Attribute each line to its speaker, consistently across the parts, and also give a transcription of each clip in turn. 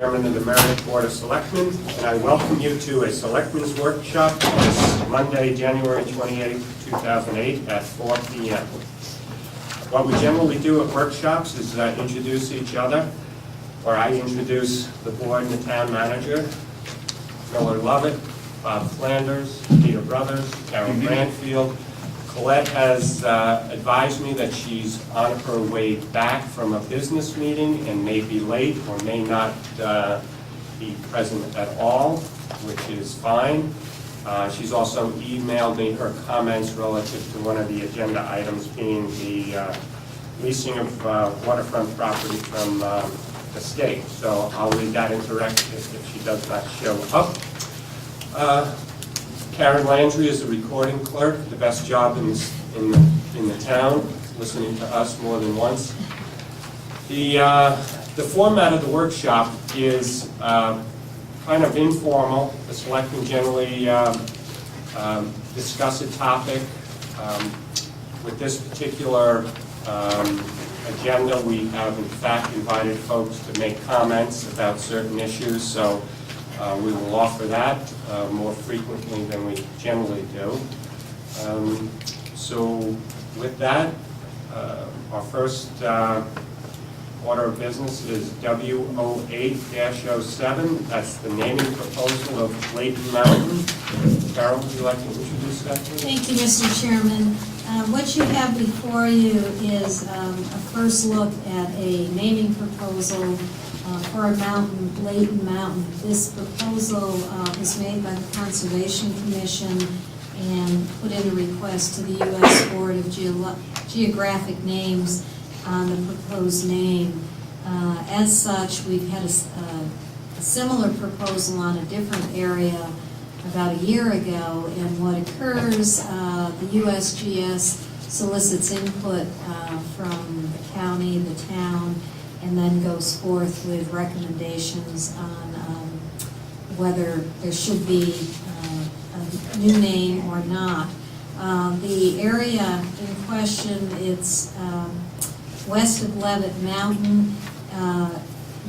Speaker 1: Chairman of the Meredith BOS Selectmen, and I welcome you to a Selectmen's Workshop this Monday, January 28, 2008 at 4 p.m. What we generally do at workshops is introduce each other, or I introduce the board and the town manager, Miller Lovett, Bob Flanders, Peter Brothers, Carol Brandfield. Colette has advised me that she's on her way back from a business meeting and may be late or may not be present at all, which is fine. She's also emailed me her comments relative to one of the agenda items being the leasing of waterfront property from the state. So I'll read that into record if she does not show up. Karen Landry is a recording clerk, the best job in the town, listening to us more than once. The format of the workshop is kind of informal. The selectmen generally discuss a topic. With this particular agenda, we have in fact invited folks to make comments about certain issues, so we will offer that more frequently than we generally do. So with that, our first order of business is W08-07. That's the naming proposal of Leighton Mountain. Carol, would you like to introduce that, please?
Speaker 2: Thank you, Mr. Chairman. What you have before you is a first look at a naming proposal for a mountain, Leighton Mountain. This proposal was made by the Conservation Commission and put in a request to the U.S. Board of Geographic Names on the proposed name. As such, we've had a similar proposal on a different area about a year ago, and what occurs, the USGS solicits input from the county, the town, and then goes forth with recommendations on whether there should be a new name or not. The area in question, it's west of Levitt Mountain.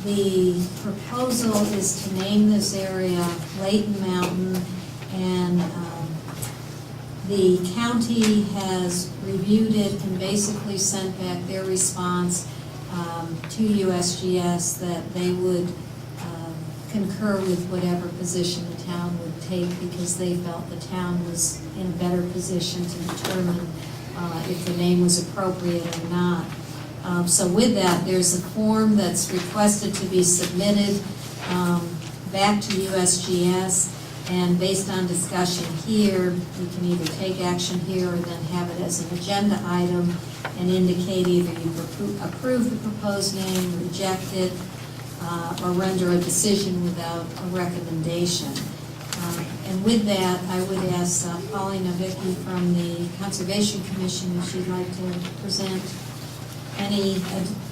Speaker 2: The proposal is to name this area Leighton Mountain, and the county has reviewed it and basically sent back their response to USGS that they would concur with whatever position the town would take, because they felt the town was in a better position to determine if the name was appropriate or not. So with that, there's a form that's requested to be submitted back to USGS, and based on discussion here, you can either take action here or then have it as an agenda item and indicate either you approve the proposed name, reject it, or render a decision without a recommendation. And with that, I would ask Paulina Vicky from the Conservation Commission if she'd like to present any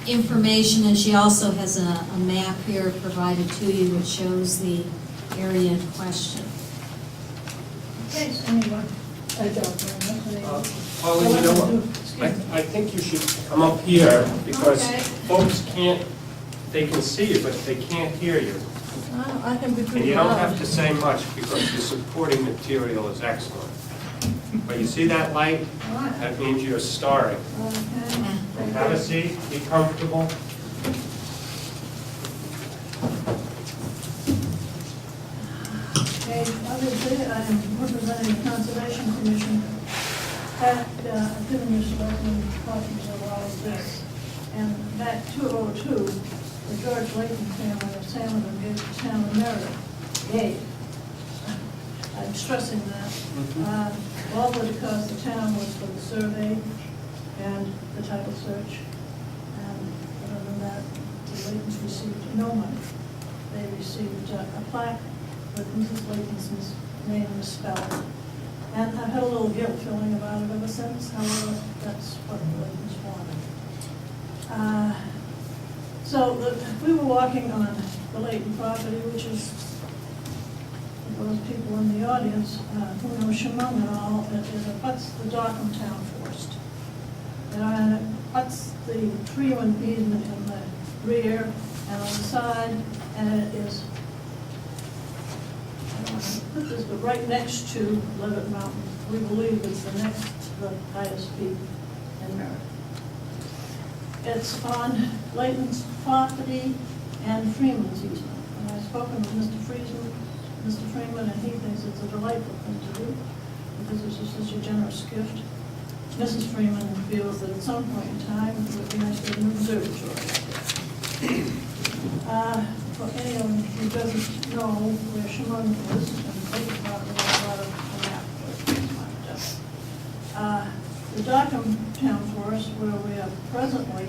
Speaker 2: information, and she also has a map here provided to you which shows the area in question.
Speaker 3: Thanks, anyone.
Speaker 1: Paula, you know what? I think you should come up here because folks can't, they can see you, but they can't hear you.
Speaker 3: I can be
Speaker 1: And
Speaker 3: pretty
Speaker 1: you don't
Speaker 3: loud.
Speaker 1: have to say much because the supporting material is excellent. But you see that light? That means you're starring.
Speaker 3: Okay.
Speaker 1: Have a seat, be comfortable.
Speaker 3: Okay, obviously, I am representing the Conservation Commission. I've given you selecting copies of all of this. And back 2002, the George Leighton family of Salmon gave the town of Meredith. Yay. I'm stressing that. All because the town was for the survey and the title search. And other than that, the Leightons received no money. They received a plaque with Mrs. Leighton's name misspelled. And I've had a little guilt feeling about it ever since. However, that's what the Leightons wanted. We were walking on the Leighton property, which is, for those people in the audience who know Chemung and all, it abuts the Dockham Town Forest. And it abuts the tree easement in the rear, and on the side and it is, I don't want to put this, but right next to Levitt Mountain. We believe it's the next to the highest peak in Meredith. It's on Layton's property and Freeman's easement. And I've spoken with Mr. Freeman, and he thinks it's a delightful thing to do because it's just such a generous gift. Mrs. Freeman feels that at some point in time it would be nice to have an observatory. For anyone who doesn't know where Shimon is, and Layton probably has a lot of a map where it's marked up. The Dockham Town Forest, where we are presently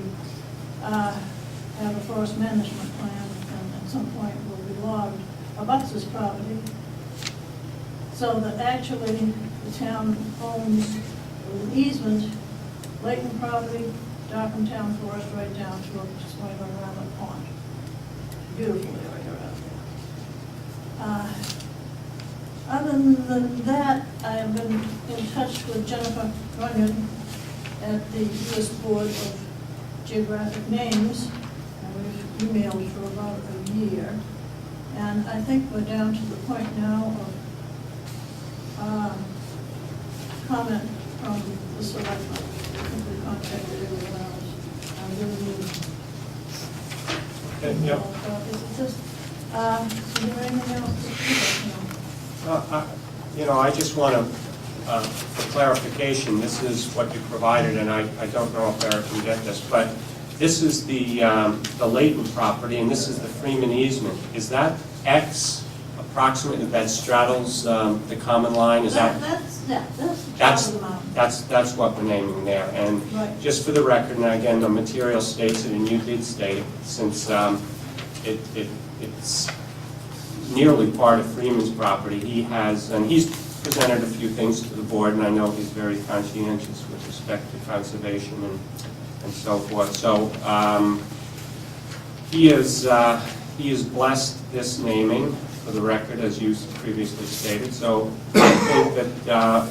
Speaker 3: have a forest management plan, and at some point will be logged, abuts this property, so that actually the town owns an easement, Layton property, Dockham Town Forest, right down to just going around the pond. Beautiful area out there. Other than that, I have been in touch with Jennifer Runyon at the U.S. Board of Geographic Names, and we've emailed for about a year. And I think we're down to the point now of comment from the selectmen. I think we contacted everyone else.
Speaker 1: Okay, yep.
Speaker 3: Is there anything else to
Speaker 1: You know, I just want to, for clarification, this is what you provided, and I don't know if Eric can get this, but this is the Layton property, and this is the Freeman easement. Is that X approximately that straddles the common line? Is that? That's what we're naming there. And
Speaker 3: Right.
Speaker 1: just for the record, and again, the material states it, and you did state it, since it's nearly part of Freeman's property. He's presented a few things to the board, and I know he's very conscientious with respect to conservation and so forth. So he has blessed this naming, for the record, as you previously stated. So I think that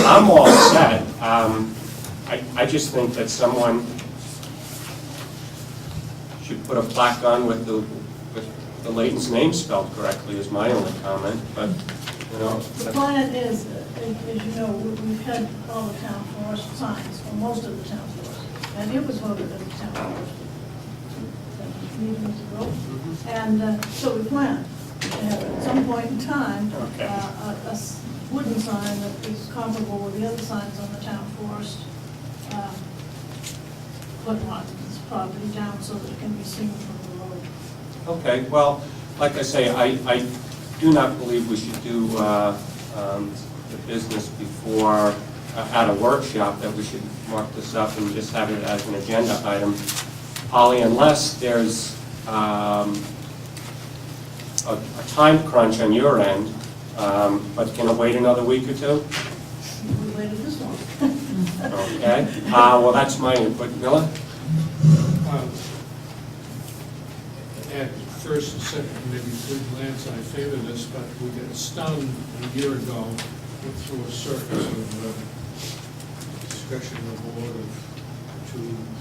Speaker 1: I'm all set. I just think that someone should put a plaque on with the Layton's name spelled correctly is my only comment, but, you know.
Speaker 3: The plan is, as you know, we've had all the town forest signs, or most of the town forest, and it was voted as a town forest meetings ago. And so we plan to have at some point in time,
Speaker 1: Okay.
Speaker 3: a wooden sign that is comparable with the other signs on the town forest, put on this property down so that it can be seen from the road.
Speaker 1: Okay, well, like I say, I do not believe we should do the business before, at a workshop, that we should mark this up and just have it as an agenda item. Holly, unless there's a time crunch on your end, but can it wait another week or two?
Speaker 3: We waited this long.
Speaker 1: Okay, well, that's my input. Miller?
Speaker 4: At first and second, maybe third glance, I favor this, but we got stung a year ago, went through a circus of discussion of the board of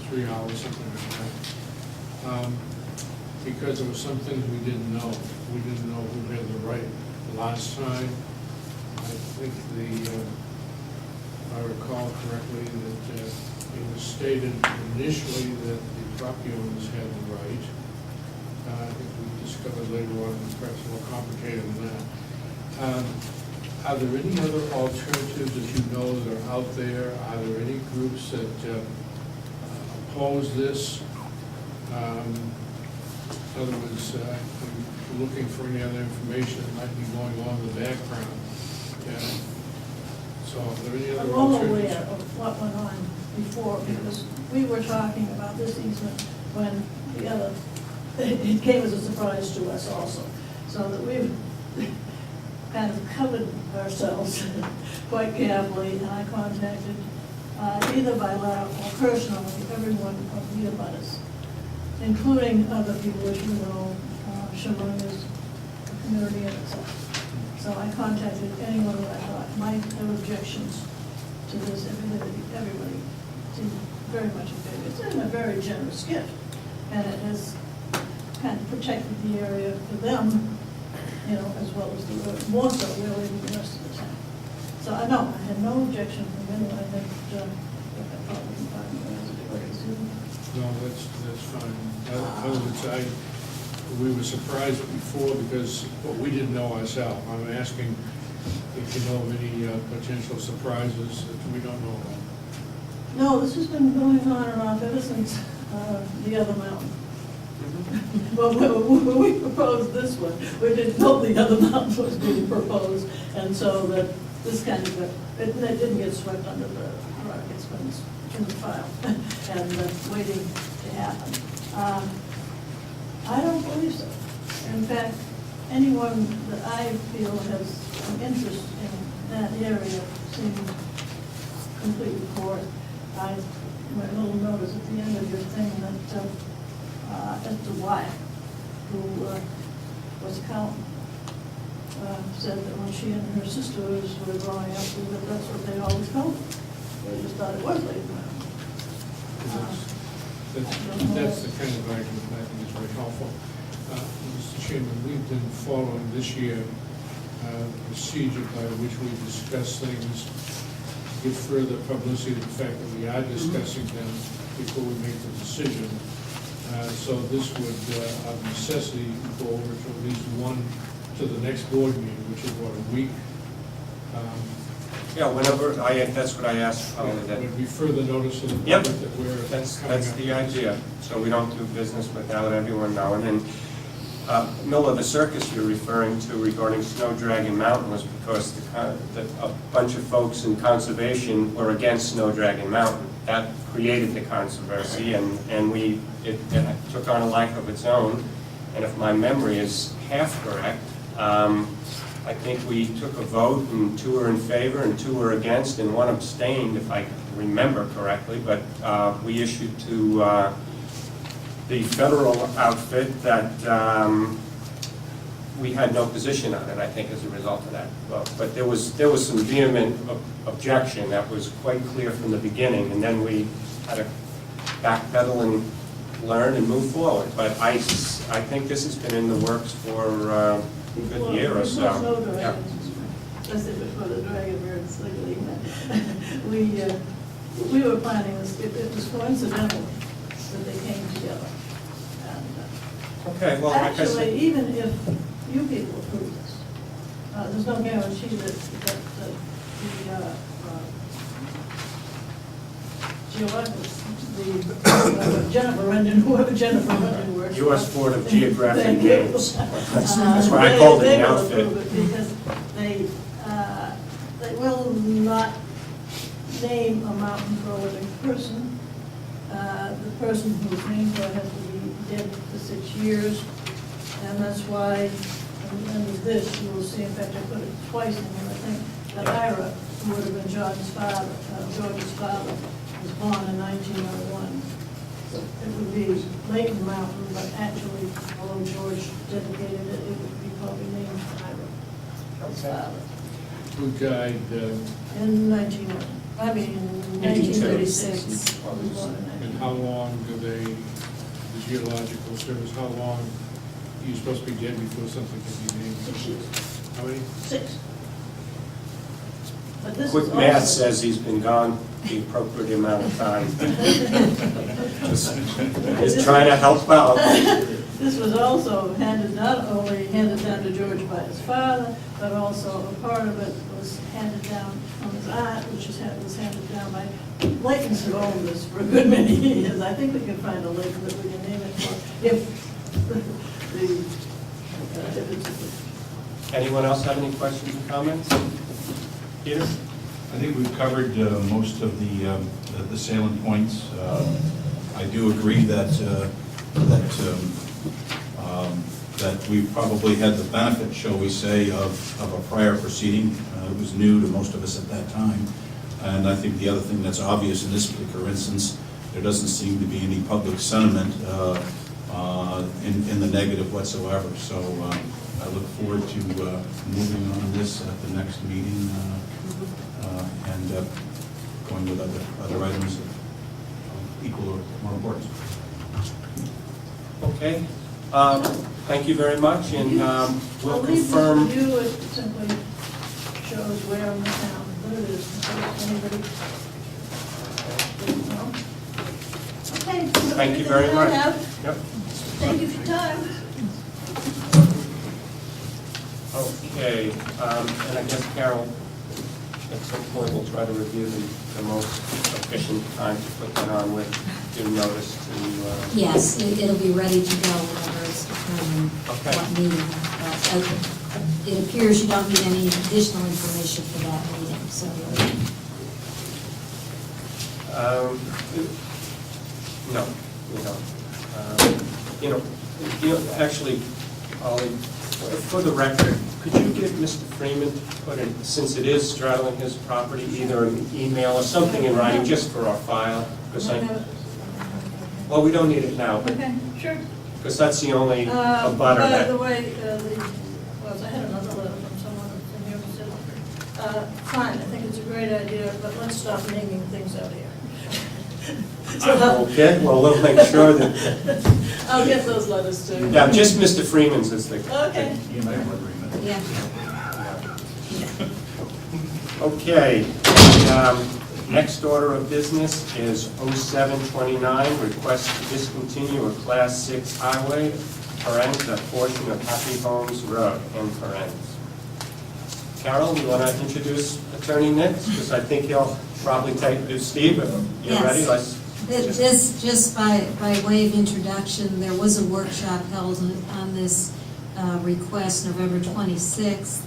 Speaker 4: 2-3 hours, something like that. Because there were some things we didn't know. We didn't know who had the right last time. I think if I recall correctly, that it was stated initially that the property owners had the right. I think we discovered later on, perhaps more complicated than that. Are there any other alternatives that you know that are out there? Are there any groups that oppose this? In other words, I'm looking for any other information that might be going on in the background. So are there any other
Speaker 3: I'm all
Speaker 4: alternatives?
Speaker 3: aware of what went on before, because we were talking about this easement when the other, it came as a surprise to us also. So that we've kind of covered ourselves quite carefully, and I contacted either by letter or personally everyone of the abutters, including other people, as you know, Shimon is a community in itself. So I contacted anyone who I thought might have objections to this. Everybody seemed very much in favor. It's been a very generous gift, and it has kind of protected the area for them, you know, as well as more so really than the rest of the town. So I know, I had no objection from anyone. I think,
Speaker 4: No, that's fine. In other words, we were surprised before because what we didn't know ourselves. I'm asking if you know of any potential surprises that we don't know about.
Speaker 3: no, this has been going on and off ever since the other mountain. But when we proposed this one, we didn't know the other mountain was being proposed, and so that this kind of, it didn't get swept under the rug. It's been in the file and waiting to happen. I don't believe so. In fact, anyone that I feel has an interest in that area seems completely for it. My little note is at the end of your thing that Esther Wyatt, who was accountant, said that when she and her sisters were growing up, that that's what they always called it. They just thought it was Lake Mountain.
Speaker 4: That's the kind of argument I think is very helpful. Mr. Chairman, we've been following this year the procedure by which we discuss things, give further publicity to the fact that we are discussing them before we make the decision. So this would, of necessity, go over to at least one to the next board meeting, which is what, a week?
Speaker 1: Yeah, whenever, that's what I asked, probably, that,
Speaker 4: Would be further notice to the
Speaker 1: Yep.
Speaker 4: public that we're
Speaker 1: that's
Speaker 4: coming up.
Speaker 1: the idea, so we don't do business without everyone knowing. And Miller, the circus you're referring to regarding Snow Dragon Mountain was because a bunch of folks in conservation were against Snow Dragon Mountain. That created the controversy, and it took on a life of its own. And if my memory is half correct, I think we took a vote, and 2 were in favor and 2 were against, and 1 abstained, if I remember correctly. But we issued to the federal outfit that we had no position on it, I think, as a result of that vote. But there was some vehement objection that was quite clear from the beginning, and then we had to backpedal and learn and move forward. But I think this has been in the works for a good year or so. Yeah.
Speaker 3: That's it, before the dragon birds legally met. We were planning this, it was coincidental that they came together. And,
Speaker 1: Okay, well, like I
Speaker 3: actually,
Speaker 1: said,
Speaker 3: even if you people approve this, there's no guarantee that the geologists, Jennifer Rendon, whoever Jennifer Rendon works for.
Speaker 1: U.S. Board of Geographic
Speaker 3: Thank you.
Speaker 1: Names. That's what I called it in the outfit.
Speaker 3: They will approve it because they will not name a mountain for a living person. The person who's named for it has to be dead for 6 years, and that's why, at the end of this, you will see, in fact, I put it twice in here, I think, that Ira, who would have been George's father, was born in 1901. So it would be Lake Mountain, but actually, although George dedicated it, it would be probably named Ira, his father.
Speaker 4: Who died,
Speaker 3: In 1936. He was born in
Speaker 4: and how long do the Geological Service, how long are you supposed to be dead before something can be named?
Speaker 3: 6 years.
Speaker 4: How many?
Speaker 3: 6. But this
Speaker 1: Quick
Speaker 3: is
Speaker 1: math
Speaker 3: also-
Speaker 1: says he's been gone the appropriate amount of time. Just trying to help out.
Speaker 3: This was also not only handed down to George by his father, but also a part of it was handed down from his aunt, which was handed down by Layton's who owned this for a good many years. I think we can find a Layton that we can name it for if it's.
Speaker 1: Anyone else have any questions or comments? Peter?
Speaker 5: I think we've covered most of the salient points. I do agree that we probably had the benefit, shall we say, of a prior proceeding. It was new to most of us at that time. And I think the other thing that's obvious in this particular instance, there doesn't seem to be any public sentiment in the negative whatsoever. So I look forward to moving on this at the next meeting and going with other items of equal or more importance.
Speaker 1: Okay. Thank you very much, and we'll
Speaker 3: I'll leave this
Speaker 1: confirm.
Speaker 3: with you. It simply shows where in the town it is, in case anybody didn't know. Okay.
Speaker 1: Thank you very much. Yep.
Speaker 3: Thank you for your time.
Speaker 1: Okay, and I guess Carol, at some point, we'll try to review the most efficient time to put that on with due notice to.
Speaker 2: Yes, it'll be ready to go whenever it's determined
Speaker 1: Okay.
Speaker 2: what meeting. It appears you don't need any additional information for that meeting, so.
Speaker 1: No, we don't. Actually, Ollie, for the record, could you get Mr. Freeman to put in, since it is straddling his property, either an email or something in writing, just for our file? Well, we don't need it now, but,
Speaker 3: Okay, sure.
Speaker 1: because that's the only
Speaker 3: By
Speaker 1: abutter that.
Speaker 3: the way, I had another letter from someone from here who said, fine, I think it's a great idea, but let's stop naming things out here.
Speaker 1: Okay, well, we'll make sure that,
Speaker 3: I'll get those letters too.
Speaker 1: yeah, just Mr. Freeman's is the.
Speaker 3: Okay.
Speaker 2: Yeah.
Speaker 1: Okay, the next order of business is 0729, request to discontinue a Class 6 highway, parens, a portion of Happy Homes Road, end parens. Carol, you want to introduce Attorney Nix? Because I think he'll probably take, Steve, if you're
Speaker 2: Yes.
Speaker 1: ready, let's.
Speaker 2: Just by way of introduction, there was a workshop held on this request November 26th.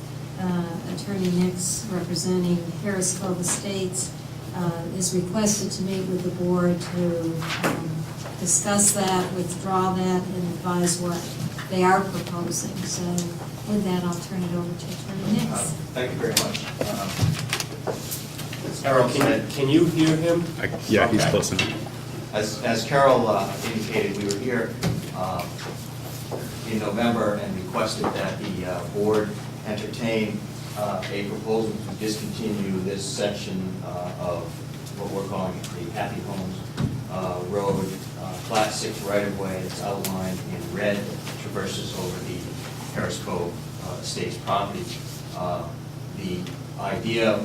Speaker 2: Attorney Nix, representing Harris Cove Estates, is requested to meet with the board to discuss that, withdraw that, and advise what they are proposing. So with that, I'll turn it over to Attorney Nix.
Speaker 6: Thank you very much.
Speaker 1: Carol, can you hear him?
Speaker 7: Yeah, he's
Speaker 1: Okay.
Speaker 7: close enough.
Speaker 6: As Carol indicated, we were here in November and requested that the board entertain a proposal to discontinue this section of what we're calling the Happy Homes Road, Class 6 right-of-way. It's outlined in red, traverses over the Harris Cove Estates property. The idea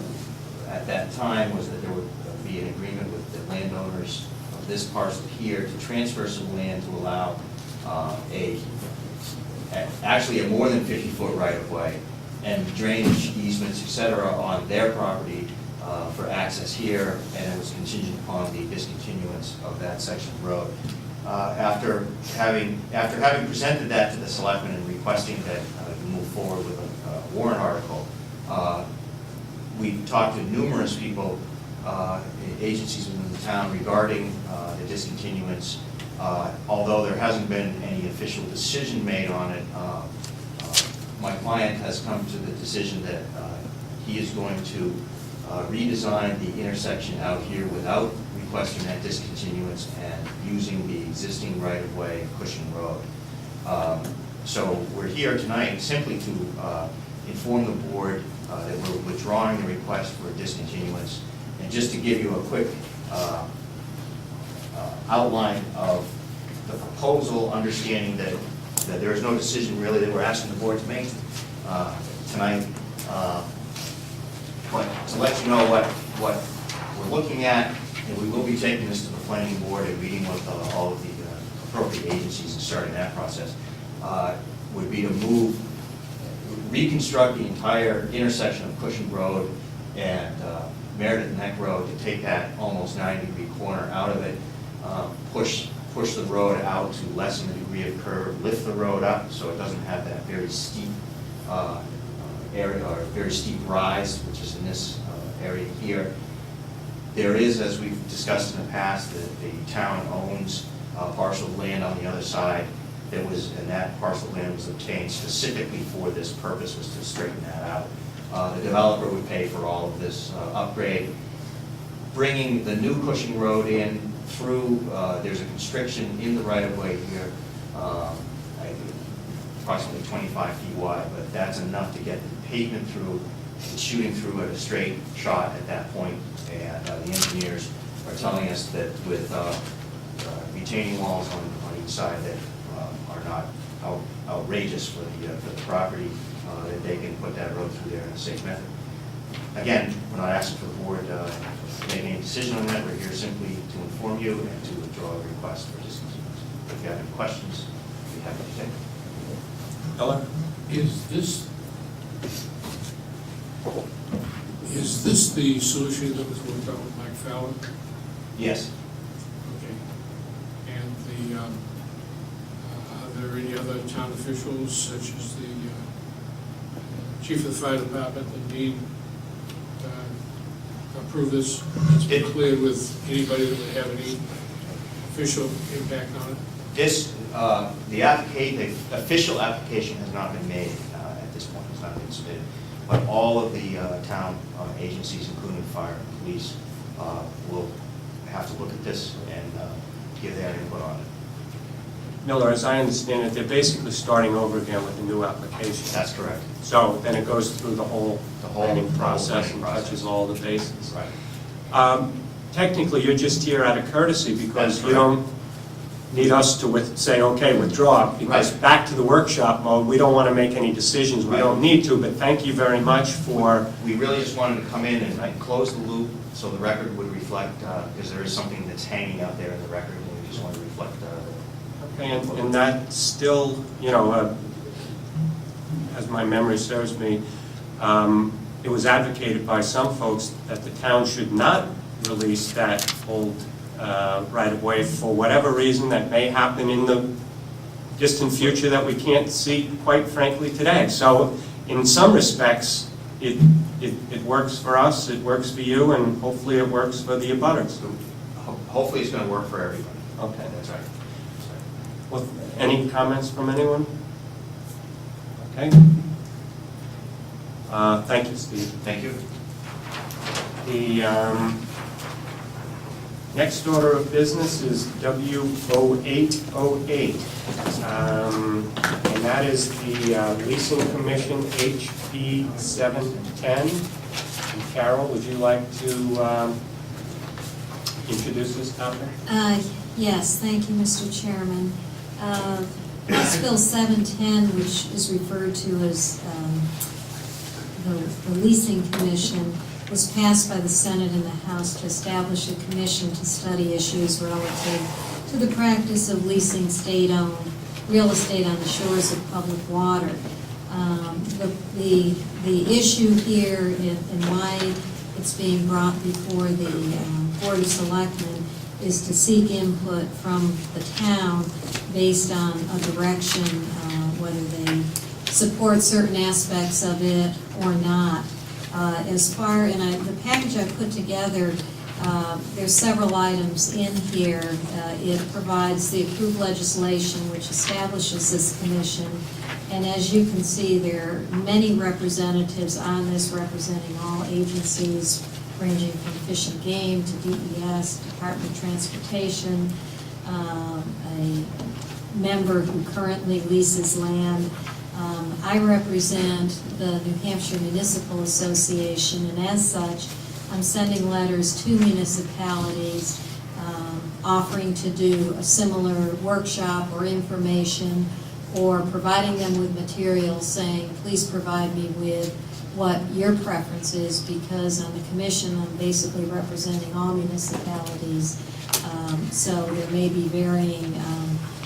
Speaker 6: at that time was that there would be an agreement with the landowners of this parcel here to transfer some land to allow actually a more than 50-foot right-of-way and drainage easements, et cetera, on their property for access here, and it was contingent upon the discontinuance of that section of road. After having presented that to the selectmen and requesting that we move forward with a warrant article, we've talked to numerous people, agencies within the town regarding the discontinuance. Although there hasn't been any official decision made on it, my client has come to the decision that he is going to redesign the intersection out here without requesting that discontinuance and using the existing right-of-way Cushing Road. So we're here tonight simply to inform the board that we're withdrawing the request for a discontinuance. And just to give you a quick outline of the proposal, understanding that there is no decision really that we're asking the board to make tonight. But to let you know what we're looking at, and we will be taking this to the planning board and meeting with all of the appropriate agencies and starting that process, would be to reconstruct the entire intersection of Cushing Road and Meredith Neck Road, to take that almost 90-degree corner out of it, push the road out to lessen the degree of curve, lift the road up so it doesn't have that very steep area or very steep rise, which is in this area here. There is, as we've discussed in the past, that the town owns parcel of land on the other side and that parcel of land was obtained specifically for this purpose, was to straighten that out. The developer would pay for all of this upgrade. Bringing the new Cushing Road in through, there's a constriction in the right-of-way here, approximately 25 feet wide, but that's enough to get the pavement through. It's shooting through at a straight shot at that point, and the engineers are telling us that with retaining walls on each side that are not outrageous for the property, that they can put that road through there in a safe method. Again, we're not asking for the board to make any decision on that. We're here simply to inform you and to withdraw a request for discontinuance. If you have any questions, we'd be happy to take them.
Speaker 1: Ella?
Speaker 4: Is this the solution that was worked out with Mike Fallon?
Speaker 6: Yes.
Speaker 4: Okay. And are there any other town officials, such as the chief of the fire department, that need approve this? It's been cleared with anybody that would have any official impact on it?
Speaker 6: This, the official application has not been made at this point. It's not been submitted. But all of the town agencies, including fire and police, will have to look at this and give their input on it.
Speaker 1: Miller, as I understand it, they're basically starting over again with a new application.
Speaker 6: That's correct.
Speaker 1: So then it goes through the whole planning process
Speaker 6: planning
Speaker 1: and
Speaker 6: process.
Speaker 1: touches all the bases.
Speaker 6: Right.
Speaker 1: Technically, you're just here out of courtesy because
Speaker 6: That's
Speaker 1: you don't need us to say, okay, withdraw, because
Speaker 6: Right.
Speaker 1: back to the workshop mode, we don't want to make any decisions. We
Speaker 6: Right.
Speaker 1: don't need to, but thank you very much for,
Speaker 6: We really just wanted to come in and close the loop so the record would reflect, because there is something that's hanging out there in the record, and we just want to reflect
Speaker 1: okay, and that still, as my memory serves me, it was advocated by some folks that the town should not release that old right-of-way for whatever reason that may happen in the distant future that we can't see, quite frankly, today. So in some respects, it works for us, it works for you, and hopefully it works for the abutters.
Speaker 6: hopefully it's going to work for everybody.
Speaker 1: Okay.
Speaker 6: That's right.
Speaker 1: Well, any comments from anyone? Okay. Thank you, Steve.
Speaker 6: Thank you.
Speaker 1: The next order of business is W0808, and that is the Leasing Commission HP 710. And Carol, would you like to introduce this topic?
Speaker 2: Yes, thank you, Mr. Chairman. House Bill 710, which is referred to as the Leasing Commission, was passed by the Senate and the House to establish a commission to study issues relative to the practice of leasing state-owned real estate on the shores of public water. The issue here and why it's being brought before the Board of Selectmen is to seek input from the town based on a direction, whether they support certain aspects of it or not. The package I put together, there's several items in here. It provides the approved legislation which establishes this commission, and as you can see, there are many representatives on this representing all agencies ranging from Fish and Game to DES, Department of Transportation, a member who currently leases land. I represent the New Hampshire Municipal Association, and as such, I'm sending letters to municipalities offering to do a similar workshop or information, or providing them with materials saying, please provide me with what your preference is, because on the commission I'm basically representing all municipalities. So there may be varying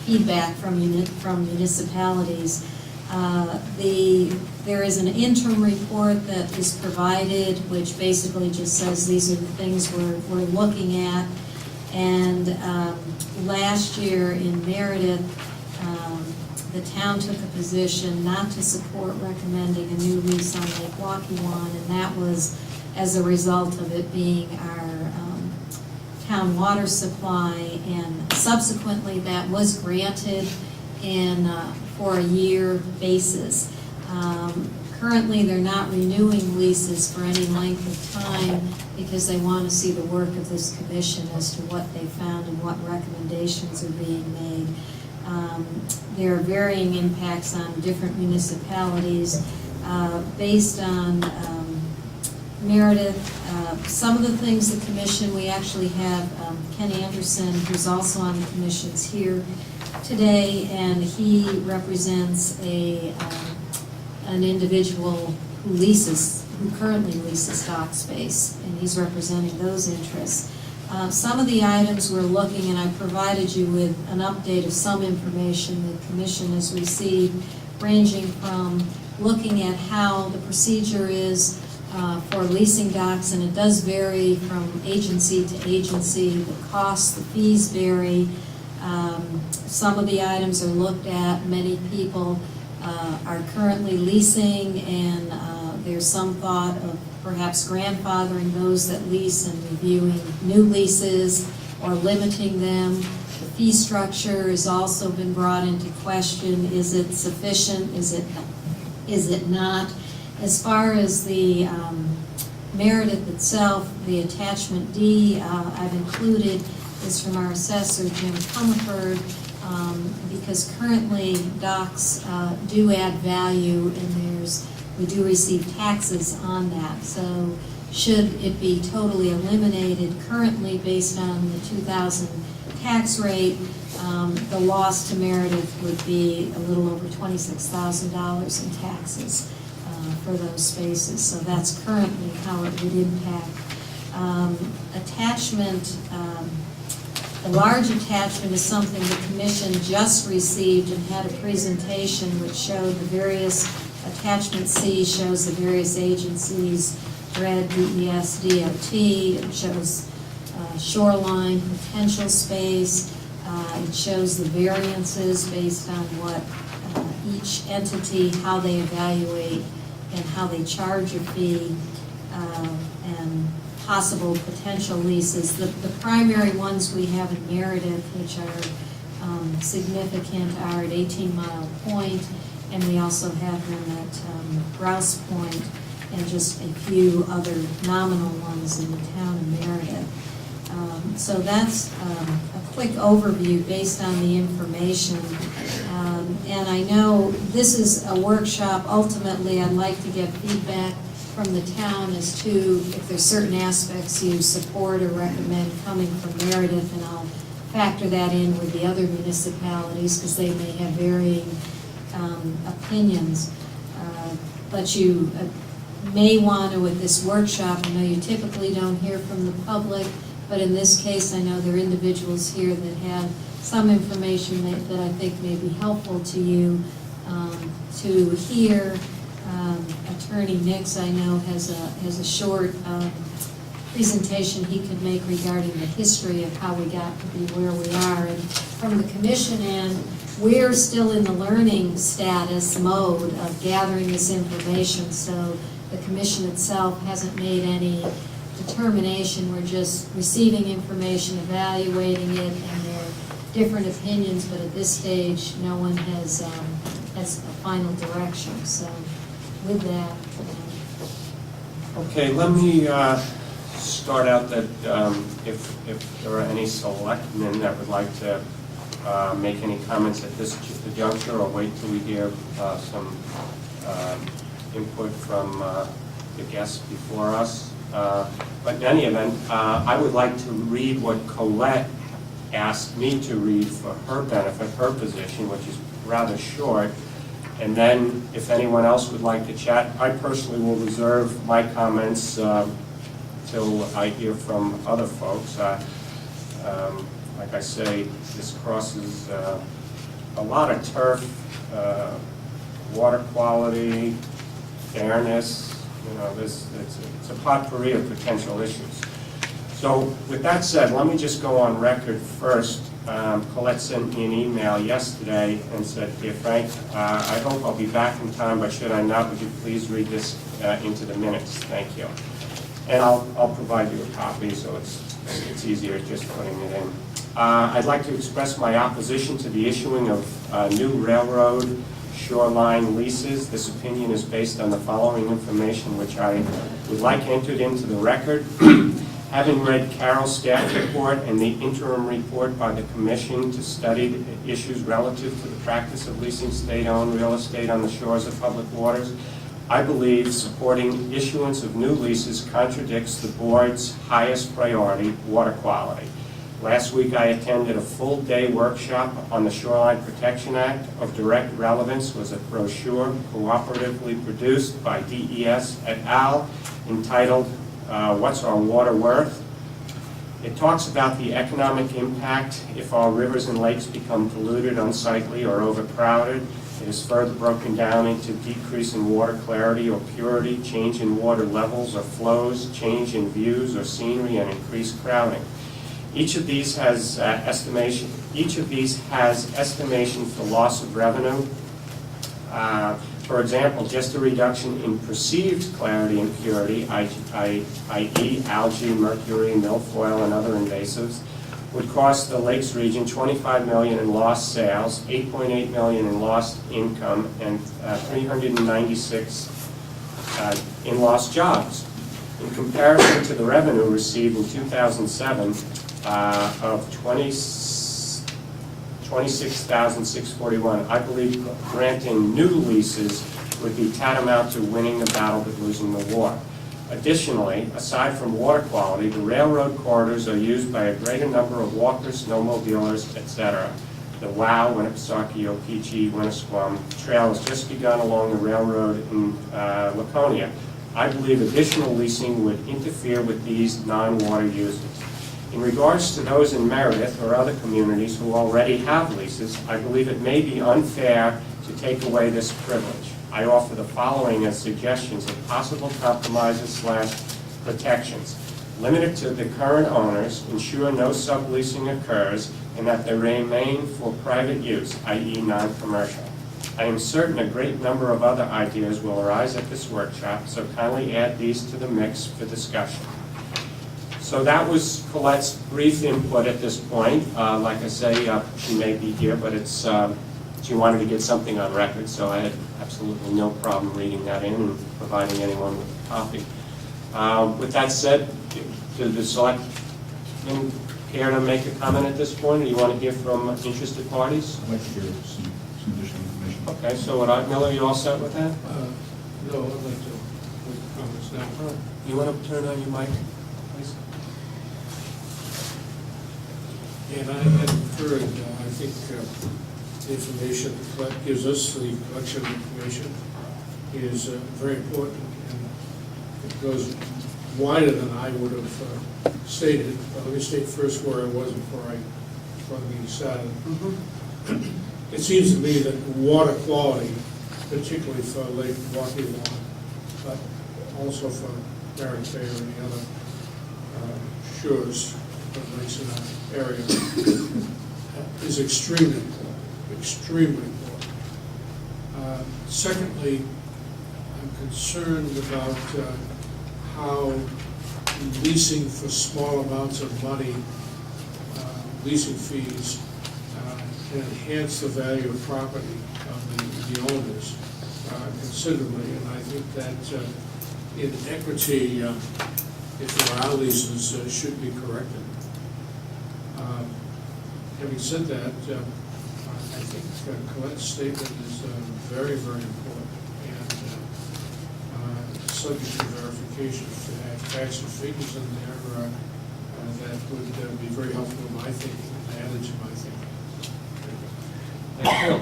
Speaker 2: feedback from municipalities. There is an interim report that is provided, which basically just says these are the things we're looking at. And last year in Meredith, the town took a position not to support recommending a new lease on Lake Waukee, and that was as a result of it being our town water supply, and subsequently that was granted for a year basis. Currently, they're not renewing leases for any length of time because they want to see the work of this commission as to what they found and what recommendations are being made. There are varying impacts on different municipalities based on Meredith. Some of the things the commission, we actually have Ken Anderson, who's also on the commissions here today, and he represents an individual who currently leases dock space, and he's representing those interests. Some of the items we're looking, and I provided you with an update of some information the Commission has received, ranging from looking at how the procedure is for leasing docks, and it does vary from agency to agency. The costs, the fees vary. Some of the items are looked at. Many people are currently leasing, and there's some thought of perhaps grandfathering those that lease and reviewing new leases or limiting them. The fee structure has also been brought into question. Is it sufficient? Is it not? As far as the Meredith itself, the attachment D I've included is from our assessor, Jim Comerford, because currently docks do add value, and we do receive taxes on that. So should it be totally eliminated currently based on the 2000 tax rate, the loss to Meredith would be a little over $26,000 in taxes for those spaces. So that's currently how it would impact. Attachment, the large attachment is something the Commission just received and had a presentation which showed the various, attachment C shows the various agencies, RED, DES, DOT, it shows shoreline potential space, it shows the variances based on what each entity, how they evaluate and how they charge a fee, and possible potential leases. The primary ones we have in Meredith, which are significant, are at 18 Mile Point, and we also have them at Grouse Point, and just a few other nominal ones in the town of Meredith. So that's a quick overview based on the information. And I know this is a workshop. Ultimately, I'd like to get feedback from the town as to if there's certain aspects you support or recommend coming from Meredith, and I'll factor that in with the other municipalities because they may have varying opinions. But you may want to, at this workshop, I know you typically don't hear from the public, but in this case, I know there are individuals here that have some information that I think may be helpful to you to hear. Attorney Nix, I know, has a short presentation he could make regarding the history of how we got to be where we are. And from the Commission end, we're still in the learning status mode of gathering this information, so the Commission itself hasn't made any determination. We're just receiving information, evaluating it, and there are different opinions, but at this stage, no one has a final direction. So with that.
Speaker 1: Okay, let me start out that if there are any selectmen that would like to make any comments at this juncture, or wait till we hear some input from the guests before us. But in any event, I would like to read what Colette asked me to read for her benefit, her position, which is rather short. And then if anyone else would like to chat, I personally will reserve my comments till I hear from other folks. Like I say, this crosses a lot of turf, water quality, fairness, it's a potpourri of potential issues. So with that said, let me just go on record first. Colette sent me an email yesterday and said, "Dear Frank, I hope I'll be back in time, but should I not, would you please read this into the minutes? Thank you." And I'll provide you a copy, so it's easier just putting it in. I'd like to express my opposition to the issuing of new railroad shoreline leases. This opinion is based on the following information, which I would like entered into the record. Having read Carroll's staff report and the interim report by the Commission to study the issues relative to the practice of leasing state-owned real estate on the shores of public waters, I believe supporting issuance of new leases contradicts the Board's highest priority, water quality. Last week, I attended a full-day workshop on the Shoreline Protection Act. Of direct relevance was a brochure cooperatively produced by DES et al. Entitled, What's Our Water Worth? It talks about the economic impact if our rivers and lakes become polluted, unsightly, or overcrowded. It is further broken down into decrease in water clarity or purity, change in water levels or flows, change in views or scenery, and increased crowding. Each of these has estimation for loss of revenue. For example, just a reduction in perceived clarity and purity, i.e. algae, mercury, milfoil, and other invasives, would cost the Lakes region $25 million in lost sales, $8.8 million in lost income, and $396 in lost jobs. In comparison to the revenue received in 2007 of $26,641, I believe granting new leases would be tantamount to winning the battle but losing the war. Additionally, aside from water quality, the railroad corridors are used by a greater number of walkers, snowmobilers, etc. The WOW, Winnipesaukee, Okeechee, Winnisquam trail has just begun along the railroad in Laconia. I believe additional leasing would interfere with these non-water users. In regards to those in Meredith or other communities who already have leases, I believe it may be unfair to take away this privilege. I offer the following as suggestions of possible compromises / protections. Limit it to the current owners, ensure no subleasing occurs, and that they remain for private use, i.e. non-commercial. I am certain a great number of other ideas will arise at this workshop, so kindly add these to the mix for discussion. So that was Colette's brief input at this point. Like I say, she may be here, but it's she wanted to get something on record, so I had absolutely no problem reading that in and providing anyone with a copy. With that said, do the selectmen care to make a comment at this point, or you want to hear from interested parties?
Speaker 5: I'd like to hear some additional information.
Speaker 1: Okay, so Miller, you all set with that?
Speaker 4: No, I'd like to make comments now.
Speaker 1: You want to turn on your mic, please?
Speaker 4: And I had heard, I think, the information that Colette gives us, the collection of information, is very important, and it goes wider than I would have stated. Let me state first where I was before the meeting started. It seems to me that water quality, particularly for Lake Waukee, but also for Barrett Bay or any other shores of lakes in our area, is extremely important. Extremely important. Secondly, I'm concerned about how leasing for small amounts of money, leasing fees, can enhance the value of property of the owners considerably. And I think that in equity, if there are leases, should be corrected. Having said that, I think Colette's statement is very, very important, and subject to verification. To have facts and figures in there that would be very helpful in my thinking, and added to my thinking.
Speaker 1: Thank you.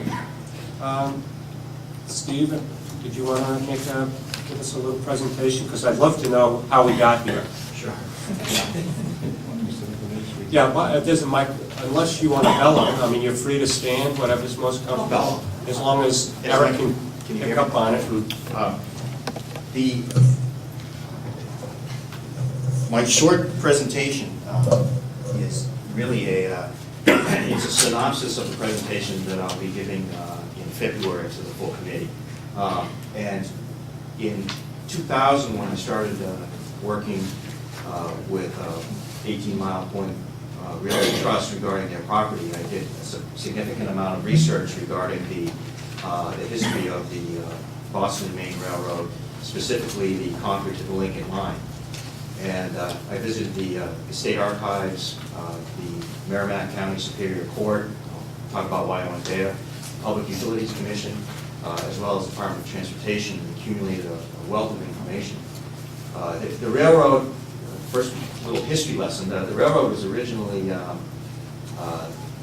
Speaker 1: Steve, did you want to give us a little presentation? Because I'd love to know how we got here.
Speaker 6: Sure.
Speaker 1: Yeah, well, if there's a mic, unless you want to bellow, I mean, you're free to stand, whatever's most comfortable.
Speaker 6: bellow.
Speaker 1: As long as Eric can pick up on it.
Speaker 6: My short presentation is really it's a synopsis of the presentation that I'll be giving in February to the full committee. And in 2000, when I started working with 18 Mile Point Realty Trust regarding their property, I did a significant amount of research regarding the history of the Boston and Maine Railroad, specifically the Concord to the Lincoln line. And I visited the State Archives, the Merrimack County Superior Court, I'll talk about why I went there, Public Utilities Commission, as well as the Department of Transportation, and accumulated a wealth of information. The railroad first little history lesson. The railroad was originally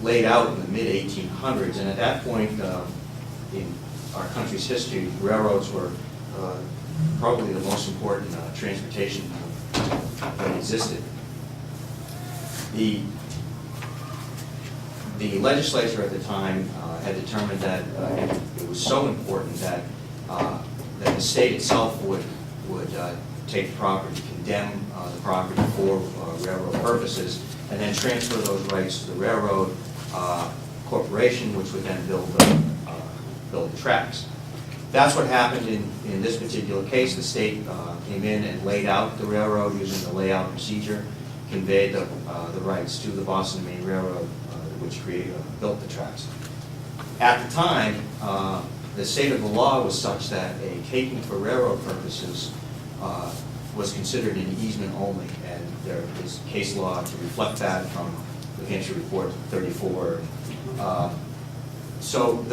Speaker 6: laid out in the mid-1800s, and at that point in our country's history, railroads were probably the most important transportation that existed. The legislature at the time had determined that it was so important that that the state itself would take the property, condemn the property for railroad purposes, and then transfer those rights to the railroad corporation, which would then build the tracks. That's what happened in this particular case. The state came in and laid out the railroad using the layout procedure, conveyed the rights to the Boston and Maine Railroad, which built the tracks. At the time, the state of the law was such that a taking for railroad purposes was considered an easement only, and there is case law to reflect that from New Hampshire Report 34. So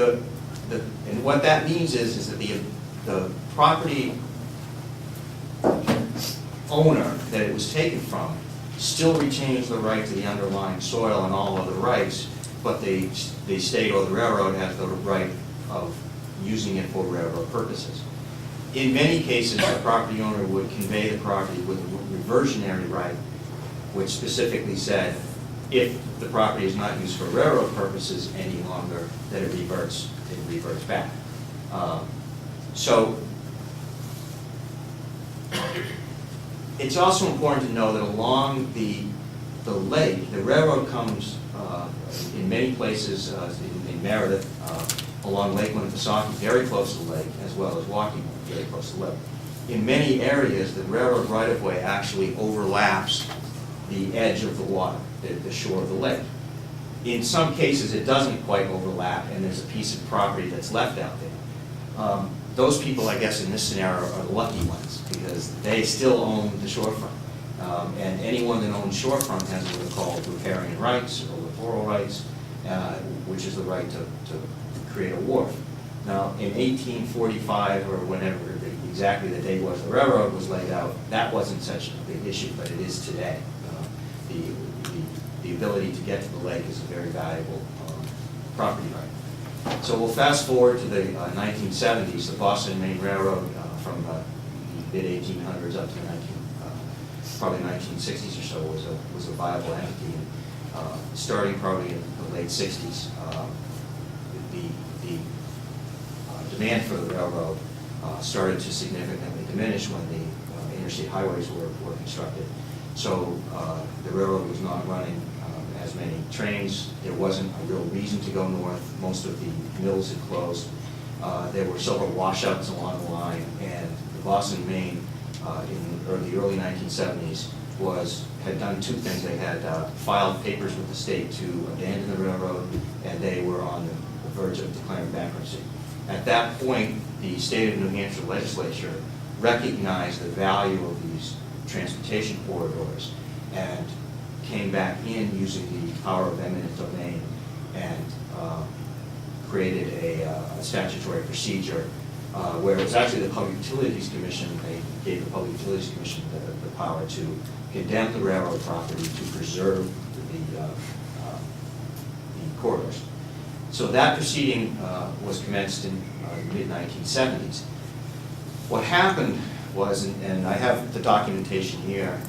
Speaker 6: and what that means is that the property owner that it was taken from still retains the right to the underlying soil and all other rights, but the state or the railroad has the right of using it for railroad purposes. In many cases, the property owner would convey the property with a reversionary right, which specifically said if the property is not used for railroad purposes any longer, that it reverts back. So it's also important to know that along the lake, the railroad comes in many places in Meredith, along Lake Winnipesaukee, very close to the lake, as well as Walking, very close to the lake. In many areas, the railroad right-of-way actually overlaps the edge of the water, the shore of the lake. In some cases, it doesn't quite overlap, and there's a piece of property that's left out there. Those people, I guess, in this scenario are the lucky ones, because they still own the shorefront. And anyone that owns shorefront has what are called riparian rights or littoral rights, which is the right to create a wharf. Now, in 1845, or whenever exactly the date was the railroad was laid out, that wasn't such a big issue, but it is today. The ability to get to the lake is a very valuable property right. So we'll fast forward to the 1970s. The Boston and Maine Railroad from the mid-1800s up to probably 1960s or so was a viable entity. Starting probably in the late 60s, the demand for the railroad started to significantly diminish when the interstate highways were constructed. So the railroad was not running as many trains. There wasn't a real reason to go north. Most of the mills had closed. There were several washouts along the line, and the Boston, Maine, in the early 1970s had done two things. They had filed papers with the state to abandon the railroad, and they were on the verge of declaring bankruptcy. At that point, the state of New Hampshire legislature recognized the value of these transportation corridors and came back in using the power of eminent domain and created a statutory procedure where it was actually the Public Utilities Commission. They gave the Public Utilities Commission the power to condemn the railroad property to preserve the corridors. So that proceeding was commenced in the mid-1970s. What happened was, and I have the documentation here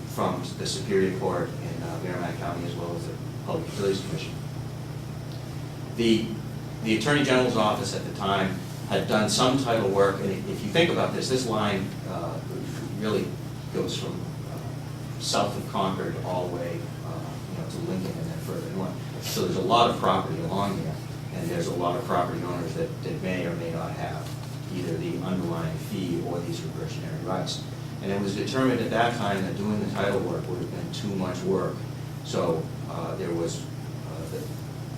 Speaker 6: from the Superior Court in Merrimack County as well as the Public Utilities Commission. The Attorney General's office at the time had done some title work, and if you think about this line really goes from south of Concord all the way to Lincoln and then further north. So there's a lot of property along there, and there's a lot of property owners that may or may not have either the underlying fee or these reversionary rights. And it was determined at that time that doing the title work would have been too much work. So there was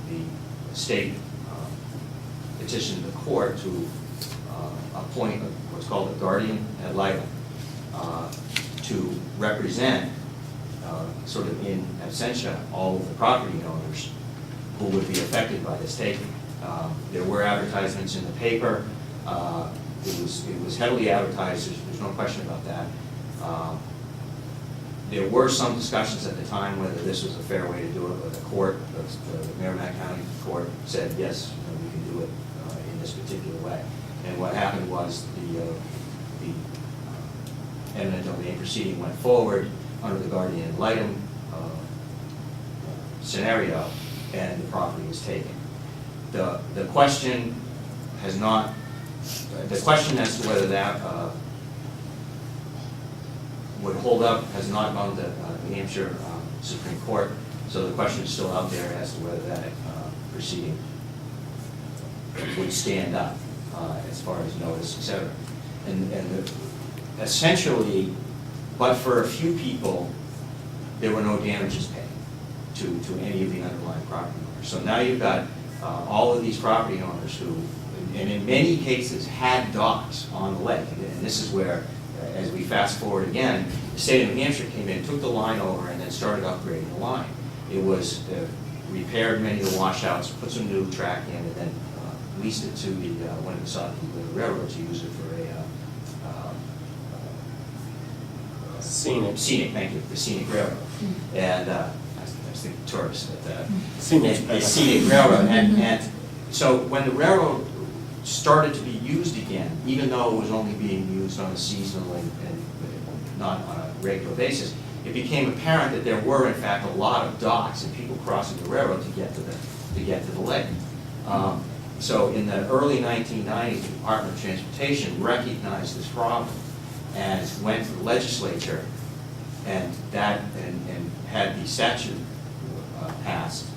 Speaker 6: the state petitioned the court to appoint what's called a guardian ad litem to represent, sort of in absentia, all of the property owners who would be affected by this taking. There were advertisements in the paper. It was heavily advertised. There's no question about that. There were some discussions at the time whether this was a fair way to do it, but the court, the Merrimack County Court said, yes, we can do it in this particular way. And what happened was the eminent domain proceeding went forward under the guardian ad litem scenario, and the property was taken. The question has not, the question as to whether that would hold up has not gone to the New Hampshire Supreme Court, so the question is still out there as to whether that proceeding would stand up as far as notice, et cetera. And essentially, but for a few people, there were no damages paid to any of the underlying property owners. So now you've got all of these property owners who, and in many cases, had docks on the lake. And this is where, as we fast forward again, the state of New Hampshire came in, took the line over, and then started upgrading the line. It was repaired many of the washouts, put some new track in, and then leased it to the Winnipesaukee Railroad to use it for a
Speaker 1: Scenic.
Speaker 6: thank you, the scenic railroad. And I was thinking tourist, but
Speaker 1: Scenic.
Speaker 6: the scenic railroad. And so when the railroad started to be used again, even though it was only being used on a seasonal and not on a regular basis, it became apparent that there were in fact a lot of docks and people crossing the railroad to get to the lake. So in the early 1990s, the Department of Transportation recognized this problem and went to the legislature and had the statute passed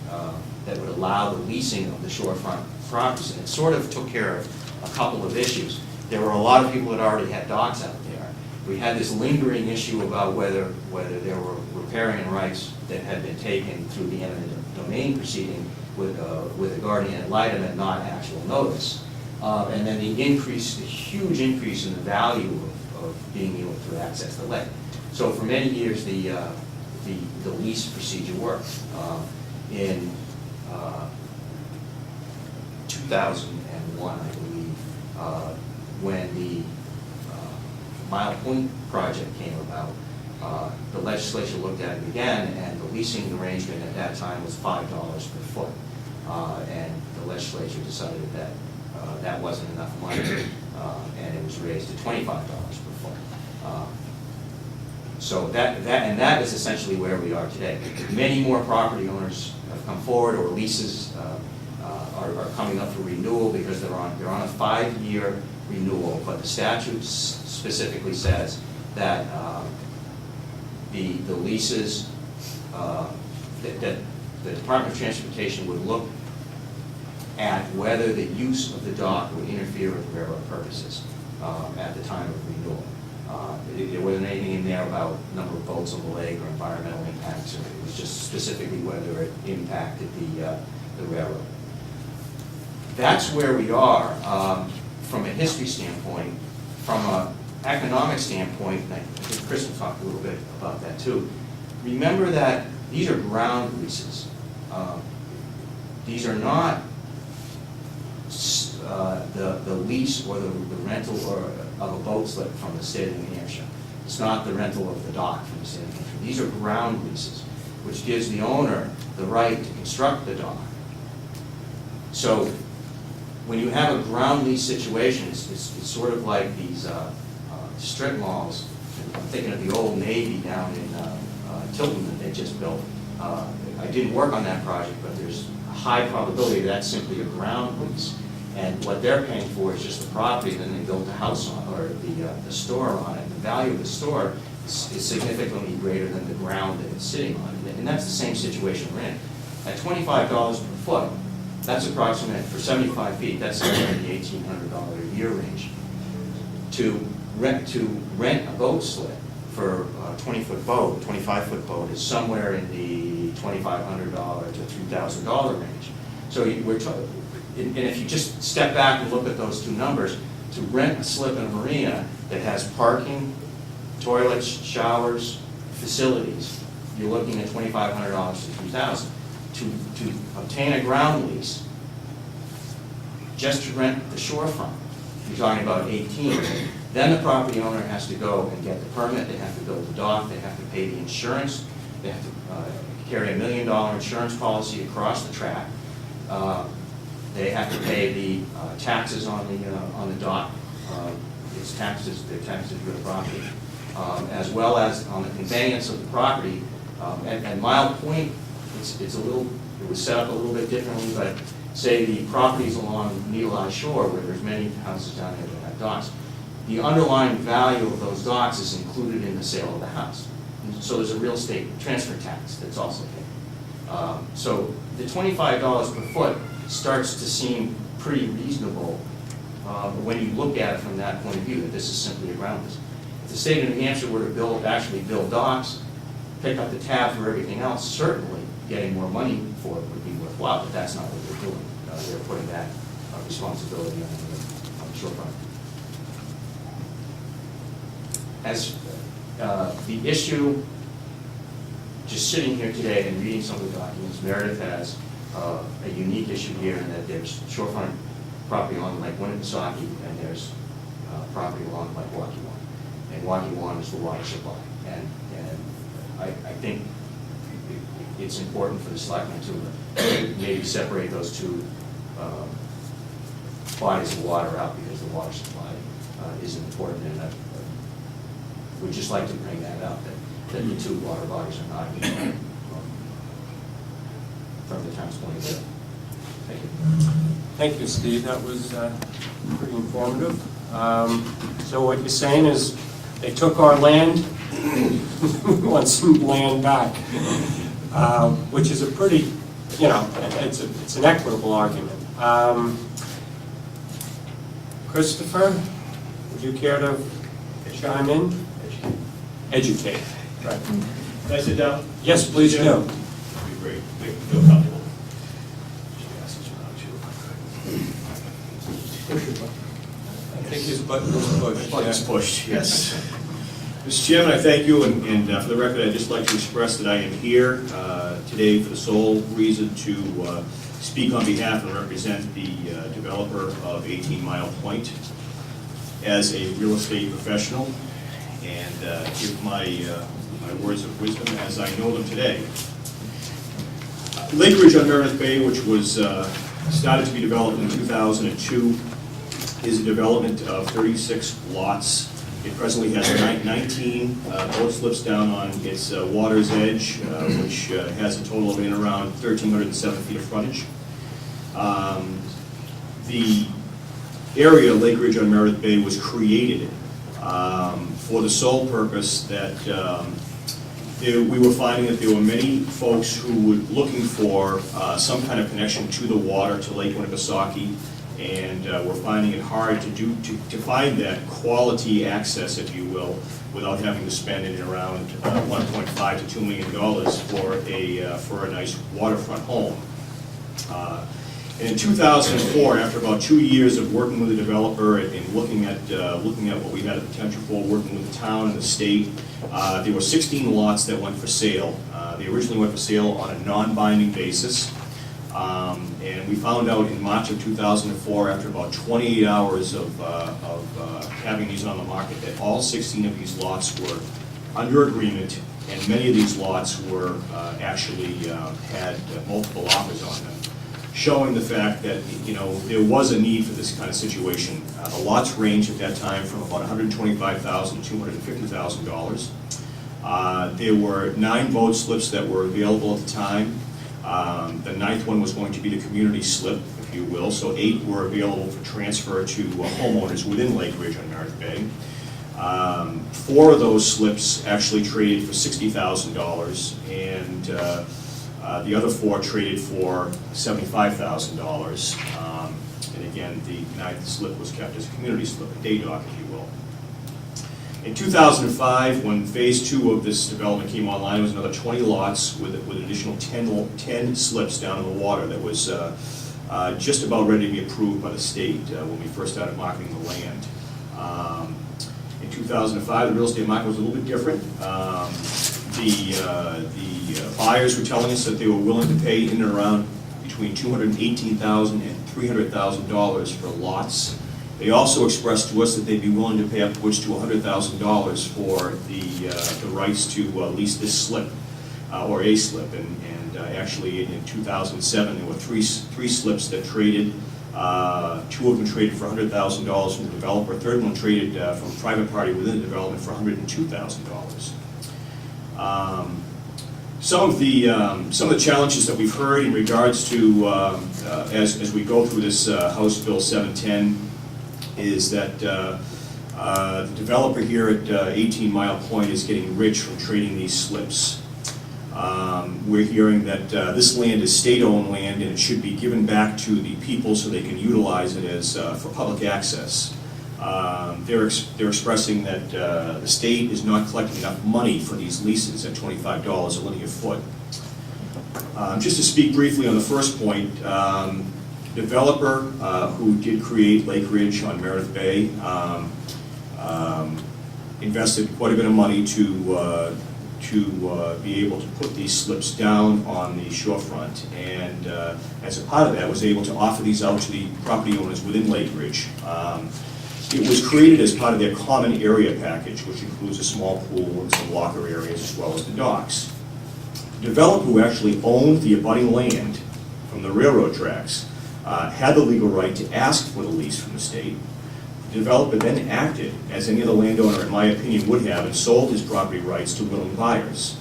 Speaker 6: that would allow the leasing of the shorefront properties. And it sort of took care of a couple of issues. There were a lot of people that already had docks out there. We had this lingering issue about whether there were riparian rights that had been taken through the eminent domain proceeding with a guardian ad litem and not actual notice. And then the huge increase in the value of being able to access the lake. So for many years, the lease procedure worked. In 2001, I believe, when the Mile Point project came about, the legislature looked at it again, and the leasing arrangement at that time was $5 per foot. And the legislature decided that that wasn't enough money, and it was raised to $25 per foot. So that is essentially where we are today. Many more property owners have come forward, or leases are coming up for renewal because they're on a 5-year renewal, but the statute specifically says that the leases, that the Department of Transportation would look at whether the use of the dock would interfere with railroad purposes at the time of renewal. There wasn't anything in there about number of boats on the lake or environmental impacts. It was just specifically whether it impacted the railroad. That's where we are from a history standpoint. From an economic standpoint, and I think Chris will talk a little bit about that too. Remember that these are ground leases. These are not the lease or the rental of a boat slip from the state of New Hampshire. It's not the rental of the dock from the state of New Hampshire. These are ground leases, which gives the owner the right to construct the dock. So when you have a ground lease situation, it's sort of like these strip malls. I'm thinking of the Old Navy down in Tilton that they just built. I didn't work on that project, but there's a high probability that's simply a ground lease. And what they're paying for is just the property, and then they built the house on, or the store on it. The value of the store is significantly greater than the ground that it's sitting on. And that's the same situation we're in. At $25 per foot, that's approximate, for 75 feet, that's somewhere in the $1,800 a year range. To rent a boat slip for a 20-foot boat, 25-foot boat, is somewhere in the $2,500 to $3,000 range. So and if you just step back and look at those two numbers, to rent a slip in a marina that has parking, toilets, showers, facilities, you're looking at $2,500 to $3,000. To obtain a ground lease, just to rent the shorefront, you're talking about $18,000. Then the property owner has to go and get the permit, they have to build the dock, they have to pay the insurance, they have to carry $1 million insurance policy across the track. They have to pay the taxes on the dock, it's taxes, they're taxes for the property, as well as on the conveyance of the property. At Mile Point, it's a little, it was set up a little bit differently, but say the properties along Needle Eye Shore, where there's many houses down there that have docks, the underlying value of those docks is included in the sale of the house. And so there's a real estate transfer tax that's also paid. So the $25 per foot starts to seem pretty reasonable when you look at it from that point of view, that this is simply a ground lease. If the state of New Hampshire were to actually build docks, pick up the tab for everything else, certainly getting more money for it would be worthwhile, but that's not what they're doing. They're putting that responsibility on the shorefront. As the issue, just sitting here today and reading some of the documents, Meredith has a unique issue here in that there's shorefront property along Lake Winnipesaukee and there's property along Lake Waukee-Wong. And Waukee-Wong is the water supply. And I think it's important for the selectmen to maybe separate those two bodies of water out, because the water supply is important, and I would just like to bring that up, that the two water bodies are not equal from the town's point of view. Thank you.
Speaker 1: Thank you, Steve. That was pretty informative. So what you're saying is they took our land, we want some land back, which is a pretty, you know, it's an equitable argument. Christopher, would you care to chime in? Educate. Right.
Speaker 7: Can I sit down?
Speaker 1: Yes, please do.
Speaker 7: That'd be great. Make me feel comfortable.
Speaker 1: I think his button was pushed.
Speaker 7: Buttons pushed, yes. Mr. Chairman, I thank you, and for the record, I'd just like to express that I am here today for the sole reason to speak on behalf and represent the developer of 18 Mile Point as a real estate professional, and give my words of wisdom as I know them today. Lake Ridge on Meredith Bay, which was started to be developed in 2002, is a development of 36 lots. It presently has 19 boat slips down on its water's edge, which has a total of in around 1,307 feet of frontage. The area, Lake Ridge on Meredith Bay, was created for the sole purpose that we were finding that there were many folks who were looking for some kind of connection to the water, to Lake Winnipesaukee, and we're finding it hard to find that quality access, if you will, without having to spend in around $1.5 to $2 million for a nice waterfront home. And in 2004, after about 2 years of working with the developer and looking at what we had the potential for, working with the town and the state, there were 16 lots that went for sale. They originally went for sale on a non-binding basis. And we found out in March of 2004, after about 28 hours of having these on the market, that all 16 of these lots were under agreement, and many of these lots were actually had multiple offers on them, showing the fact that, you know, there was a need for this kind of situation. The lots ranged at that time from about $125,000 to $250,000. There were 9 boat slips that were available at the time. The 9th one was going to be the community slip, if you will, so 8 were available for transfer to homeowners within Lake Ridge on Meredith Bay. 4 of those slips actually traded for $60,000, and the other 4 traded for $75,000. And again, the 9th slip was kept as a community slip, a day dock, if you will. In 2005, when phase 2 of this development came online, it was another 20 lots with an additional 10 slips down in the water that was just about ready to be approved by the state when we first started marketing the land. In 2005, the real estate market was a little bit different. The buyers were telling us that they were willing to pay in and around between $218,000 and $300,000 for lots They also expressed to us that they'd be willing to pay upwards to $100,000 for the rights to lease this slip, or a slip. And actually, in 2007, there were three slips that traded. Two of them traded for $100,000 from the developer. A third one traded from a private party within the development for $102,000. Some of the challenges that we've heard in regards to as we go through this House Bill 710 is that the developer here at 18 Mile Point is getting rich from trading these slips. We're hearing that this land is state-owned land and it should be given back to the people so they can utilize it as for public access. They're expressing that the state is not collecting enough money for these leases at $25 a linear foot. Just to speak briefly on the first point, developer who did create Lake Ridge on Meredith Bay invested quite a bit of money to be able to put these slips down on the shorefront, and as a part of that was able to offer these out to the property owners within Lake Ridge. It was created as part of their common area package, which includes a small pool and some locker areas as well as the docks. The developer who actually owned the abutting land from the railroad tracks had the legal right to ask for the lease from the state. The developer then acted as any other landowner, in my opinion, would have, and sold his property rights to willing buyers.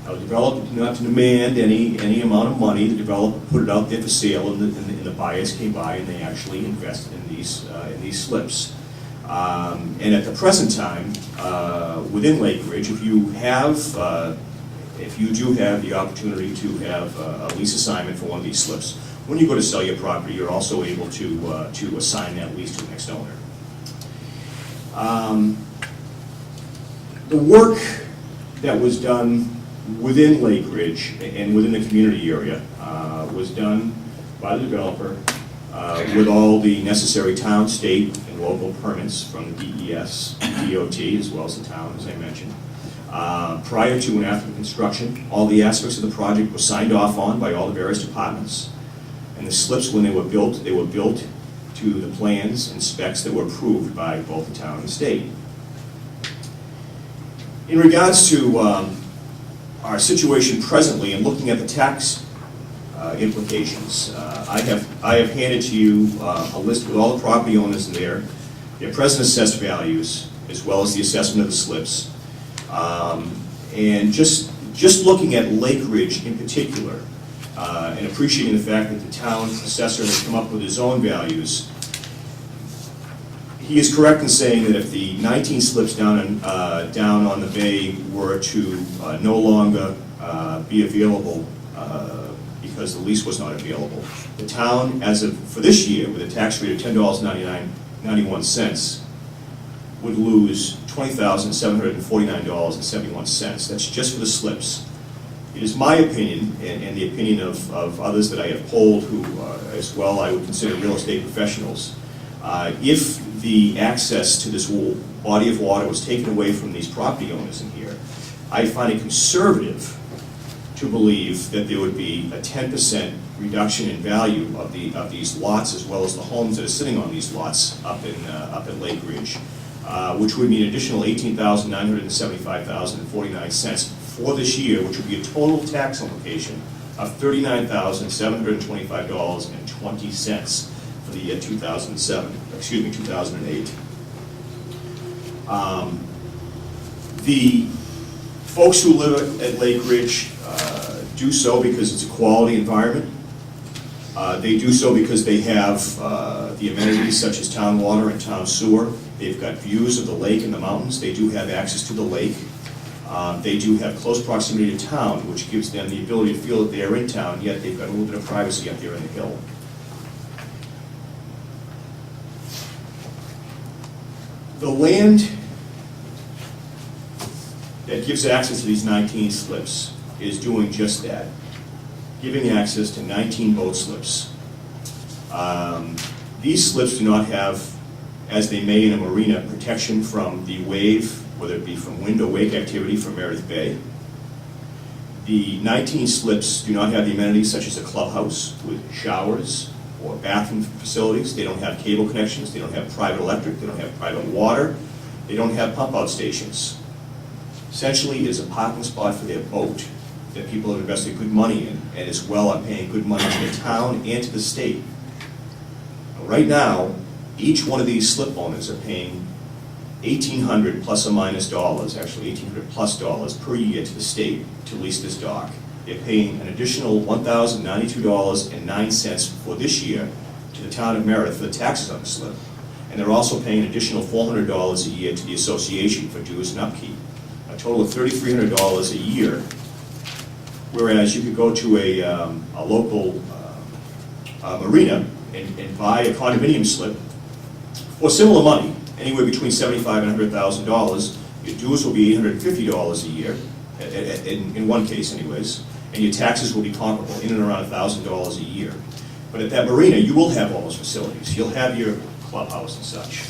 Speaker 7: Now, the developer did not demand any amount of money. The developer put it out there for sale, and the buyers came by and they actually invested in these slips. And at the present time, within Lake Ridge, if you do have the opportunity to have a lease assignment for one of these slips, when you go to sell your property, you're also able to assign that lease to the next owner. The work that was done within Lake Ridge and within the community area was done by the developer with all the necessary town, state, and local permits from the DES, DOT, as well as the town, as I mentioned. Prior to and after the construction, all the aspects of the project were signed off on by all the various departments. And the slips, when they were built to the plans and specs that were approved by both the town and the state. In regards to our situation presently and looking at the tax implications, I have handed to you a list with all the property owners there, their present assessed values, as well as the assessment of the slips. And just looking at Lake Ridge in particular, and appreciating the fact that the town assessor has come up with his own values, he is correct in saying that if the 19 slips down on the bay were to no longer be available because the lease was not available, the town, for this year, with a tax rate of $10.91, would lose $20,749.71. That's just for the slips. It is my opinion, and the opinion of others that I have polled who, as well, I would consider real estate professionals, if the access to this body of water was taken away from these property owners in here, I find it conservative to believe that there would be a 10% reduction in value of these lots, as well as the homes that are sitting on these lots up at Lake Ridge, which would mean an additional $18,975.49 for this year, which would be a total tax implication of $39,725.20 for the year 2008. The folks who live at Lake Ridge do so because it's a quality environment. They do so because they have the amenities such as town water and town sewer. They've got views of the lake and the mountains. They do have access to the lake. They do have close proximity to town, which gives them the ability to feel that they are in town, yet they've got a little bit of privacy up there in the hill. The land that gives access to these 19 slips is doing just that, giving access to 19 boat slips. These slips do not have, as they may in a marina, protection from the wave, whether it be from wind or wake activity from Meredith Bay. The 19 slips do not have the amenities such as a clubhouse with showers or bathroom facilities, they don't have cable connections, they don't have private electric, they don't have private water, they don't have pump-out stations. Essentially, it's a parking spot for their boat that people have invested good money in, and as well are paying good money to the town and to the state. Right now, each one of these slip owners are paying $1,800 plus or minus dollars, actually $1,800 plus dollars per year to the state to lease this dock. They're paying an additional $1,092.09 for this year to the town of Meredith for the taxes on the slip. And they're also paying an additional $400 a year to the association for dues and upkeep. A total of $3,300 a year. Whereas you could go to a local marina and buy a condominium slip for similar money, anywhere between $75,000 and $100,000. Your dues will be $850 a year, in one case anyways, and your taxes will be comparable, in and around $1,000 a year. But at that marina, you will have all those facilities. You'll have your clubhouse and such.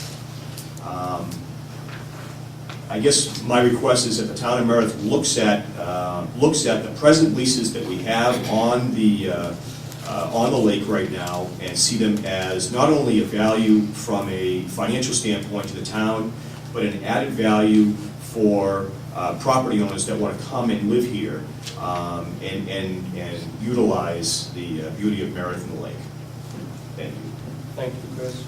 Speaker 7: I guess my request is that the town of Meredith looks at the present leases that we have on the lake right now and see them as not only a value from a financial standpoint to the town, but an added value for property owners that want to come and live here and utilize the beauty of Meredith and the lake. Thank you.
Speaker 1: Thank you, Chris.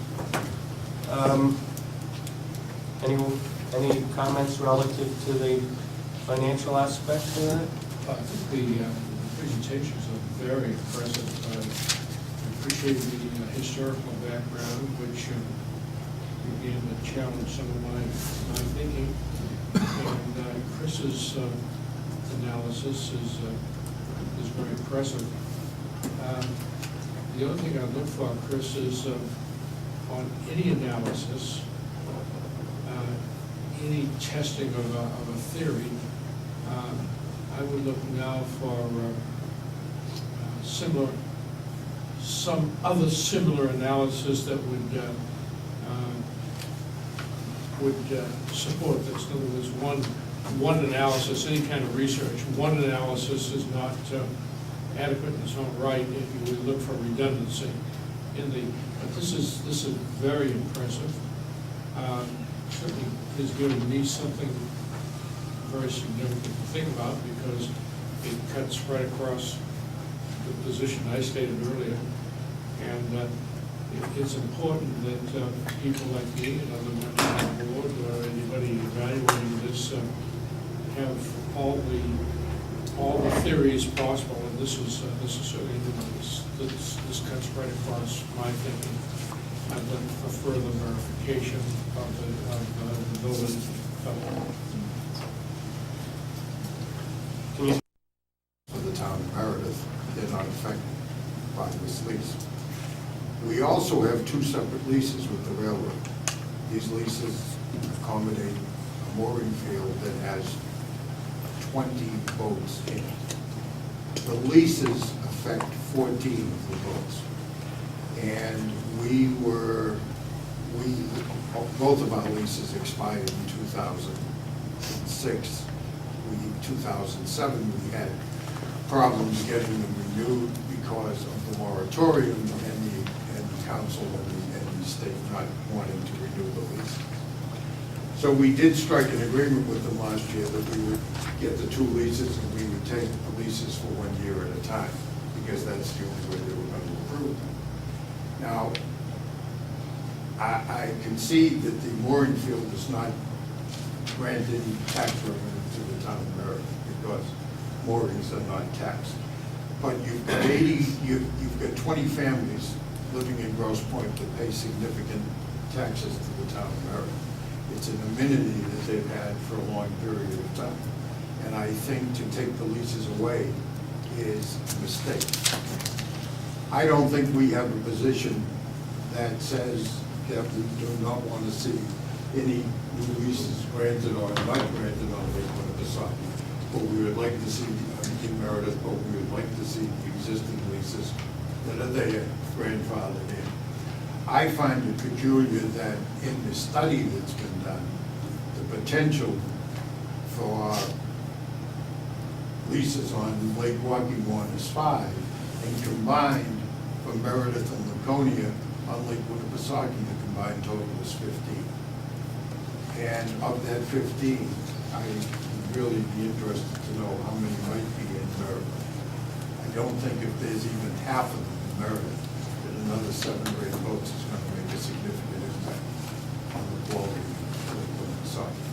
Speaker 1: Any comments relative to the financial aspects of that?
Speaker 4: I think the presentations are very impressive. I appreciate the historical background, which began to challenge some of my thinking. And Chris's analysis is very impressive. The other thing I look for, Chris, is on any analysis, any testing of a theory, I would look now for some other similar analysis that would support this. In other words, one analysis, any kind of research, one analysis is not adequate in its own right if you would look for redundancy but this is very impressive. Certainly has given me something very significant to think about because it cuts right across the position I stated earlier. And it's important that people like me and other members of the board or anybody evaluating this have all the theories possible. And this is certainly this cuts right across my thinking. I'd look for further verification of the building.
Speaker 8: For the town of Meredith, they're not affected by this lease. We also have two separate leases with the railroad. These leases accommodate a mooring field that has 20 boats in it. The leases affect 14 of the boats. And both of our leases expired in 2006. 2007, we had problems getting them renewed because of the moratorium and the council and the state not wanting to renew the lease. So we did strike an agreement with them last year that we would get the two leases and we would take the leases for 1 year at a time because that's the only way they were going to approve them. Now, I concede that the mooring field is not granted tax revenue to the town of Meredith because moorings are not taxed. But you've got 20 families living in Grosse Pointe that pay significant taxes to the town of Meredith. It's an amenity that they've had for a long period of time. And I think to take the leases away is a mistake. I don't think we have a position that says that we do not want to see any new leases granted or not granted on Lake Winnipesaukee. But we would like to see in Meredith, but we would like to see the existing leases that are there grandfathered in. I find it peculiar that in the study that's been done, the potential for leases on Lake Waukee is 5, and combined for Meredith and Laconia on Lake Winnipesaukee, the combined total is 15. And of that 15, I would really be interested to know how many might be in Meredith. I don't think if there's even half of them in Meredith, that another 7 or 8 votes is going to make a significant impact on the quality of Lake Winnipesaukee.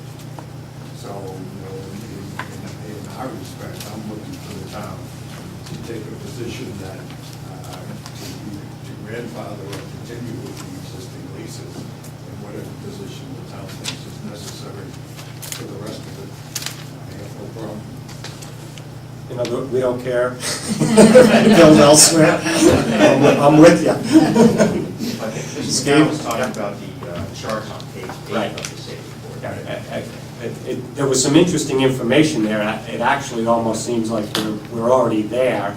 Speaker 8: So, in our respect, I'm looking for the town to take a position that to grandfather or continue with the existing leases in whatever position the town thinks is necessary for the rest of it. I have no problem.
Speaker 1: You know, we don't care. Build elsewhere. I'm with you.
Speaker 6: But Mr.
Speaker 1: Steve?
Speaker 6: McDowell was talking about the charts on page 8
Speaker 1: Right.
Speaker 6: of the safety report.
Speaker 1: There was some interesting information there. It actually almost seems like we're already there,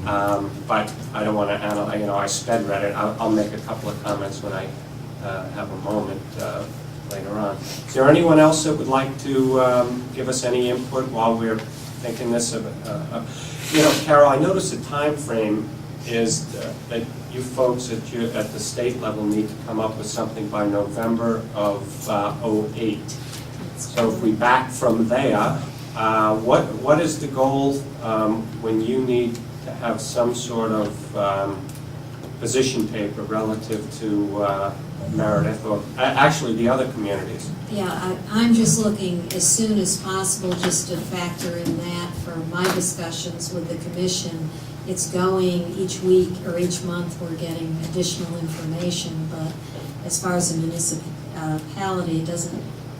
Speaker 1: but I don't want to analyze. You know, I sped read it. I'll make a couple of comments when I have a moment later on. Is there anyone else that would like to give us any input while we're thinking this of? You know, Carol, I noticed the time frame is that you folks at the state level need to come up with something by November of '08. So if we back from there, what is the goal when you need to have some sort of position paper relative to Meredith or actually the other communities?
Speaker 2: Yeah, I'm just looking as soon as possible just to factor in that for my discussions with the commission. It's going each week or each month, we're getting additional information, but as far as the municipality,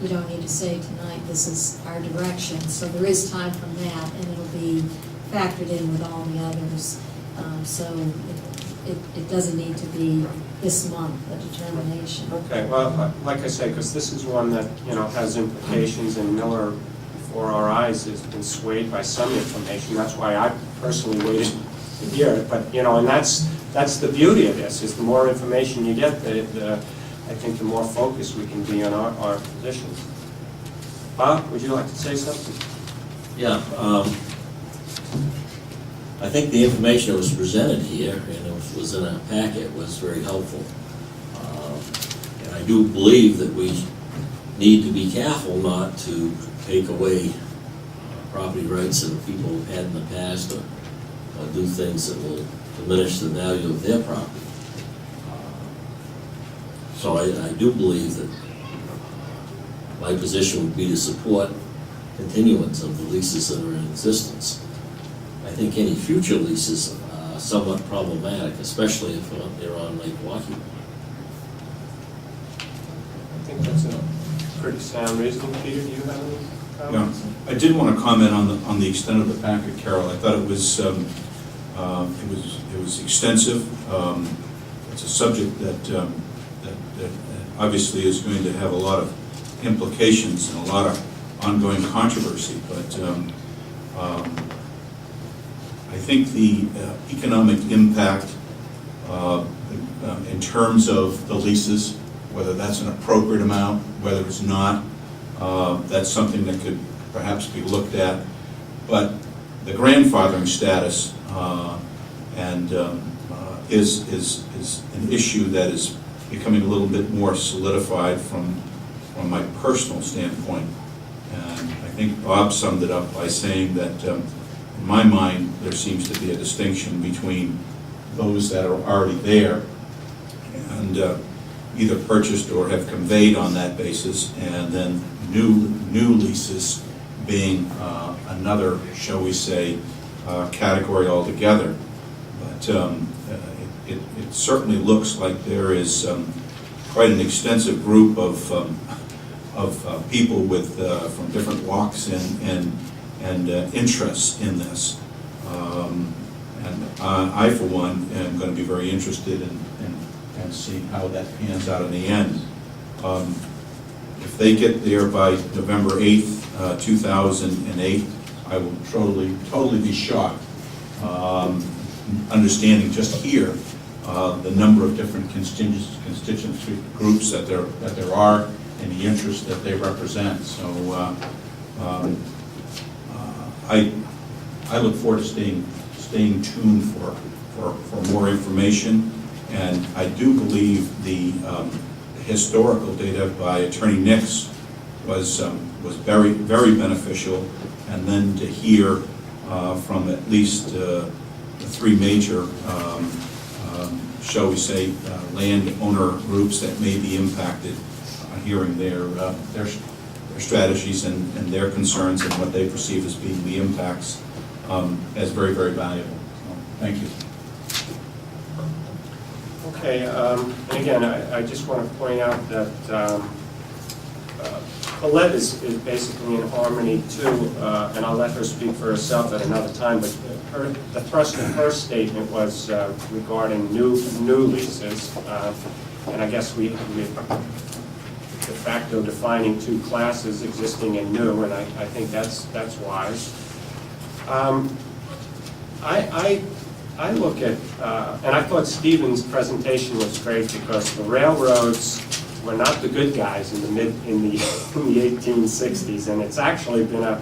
Speaker 2: you don't need to say tonight, this is our direction. So there is time from that, and it'll be factored in with all the others. So it doesn't need to be this month, a determination.
Speaker 1: Okay, well, like I say, because this is one that, you know, has implications, and Miller, before our eyes, has been swayed by some information. That's why I personally waited to hear it. But, you know, and that's the beauty of this, is the more information you get, I think the more focused we can be on our positions. Bob, would you like to say something?
Speaker 9: Yeah, I think the information that was presented here, and it was in our packet, was very helpful. And I do believe that we need to be careful not to take away property rights that people have had in the past, or do things that will diminish the value of their property. So I do believe that my position would be to support continuance of the leases that are in existence. I think any future leases are somewhat problematic, especially if they're on Lake Walkie.
Speaker 1: I think that's a pretty sound reasoning. Peter, do you have any comments?
Speaker 5: Yeah, I did want to comment on the extent of the packet, Carol. I thought it was extensive. It's a subject that obviously is going to have a lot of implications and a lot of ongoing controversy. But I think the economic impact in terms of the leases, whether that's an appropriate amount, whether it's not, that's something that could perhaps be looked at. But the grandfathering status is an issue that is becoming a little bit more solidified from my personal standpoint. And I think Bob summed it up by saying that in my mind there seems to be a distinction between those that are already there and either purchased or have conveyed on that basis, and then new leases being another, shall we say, category altogether. But it certainly looks like there is quite an extensive group of people with from different walks and interests in this. And I, for one, am going to be very interested in seeing how that pans out in the end. If they get there by November 8th, 2008, I will totally be shocked, understanding just here the number of different constituency groups that there are and the interests that they represent. So I look forward to staying tuned for more information. And I do believe the historical data by Attorney Nix was very, very beneficial. And then to hear from at least the three major, shall we say, landowner groups that may be impacted, hearing their strategies and their concerns and what they perceive as being the impacts as very, very valuable. So, thank you.
Speaker 1: Okay, and again, I just want to point out that Colette is basically in harmony too, and I'll let her speak for herself at another time, but the thrust of her statement was regarding new leases, and I guess we de facto defining two classes, existing and new, and I think that's wise. I look at, and I thought Stephen's presentation was great because the railroads were not the good guys in the 1860s, and it's actually been a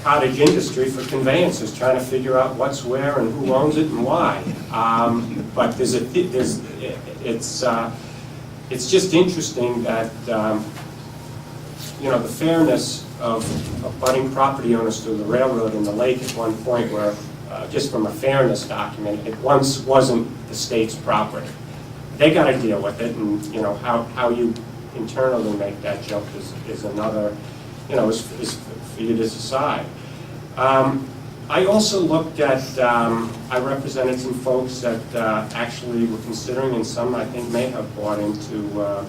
Speaker 1: cottage industry for conveyancers trying to figure out what's where and who owns it and why. But it's just interesting that the fairness of abutting property owners to the railroad and the lake at one point where, just from a fairness document, it once wasn't the state's property. They got to deal with it, and how you internally make that jump is another, is for you to decide. I also looked at, I represented some folks that actually were considering, and some I think may have bought into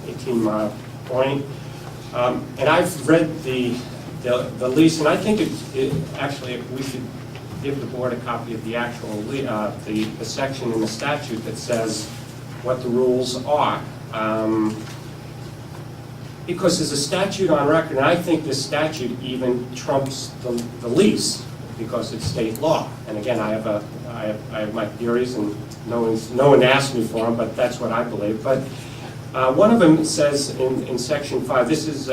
Speaker 1: 18 Mile Point. And I've read the lease, and I think actually we should give the board a copy of the actual the section in the statute that says what the rules are. Because there's a statute on record, and I think this statute even trumps the lease because it's state law. And again, I have my theories, and no one asked me for them, but that's what I believe. But one of them says in section 5, this is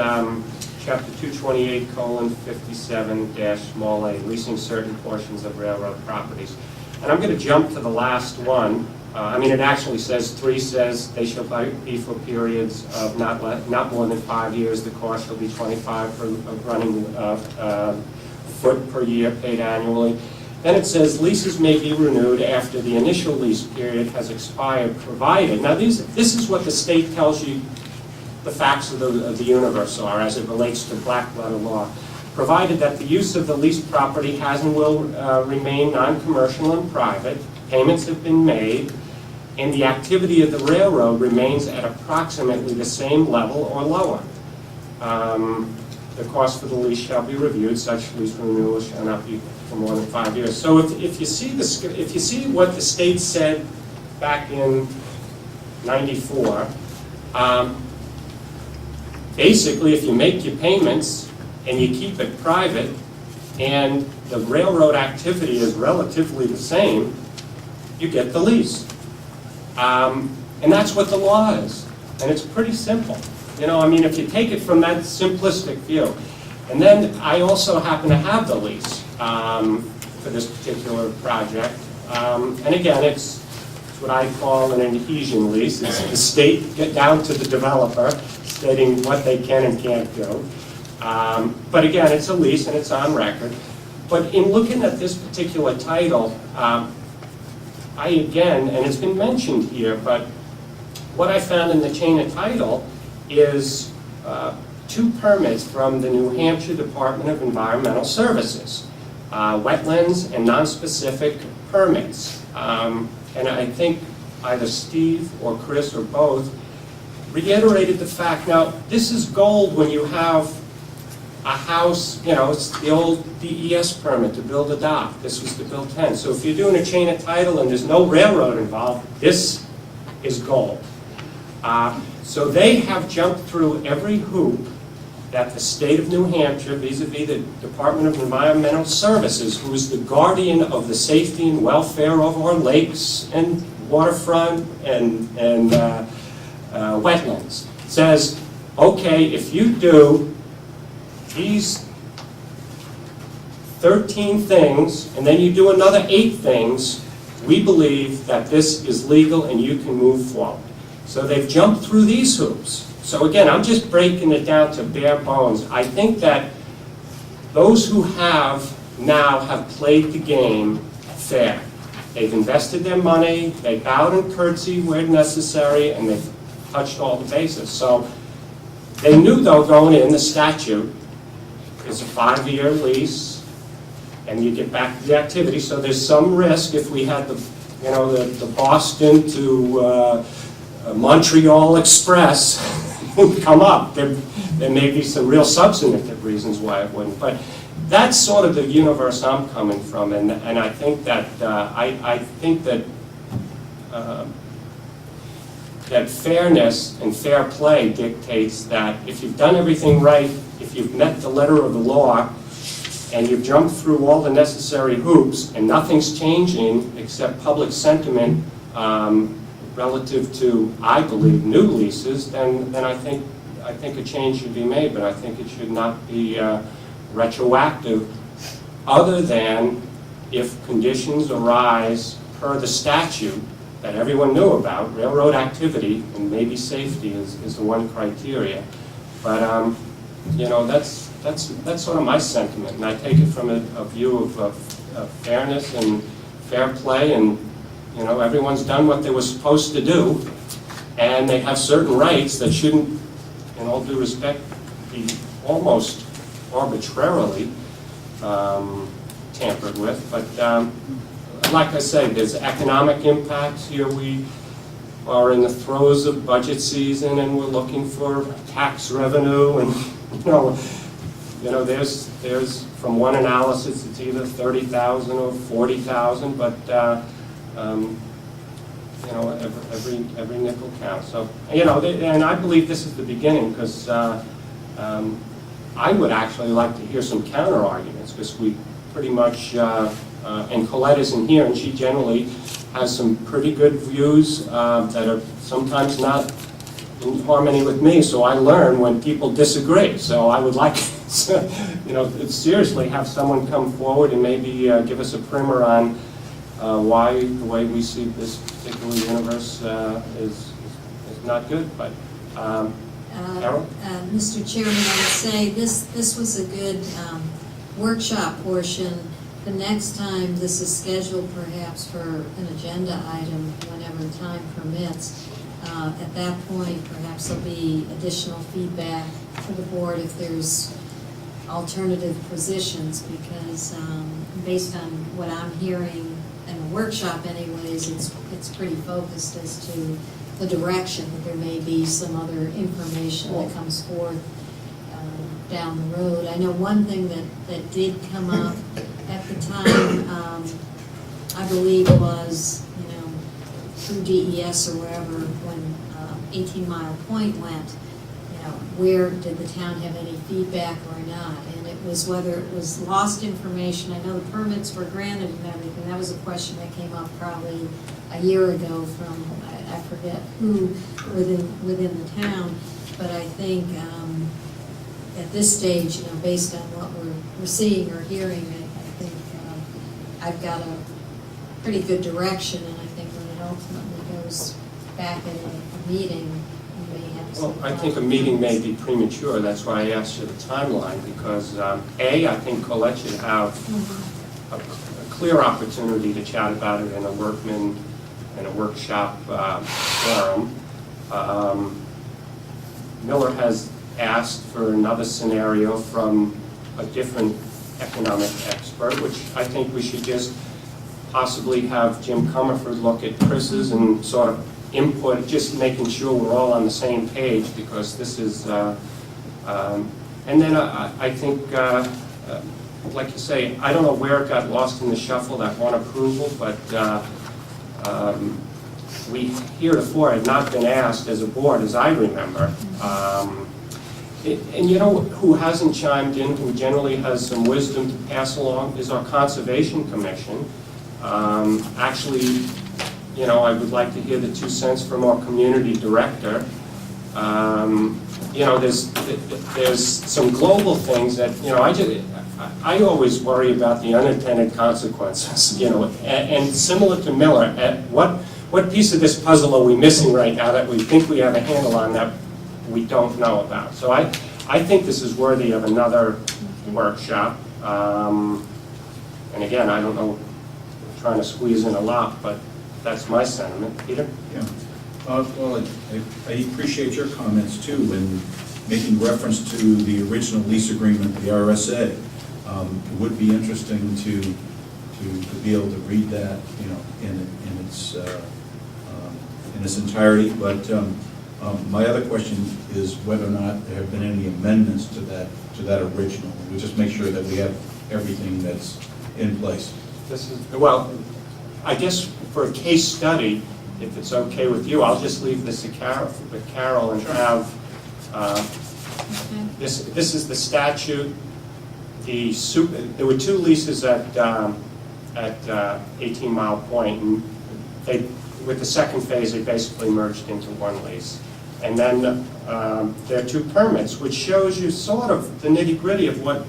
Speaker 1: chapter 228:57-a, leasing certain portions of railroad properties. And I'm going to jump to the last one. It actually says 3 says they shall be for periods of not more than 5 years. The cost shall be $25 for running foot per year paid annually. Then it says leases may be renewed after the initial lease period has expired, provided. Now this is what the state tells you the facts of the universe are as it relates to black letter law. Provided that the use of the leased property has and will remain non-commercial and private, payments have been made, and the activity of the railroad remains at approximately the same level or lower. The cost for the lease shall be reviewed. Such lease renewal shall not be for more than 5 years. So if you see what the state said back in '94, basically, if you make your payments and you keep it private, and the railroad activity is relatively the same, you get the lease. And that's what the law is. And it's pretty simple. If you take it from that simplistic view. And then I also happen to have the lease for this particular project. And again, it's what I call an adhesion lease. It's the state get down to the developer stating what they can and can't do. But again, it's a lease and it's on record. But in looking at this particular title, and it's been mentioned here, but what I found in the chain of title is 2 permits from the New Hampshire Department of Environmental Services, wetlands and non-specific permits. And I think either Steve or Chris or both reiterated the fact, now this is gold when you have a house, it's the old DES permit to build a dock. This was to build 10. So if you're doing a chain of title and there's no railroad involved, this is gold. So they have jumped through every hoop that the state of New Hampshire, vis-a-vis the Department of Environmental Services, who is the guardian of the safety and welfare of our lakes and waterfront and wetlands, says, okay, if you do these 13 things, and then you do another 8 things, we believe that this is legal and you can move forward. So they've jumped through these hoops. So again, I'm just breaking it down to bare bones. I think that those who have played the game fair. They've invested their money, they bowed and curtsied where necessary, and they've touched all the bases. So they knew, though, going in, the statute is a 5-year lease, and you get back to the activity. So there's some risk if we had the Boston to Montreal Express come up. There may be some real substantive reasons why it wouldn't. But that's sort of the universe I'm coming from, and I think that that fairness and fair play dictates that if you've done everything right, if you've met the letter of the law, and you've jumped through all the necessary hoops, and nothing's changing except public sentiment relative to, I believe, new leases, then I think a change should be made, but I think it should not be retroactive, other than if conditions arise per the statute that everyone knew about. Railroad activity and maybe safety is the one criteria. But that's sort of my sentiment, and I take it from a view of fairness and fair play, and everyone's done what they were supposed to do, and they have certain rights that shouldn't, in all due respect, be almost arbitrarily tampered with. But like I say, there's economic impacts here. We are in the throes of budget season, and we're looking for tax revenue, and there's from one analysis it's either 30,000 or 40,000, but every nickel counts. So and I believe this is the beginning, because I would actually like to hear some counter arguments, because we pretty much and Colette isn't here, and she generally has some pretty good views that are sometimes not in harmony with me, so I learn when people disagree. So I would like to, seriously have someone come forward and maybe give us a primer on why the way we see this particular universe is not good. But Carol?
Speaker 2: Mr. Chairman, I would say this was a good workshop portion. The next time this is scheduled perhaps for an agenda item, whenever time permits, at that point perhaps there'll be additional feedback for the board if there's alternative positions, because based on what I'm hearing in the workshop anyways, it's pretty focused as to the direction, that there may be some other information that comes forth down the road. I know one thing that did come up at the time, I believe was, through DES or wherever, when 18 Mile Point went, where did the town have any feedback or not? And it was whether it was lost information. I know the permits were granted and everything. That was a question that came up probably a year ago from, I forget who within the town. But I think at this stage, based on what we're seeing or hearing, I think I've got a pretty good direction, and I think when it ultimately goes back at a meeting, we may have some.
Speaker 1: Well, I think a meeting may be premature. That's why I asked you the timeline, because I think Colette should have a clear opportunity to chat about it in a workshop forum. Miller has asked for another scenario from a different economic expert, which I think we should just possibly have Jim Comerford look at Chris's and sort of input, just making sure we're all on the same page, because this is, and then I think, like you say, I don't know where it got lost in the shuffle, that one approval, but we heretofore had not been asked as a board, as I remember. And who hasn't chimed in, who generally has some wisdom to pass along, is our Conservation Commission. Actually, I would like to hear the 2 cents from our community director. you know, there's some global things that, you know, I always worry about the unintended consequences, you know, and similar to Miller, what piece of this puzzle are we missing right now that we think we have a handle on that we don't know about? So I think this is worthy of another workshop. And again, I don't know, I'm trying to squeeze in a lot, but that's my sentiment. Peter?
Speaker 5: Yeah. Well, I appreciate your comments too, in making reference to the original lease agreement, the RSA. It would be interesting to be able to read that, you know, in its entirety. But my other question is whether or not there have been any amendments to that original. We just make sure that we have everything that's in place.
Speaker 1: Well, I guess for a case study, if it's okay with you, I'll just leave this to Carol and have, this is the statute. There were two leases at 18 Mile Point, and with the second phase, they basically merged into one lease. And then there are two permits, which shows you sort of the nitty-gritty of what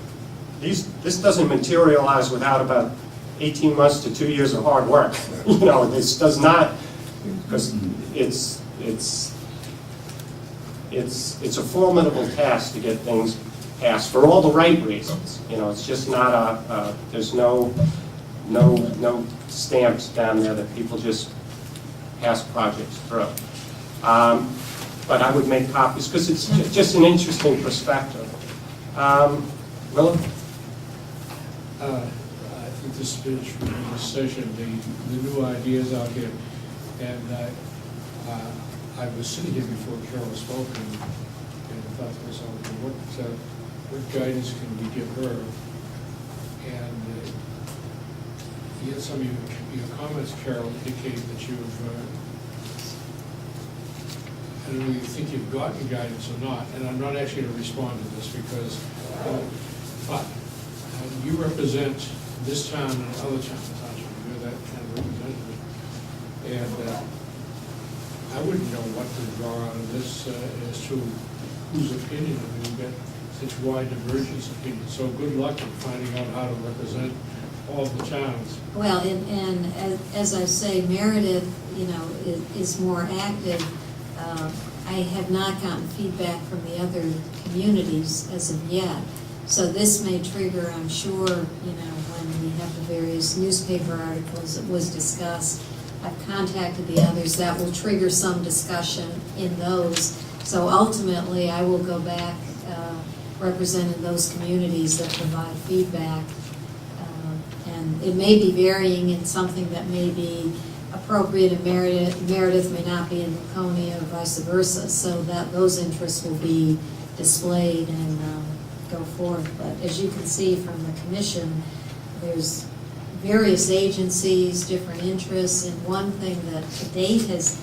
Speaker 1: this doesn't materialize without about 18 months to 2 years of hard work. You know, this does not, because it's a formidable task to get things passed for all the right reasons. You know, it's just not there's no stamps down there that people just pass projects through. But I would make copies because it's just an interesting perspective. Willem?
Speaker 4: I think this has been a tremendous session, the new ideas out here. And I was sitting here before Carol spoke and thought to myself, what guidance can we give her? And yet some of your comments, Carol, indicate that you've, I don't know if you think you've gotten guidance or not, and I'm not actually going to respond to this because, but you represent this town and other towns, aren't you? You're that kind of representative. And I wouldn't know what to draw out of this as to whose opinion. I mean, we've got such wide divergence of opinions. So good luck in finding out how to represent all the towns.
Speaker 2: Well, and as I say, Meredith, you know, is more active. I have not gotten feedback from the other communities as of yet. So this may trigger, I'm sure, you know, when we have the various newspaper articles that was discussed. I've contacted the others. That will trigger some discussion in those. So ultimately, I will go back representing those communities that provide feedback. And it may be varying in something that may be appropriate in Meredith may not be in Laconia or vice versa. So that those interests will be displayed and go forth. But as you can see from the commission, there's various agencies, different interests, and one thing that to date has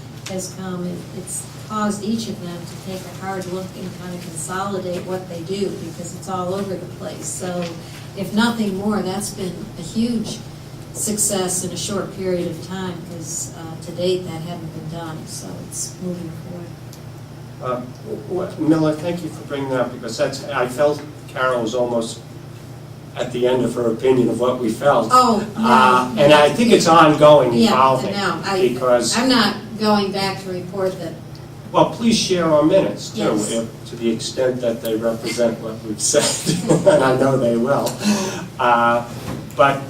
Speaker 2: come, it's caused each of them to take a hard look and kind of consolidate what they do because it's all over the place. So if nothing more, that's been a huge success in a short period of time because to date that hadn't been done, so it's moving forward.
Speaker 1: Miller, thank you for bringing that up because I felt Carol was almost at the end of her opinion of what we felt.
Speaker 2: Oh, no.
Speaker 1: And I think it's ongoing, evolving.
Speaker 2: Yeah, no,
Speaker 1: because
Speaker 2: I'm not going back to report that.
Speaker 1: Well, please share our minutes, too,
Speaker 2: Yes.
Speaker 1: to the extent that they represent what we've said, and I know they will. But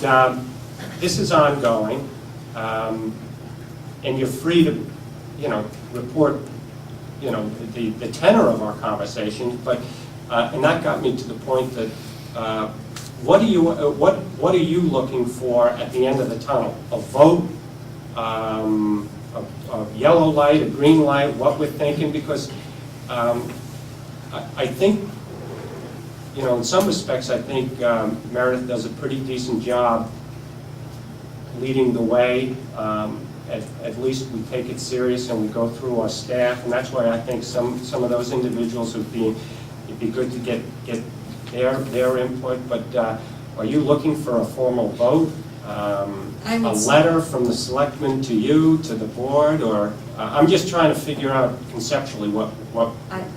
Speaker 1: this is ongoing, and you're free to, you know, report, you know, the tenor of our conversation, but, and that got me to the point that, what are you looking for at the end of the tunnel? A vote? A yellow light, a green light, what we're thinking, because I think, you know, in some respects, I think Meredith does a pretty decent job leading the way. At least we take it serious and we go through our staff, and that's why I think some of those individuals it'd be good to get their input. But are you looking for a formal vote? A letter from the selectmen to you, to the board, or I'm just trying to figure out conceptually what,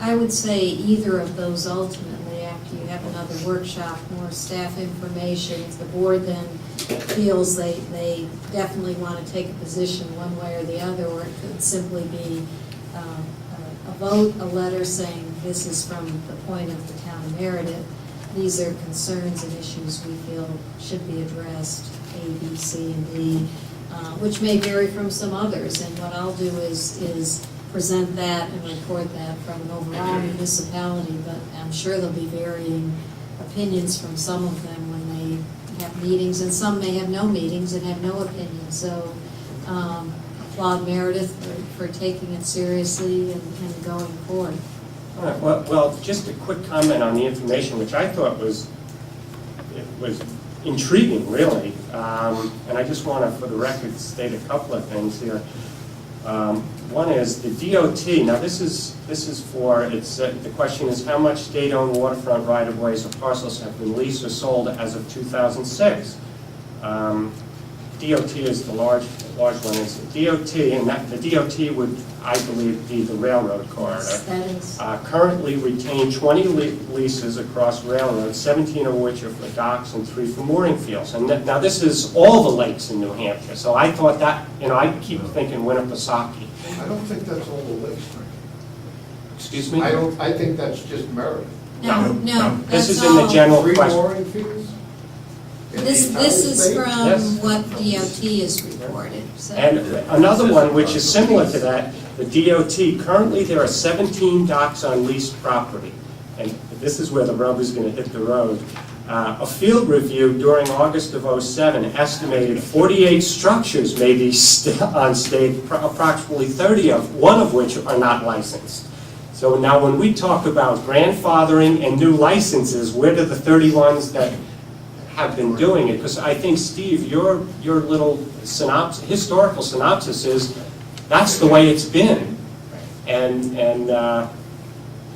Speaker 2: I would say either of those ultimately, after you have another workshop, more staff information. If the board then feels they definitely want to take a position one way or the other, or it could simply be a vote, a letter saying this is from the point of the town of Meredith. These are concerns and issues we feel should be addressed, A, B, C, and D, which may vary from some others. And what I'll do is present that and report that from an overall municipality, but I'm sure there'll be varying opinions from some of them when they have meetings, and some may have no meetings and have no opinion. So applaud Meredith for taking it seriously and going forward.
Speaker 1: all right, well, just a quick comment on the information, which I thought was intriguing, really. And I just want to, for the record, state a couple of things here. One is the DOT. Now, this is for, the question is how much state-owned waterfront right-of-ways or parcels have been leased or sold as of 2006. DOT is the large one. Is the DOT, and the DOT would, I believe, be the railroad corridor.
Speaker 2: That is.
Speaker 1: Currently retain 20 leases across railroads, 17 of which are for docks and 3 for mooring fields. And now this is all the lakes in New Hampshire. So I thought that, I keep thinking Winnipesaukee.
Speaker 8: I don't think that's all the lakes, Frank.
Speaker 1: Excuse me?
Speaker 8: I think that's just Meredith.
Speaker 2: No,
Speaker 1: This
Speaker 2: that's
Speaker 1: is in the
Speaker 2: all.
Speaker 1: general
Speaker 8: Three
Speaker 1: question.
Speaker 8: mooring fields? In the
Speaker 2: This
Speaker 8: entire
Speaker 2: is
Speaker 8: state?
Speaker 2: from
Speaker 1: Yes.
Speaker 2: what DOT is reported, so.
Speaker 1: And another one which is similar to that, the DOT, currently there are 17 docks on leased property. And this is where the rubber's going to hit the road. A field review during August of '07 estimated 48 structures may be on state, approximately 30 one of which are not licensed. So now when we talk about grandfathering and new licenses, where do the 30 ones that have been doing it? Because I think, Steve, your little historical synopsis is that's the way it's been. And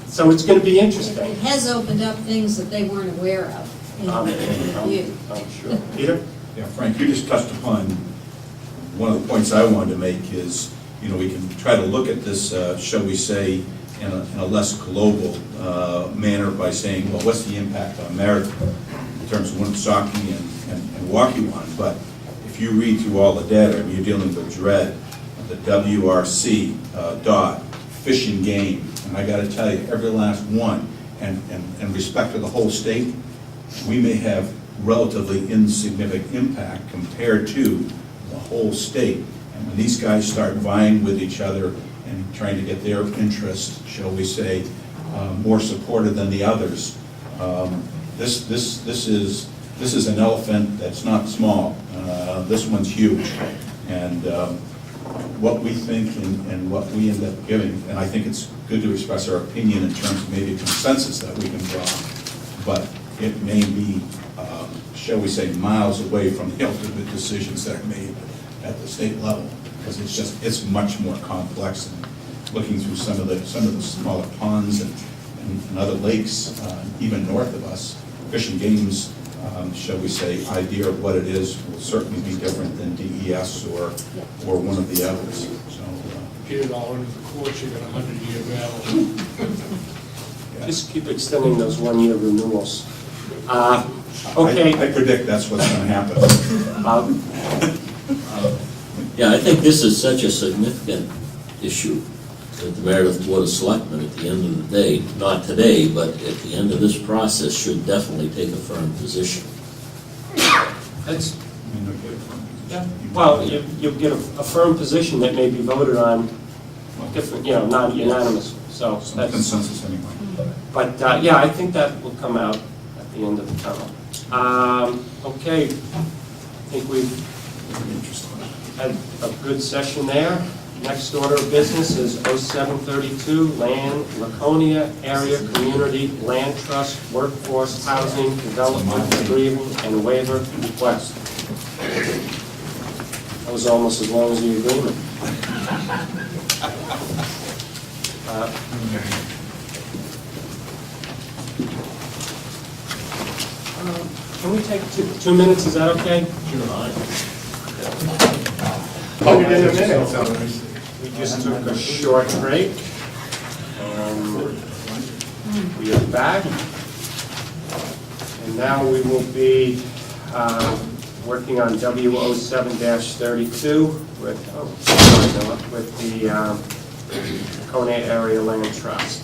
Speaker 1: so it's going to be interesting.
Speaker 2: It has opened up things that they weren't aware of in the review.
Speaker 1: I'm sure. Peter?
Speaker 5: Yeah, Frank, you just touched upon one of the points I wanted to make is, we can try to look at this, shall we say, in a less global manner by saying, well, what's the impact on Meredith in terms of Winnipesaukee and Waukee. But if you read through all the data, and you're dealing with DRED, the WRC, DOT, Fish and Game, and I got to tell you, every last one, and respect to the whole state, we may have relatively insignificant impact compared to the whole state. And when these guys start vying with each other and trying to get their interest, shall we say, more supported than the others, this is an elephant that's not small. This one's huge. And what we think and what we end up giving, and I think it's good to express our opinion in terms of maybe consensus that we can draw, but it may be, shall we say, miles away from the ultimate decisions that are made at the state level, because it's much more complex. And looking through some of the smaller ponds and other lakes, even north of us, Fish and Game's, shall we say, idea of what it is will certainly be different than DES or one of the others. So,
Speaker 4: Get it all into the courts, you got a 100-year battle.
Speaker 1: Just keep extending those one-year renewals. Okay.
Speaker 5: I predict that's what's going to happen.
Speaker 9: Yeah, I think this is such a significant issue that the Meredith Board of Selectmen at the end of the day, not today, but at the end of this process, should definitely take a firm position.
Speaker 1: That's, well, you get a firm position that may be voted on different, not unanimously. So
Speaker 5: Some
Speaker 1: that's
Speaker 5: consensus anyway.
Speaker 1: But yeah, I think that will come out at the end of the tunnel. Okay, I think we've had a good session there. Next order of business is 0732 Laconia Area Community Land Trust Workforce Housing Development Agreement and Waiver Request. That was almost as long as the agreement. Can we take 2 minutes, is that okay?
Speaker 9: Sure.
Speaker 1: Put it in a minute. just took a short break. We are back. And now we will be working on W07-32 with the Laconia Area Land Trust.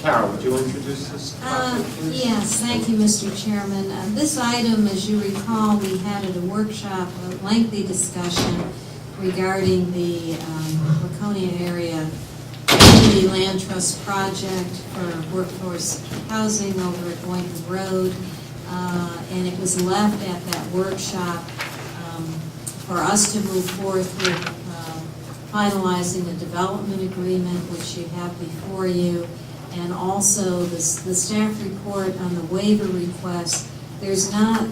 Speaker 1: Carol, would you introduce this topic, please?
Speaker 2: Yes, thank you, Mr. Chairman. This item, as you recall, we had at a workshop a lengthy discussion regarding the Laconia Area Community Land Trust project for workforce housing over at Boynton Road. And it was left at that workshop for us to move forth with finalizing the development agreement, which you have before you, and also the staff report on the waiver request. There's not,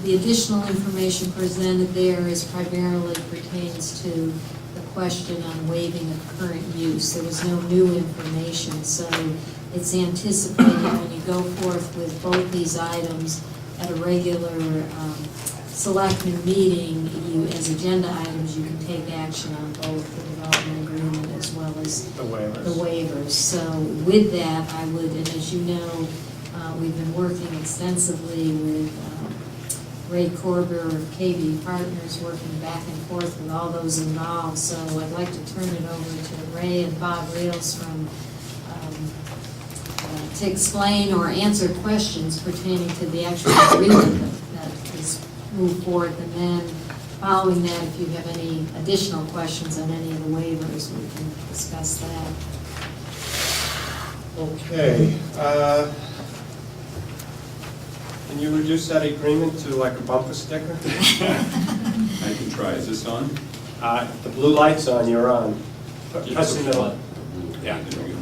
Speaker 2: the additional information presented there is primarily pertains to the question on waiving of current use. There was no new information, so it's anticipated when you go forth with both these items at a regular selectmen meeting, you, as agenda items, you can take action on both the development agreement as well as
Speaker 1: The waivers.
Speaker 2: the waivers. So with that, I would, and as you know, we've been working extensively with Ray Korber of KB Partners, working back and forth with all those involved. So I'd like to turn it over to Ray and Bob Reels from to explain or answer questions pertaining to the actual agreement that is moved forward. And then following that, if you have any additional questions on any of the waivers, we can discuss that.
Speaker 1: Okay. Can you reduce that agreement to like a bumper sticker?
Speaker 5: I can try. Is this on?
Speaker 1: The blue light's on, you're on. Press the middle.
Speaker 5: Yeah. There we go.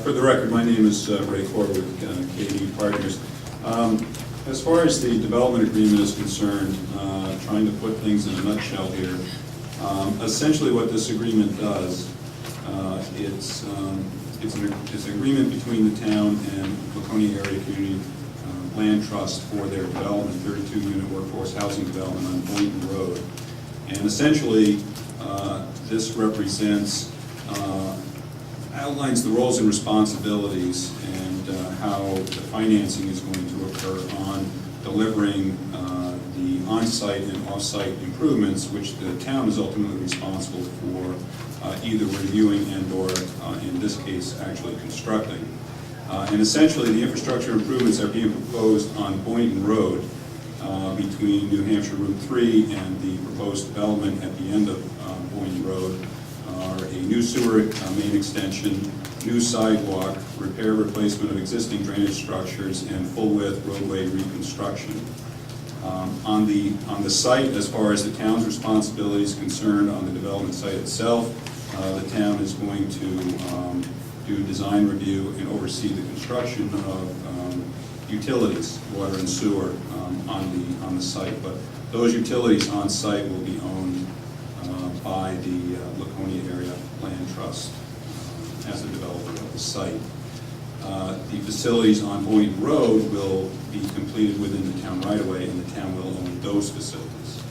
Speaker 5: For the record, my name is Ray Korber with KD Partners. As far as the development agreement is concerned, trying to put things in a nutshell here, essentially what this agreement does, it's an agreement between the town and Laconia Area Community Land Trust for their development, 32-unit workforce housing development on Boynton Road. And essentially, this represents, outlines the roles and responsibilities and how the financing is going to occur on delivering the on-site and off-site improvements, which the town is ultimately responsible for either reviewing and or, in this case, actually constructing. And essentially, the infrastructure improvements are being proposed on Boynton Road between New Hampshire Route 3 and the proposed development at the end of Boynton Road are a new sewer main extension, new sidewalk, repair replacement of existing drainage structures, and full-width roadway reconstruction. On the site, as far as the town's responsibility is concerned, on the development site itself, the town is going to do design review and oversee the construction of utilities, water and sewer, on the site. But those utilities on site will be owned by the Laconia Area Land Trust as a developer of the site. The facilities on Boynton Road will be completed within the town right-of-way, and the town will own those facilities.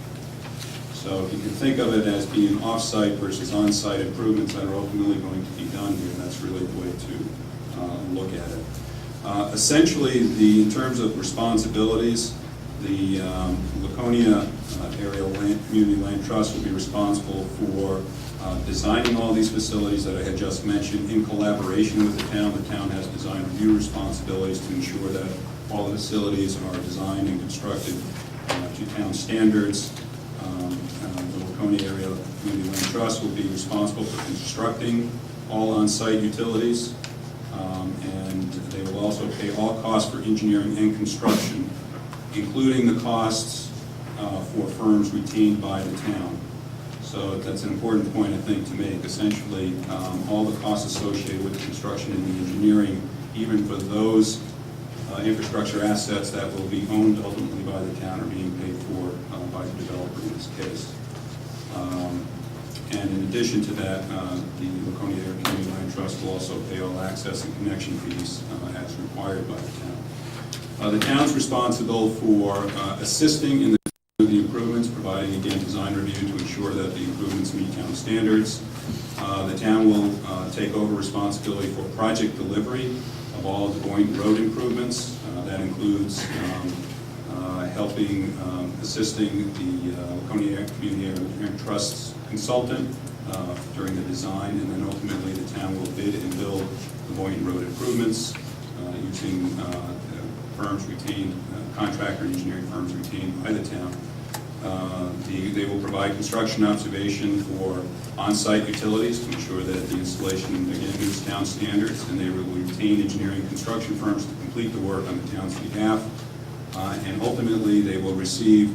Speaker 5: So if you can think of it as being off-site versus on-site improvements that are ultimately going to be done here, that's really the way to look at it. Essentially, in terms of responsibilities, the Laconia Area Community Land Trust will be responsible for designing all these facilities that I had just mentioned in collaboration with the town. The town has design review responsibilities to ensure that all the facilities are designed and constructed to town standards. The Laconia Area Community Land Trust will be responsible for constructing all on-site utilities, and they will also pay all costs for engineering and construction, including the costs for firms retained by the town. So that's an important point, I think, to make. Essentially, all the costs associated with the construction and the engineering, even for those infrastructure assets that will be owned ultimately by the town, are being paid for by the developer in this case. And in addition to that, the Laconia Area Community Land Trust will also pay all access and connection fees as required by the town. The town's responsible for assisting in the
Speaker 10: with the improvements, providing again design review to ensure that the improvements meet town standards. The town will take over responsibility for project delivery of all the Boynton Road improvements. That includes helping, assisting the Laconia Community Engineering Trust's consultant during the design, and then ultimately the town will bid and build the Boynton Road improvements using firms retained, contractor engineering firms retained by the town. They will provide construction observation for on-site utilities to ensure that the installation, again, meets town standards, and they will retain engineering construction firms to complete the work on the town's behalf. And ultimately, they will receive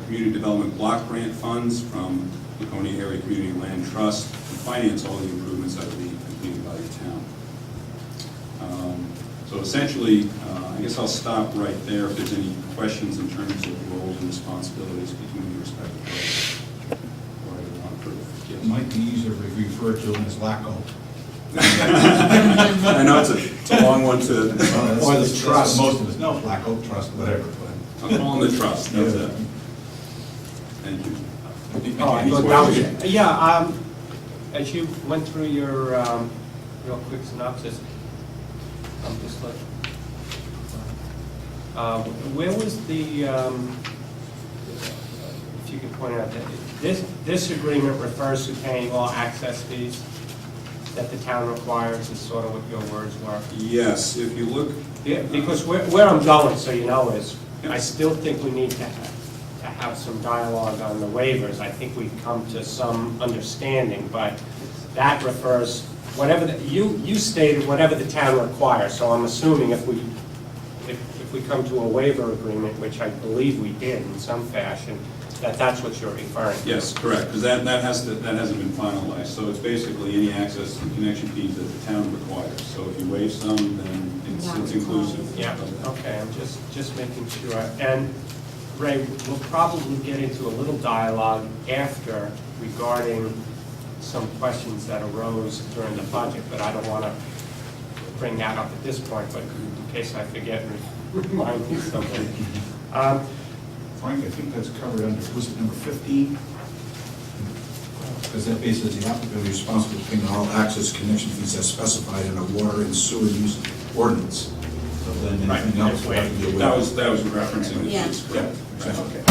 Speaker 10: community development block grant funds from Laconia Area Community Land Trust to finance all the improvements that will be completed by the town. So essentially, I guess I'll stop right there if there's any questions in terms of roles and responsibilities between the respective roles. Or I want to prove.
Speaker 5: It might be easier if we refer to them as LACO.
Speaker 10: I know it's a long one to.
Speaker 5: Or the trust, most of us, no, LACO, trust, whatever, but.
Speaker 10: I'll call them the trust, that's it. Thank you.
Speaker 1: Yeah, as you went through your real quick synopsis, I'm just looking. Where was the, if you could point out that this agreement refers to paying all access fees that the town requires, is sort of what your words were?
Speaker 10: Yes, if you look.
Speaker 1: Yeah, because where I'm going, so you know, is I still think we need to have some dialogue on the waivers. I think we've come to some understanding, but that refers, whatever, you stated whatever the town requires, so I'm assuming if we come to a waiver agreement, which I believe we did in some fashion, that's what you're referring to.
Speaker 10: Yes, correct, because that hasn't been finalized. So it's basically any access and connection fees that the town requires. So if you waive some, then it's inclusive.
Speaker 1: Yeah, okay, I'm just making sure. And Ray, we'll probably get into a little dialogue after regarding some questions that arose during the budget, but I don't want to bring that up at this point, but in case I forget, remind me something.
Speaker 5: Frank, I think that's covered under, was it number 15? Because that basically says the applicant is responsible for paying all access connection fees as specified in a water and sewer use ordinance. So then anything else would have to be a waiver.
Speaker 10: That was referencing the
Speaker 2: Yeah.
Speaker 10: fees, correct?
Speaker 5: Okay.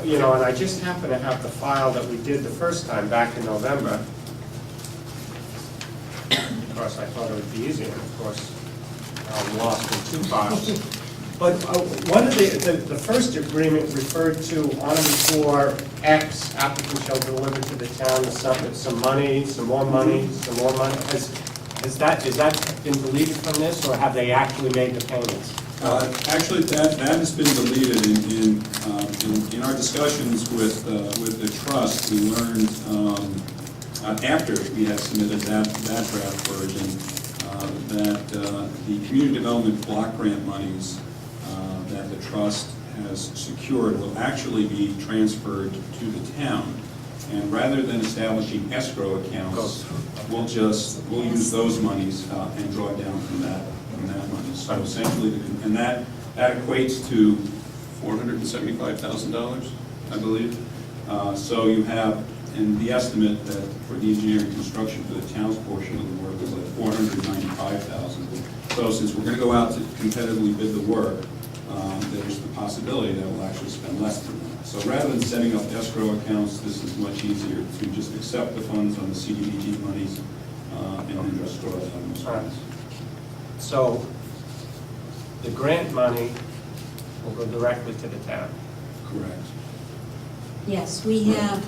Speaker 1: You know, and I just happen to have the file that we did the first time back in November. Of course, I thought it would be easier, of course, I'm lost in two files. But one of the first agreement referred to on or before X, applicant shall deliver to the town some money, some more money, some more money. Is that been deleted from this, or have they actually made the payments?
Speaker 10: Actually, that has been deleted in our discussions with the trust. We learned after we had submitted that draft version that the community development block grant monies that the trust has secured will actually be transferred to the town. And rather than establishing escrow accounts, we'll use those monies and draw down from that money. So essentially, and that equates to $475,000, I believe. So you have, and the estimate that for the engineering construction for the town's portion of the work is like $495,000. So since we're going to go out to competitively bid the work, there's the possibility that we'll actually spend less than that. So rather than setting up escrow accounts, this is much easier to just accept the funds on the CDBG monies and then just draw down those funds.
Speaker 1: So the grant money will go directly to the town.
Speaker 10: Correct.
Speaker 2: Yes, we have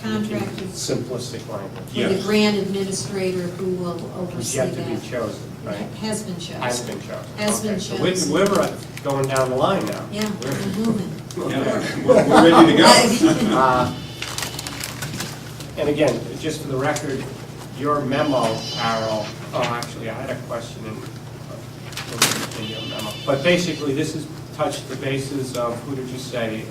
Speaker 2: contracted
Speaker 1: Simplistic language.
Speaker 2: with a grant administrator who will
Speaker 1: Who's
Speaker 2: oversee
Speaker 1: yet to be
Speaker 2: that.
Speaker 1: chosen, right?
Speaker 2: Has been chosen.
Speaker 1: Has been chosen.
Speaker 2: Has been
Speaker 1: Okay. So
Speaker 2: chosen.
Speaker 1: we're going down the line now.
Speaker 2: Yeah, we're moving.
Speaker 10: Yeah, we're ready to go.
Speaker 1: And again, just for the record, your memo, Carol, actually, I had a question in your memo. But basically, this has touched the bases of, who did you say?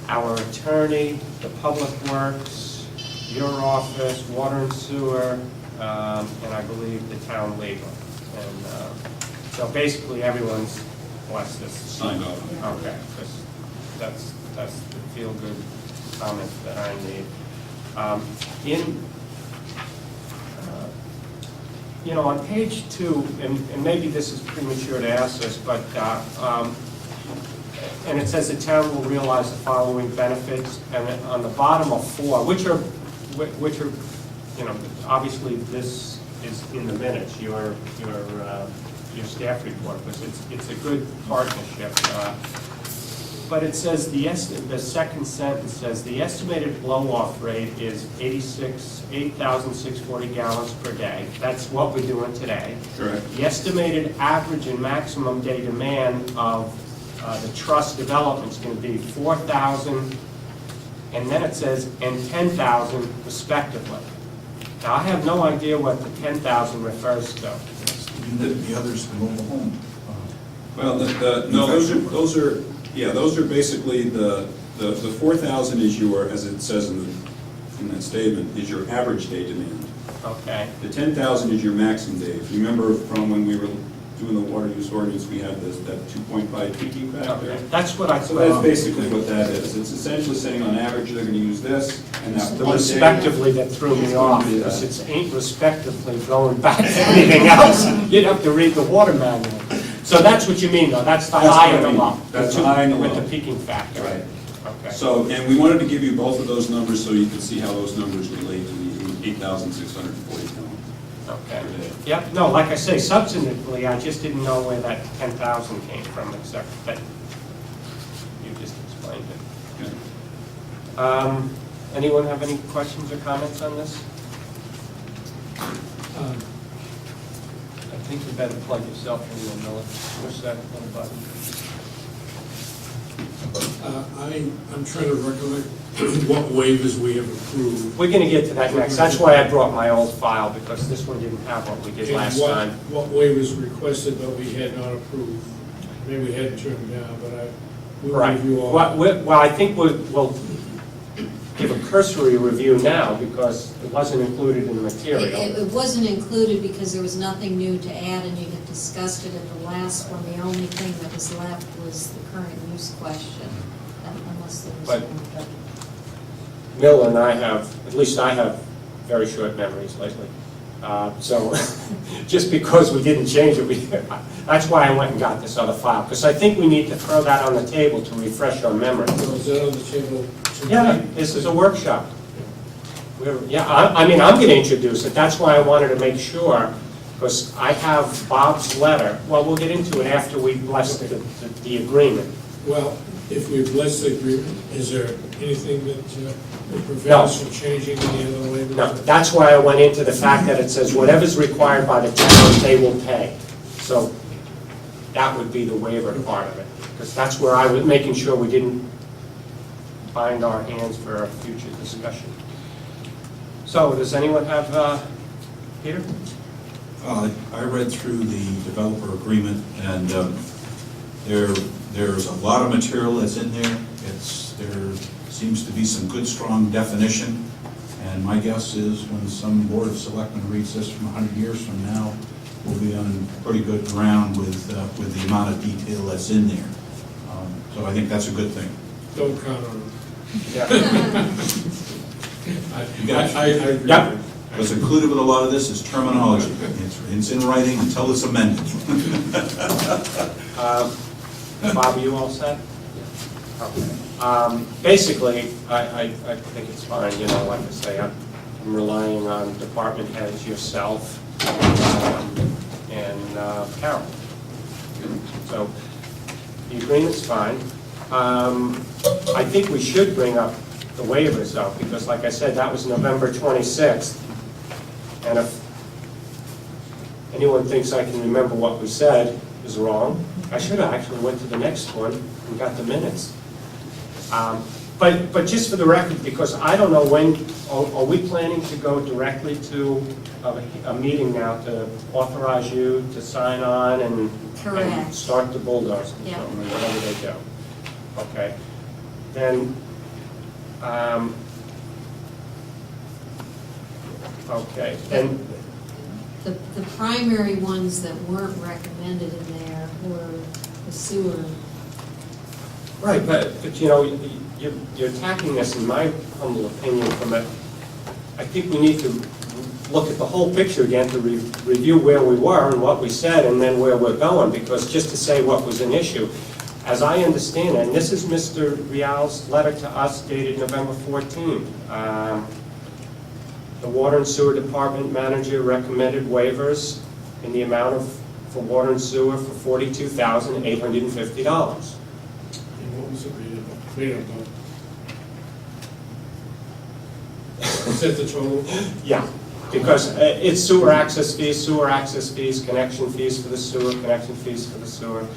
Speaker 1: Our attorney, the Public Works, your office, water and sewer, and I believe the town legal. And So basically, everyone's blessed this.
Speaker 10: Signed off.
Speaker 1: Okay, that's the feel-good comment that I need. On page 2, and maybe this is premature to ask this, but, and it says the town will realize the following benefits, and then on the bottom of 4, which are, obviously this is in the minutes, your staff report, because it's a good partnership. But it says, the second sentence says, the estimated blow-off rate is 8,640 gallons per day. That's what we're doing today.
Speaker 10: Correct.
Speaker 1: The estimated average and maximum day demand of the truss development is going to be 4,000, and then it says, and 10,000 respectively. Now, I have no idea what the 10,000 refers to.
Speaker 5: The others, the mobile home.
Speaker 10: Well, no, those are basically the 4,000 is your, as it says in that statement, is your average day demand.
Speaker 1: Okay.
Speaker 10: The 10,000 is your maximum day. If you remember from when we were doing the water use ordinance, we had that 2.5 peaking factor.
Speaker 1: Okay. That's what I
Speaker 10: So
Speaker 1: thought.
Speaker 10: that's basically what that is. It's essentially saying on average they're going to use this, and that
Speaker 1: The
Speaker 10: one day.
Speaker 1: respectively that threw me
Speaker 10: It's
Speaker 1: off,
Speaker 10: going to be
Speaker 1: because
Speaker 10: that.
Speaker 1: it's ain't respectively going back to anything else. You'd have to read the water manual. So that's what you mean, though, that's the
Speaker 10: That's
Speaker 1: high
Speaker 10: what I
Speaker 1: and the
Speaker 10: mean.
Speaker 1: low.
Speaker 10: That's the high and the
Speaker 1: With
Speaker 10: low.
Speaker 1: the peaking factor.
Speaker 10: Right.
Speaker 1: Okay.
Speaker 10: So, and we wanted to give you both of those numbers so you can see how those numbers relate to the 8,640 gallons.
Speaker 1: Okay. Yep, no, like I say, substantively, I just didn't know where that 10,000 came from, except that you just explained it.
Speaker 10: Okay.
Speaker 1: Anyone have any questions or comments on this? I think you better plug yourself in there, Miller. Push that little button.
Speaker 4: I'm trying to recollect what waivers we have approved.
Speaker 1: We're gonna get to that next. That's why I brought my old file, because this one didn't have what we did
Speaker 4: And
Speaker 1: last
Speaker 4: what-
Speaker 1: time.
Speaker 4: What waivers requested but we had not approved. Maybe we hadn't turned them down, but we'll
Speaker 1: Right.
Speaker 4: review all.
Speaker 1: Well, I think we'll give a cursory review now, because it wasn't included in the material.
Speaker 2: It wasn't included because there was nothing new to add, and you had discussed it at the last one. The only thing that was left was the current use question, unless there was.
Speaker 1: But- Bill and I have, at least I have, very short memories lately. So, just because we didn't change it, that's why I went and got this other file, because I think we need to throw that on the table to refresh our memory.
Speaker 4: So is that on the table tonight?
Speaker 1: Yeah, this is a workshop. Yeah, I mean, I'm going to introduce it, that's why I wanted to make sure, because I have Bob's letter. Well, we'll get into it after we bless the agreement.
Speaker 4: Well, if we bless the agreement, is there anything that would prevent us from changing any other waivers?
Speaker 1: No, that's why I went into the fact that it says whatever's required by the town, they will pay. So that would be the waiver part of it, because that's where I was making sure we didn't bind our hands for a future discussion. So, does anyone have, Peter?
Speaker 5: I read through the developer agreement, and there's a lot of material that's in there. There seems to be some good, strong definition, and my guess is when some Board of Selectmen reads this from 100 years from now, we'll be on pretty good ground with the amount of detail that's in there. So I think that's a good thing.
Speaker 4: Don't count on it.
Speaker 1: Yeah.
Speaker 5: You got it.
Speaker 4: I agree.
Speaker 1: Yep.
Speaker 5: What's included with a lot of this is terminology. It's in writing until it's amended.
Speaker 1: Bob, are you all set? Okay. Basically, I think it's fine, like I say, I'm relying on department heads, yourself, and Carol. So, the agreement's fine. I think we should bring up the waivers though, because like I said, that was November 26th. And if anyone thinks I can remember what we said is wrong, I should have actually went to the next one and got the minutes. But just for the record, because I don't know when, are we planning to go directly to a meeting now to authorize you to sign on and
Speaker 2: Correct.
Speaker 1: start the bulldozer,
Speaker 2: Yeah.
Speaker 1: or whatever they do? Okay. Then, okay, and
Speaker 2: the primary ones that weren't recommended in there were the sewer.
Speaker 1: Right, but you know, you're attacking this, in my humble opinion, from a, I think we need to look at the whole picture again to review where we were and what we said and then where we're going, because just to say what was an issue, as I understand it, and this is Mr. Rial's letter to us dated November 14. The Water and Sewer Department manager recommended waivers in the amount of, for water and sewer, for $42,850.
Speaker 4: And what was it made up of? Is that the total?
Speaker 1: Yeah, because it's sewer access fees, connection fees for the sewer, connection fees for the sewer.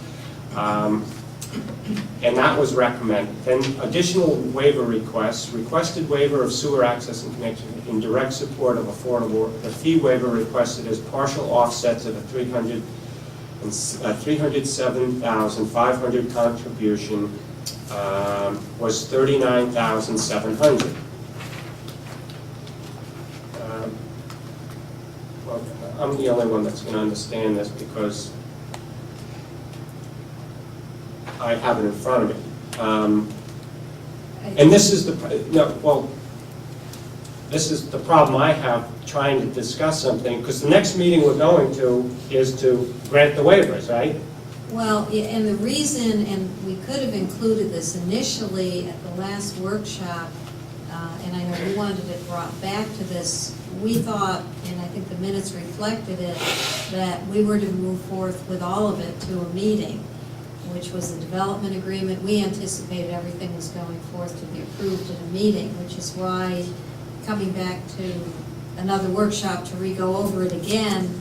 Speaker 1: And that was recommended. Then additional waiver requests, requested waiver of sewer access and connection in direct support of affordable. The fee waiver requested as partial offset to the $307,500 contribution was $39,700. Well, I'm the only one that's going to understand this because I have it in front of me. And this is the, this is the problem I have trying to discuss something, because the next meeting we're going to is to grant the waivers, right?
Speaker 2: Well, and the reason, and we could have included this initially at the last workshop, and I know we wanted it brought back to this, we thought, and I think the minutes reflected it, that we were to move forth with all of it to a meeting, which was the development agreement. We anticipated everything was going forth to be approved at a meeting, which is why coming back to another workshop to re-go over it again,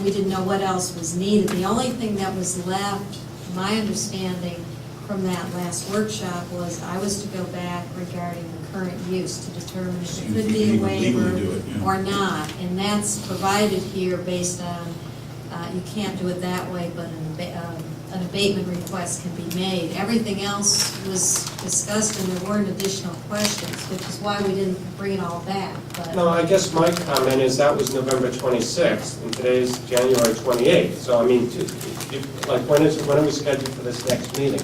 Speaker 2: we didn't know what else was needed. The only thing that was left, my understanding from that last workshop, was I was to go back regarding the current use to determine if it could be a waiver or not. And that's provided here based on, you can't do it that way, but an abatement request can be made. Everything else was discussed and there weren't additional questions, which is why we didn't bring it all back. But
Speaker 1: No, I guess my comment is that was November 26th, and today's January 28th. So, I mean, like, when are we scheduled for this next meeting?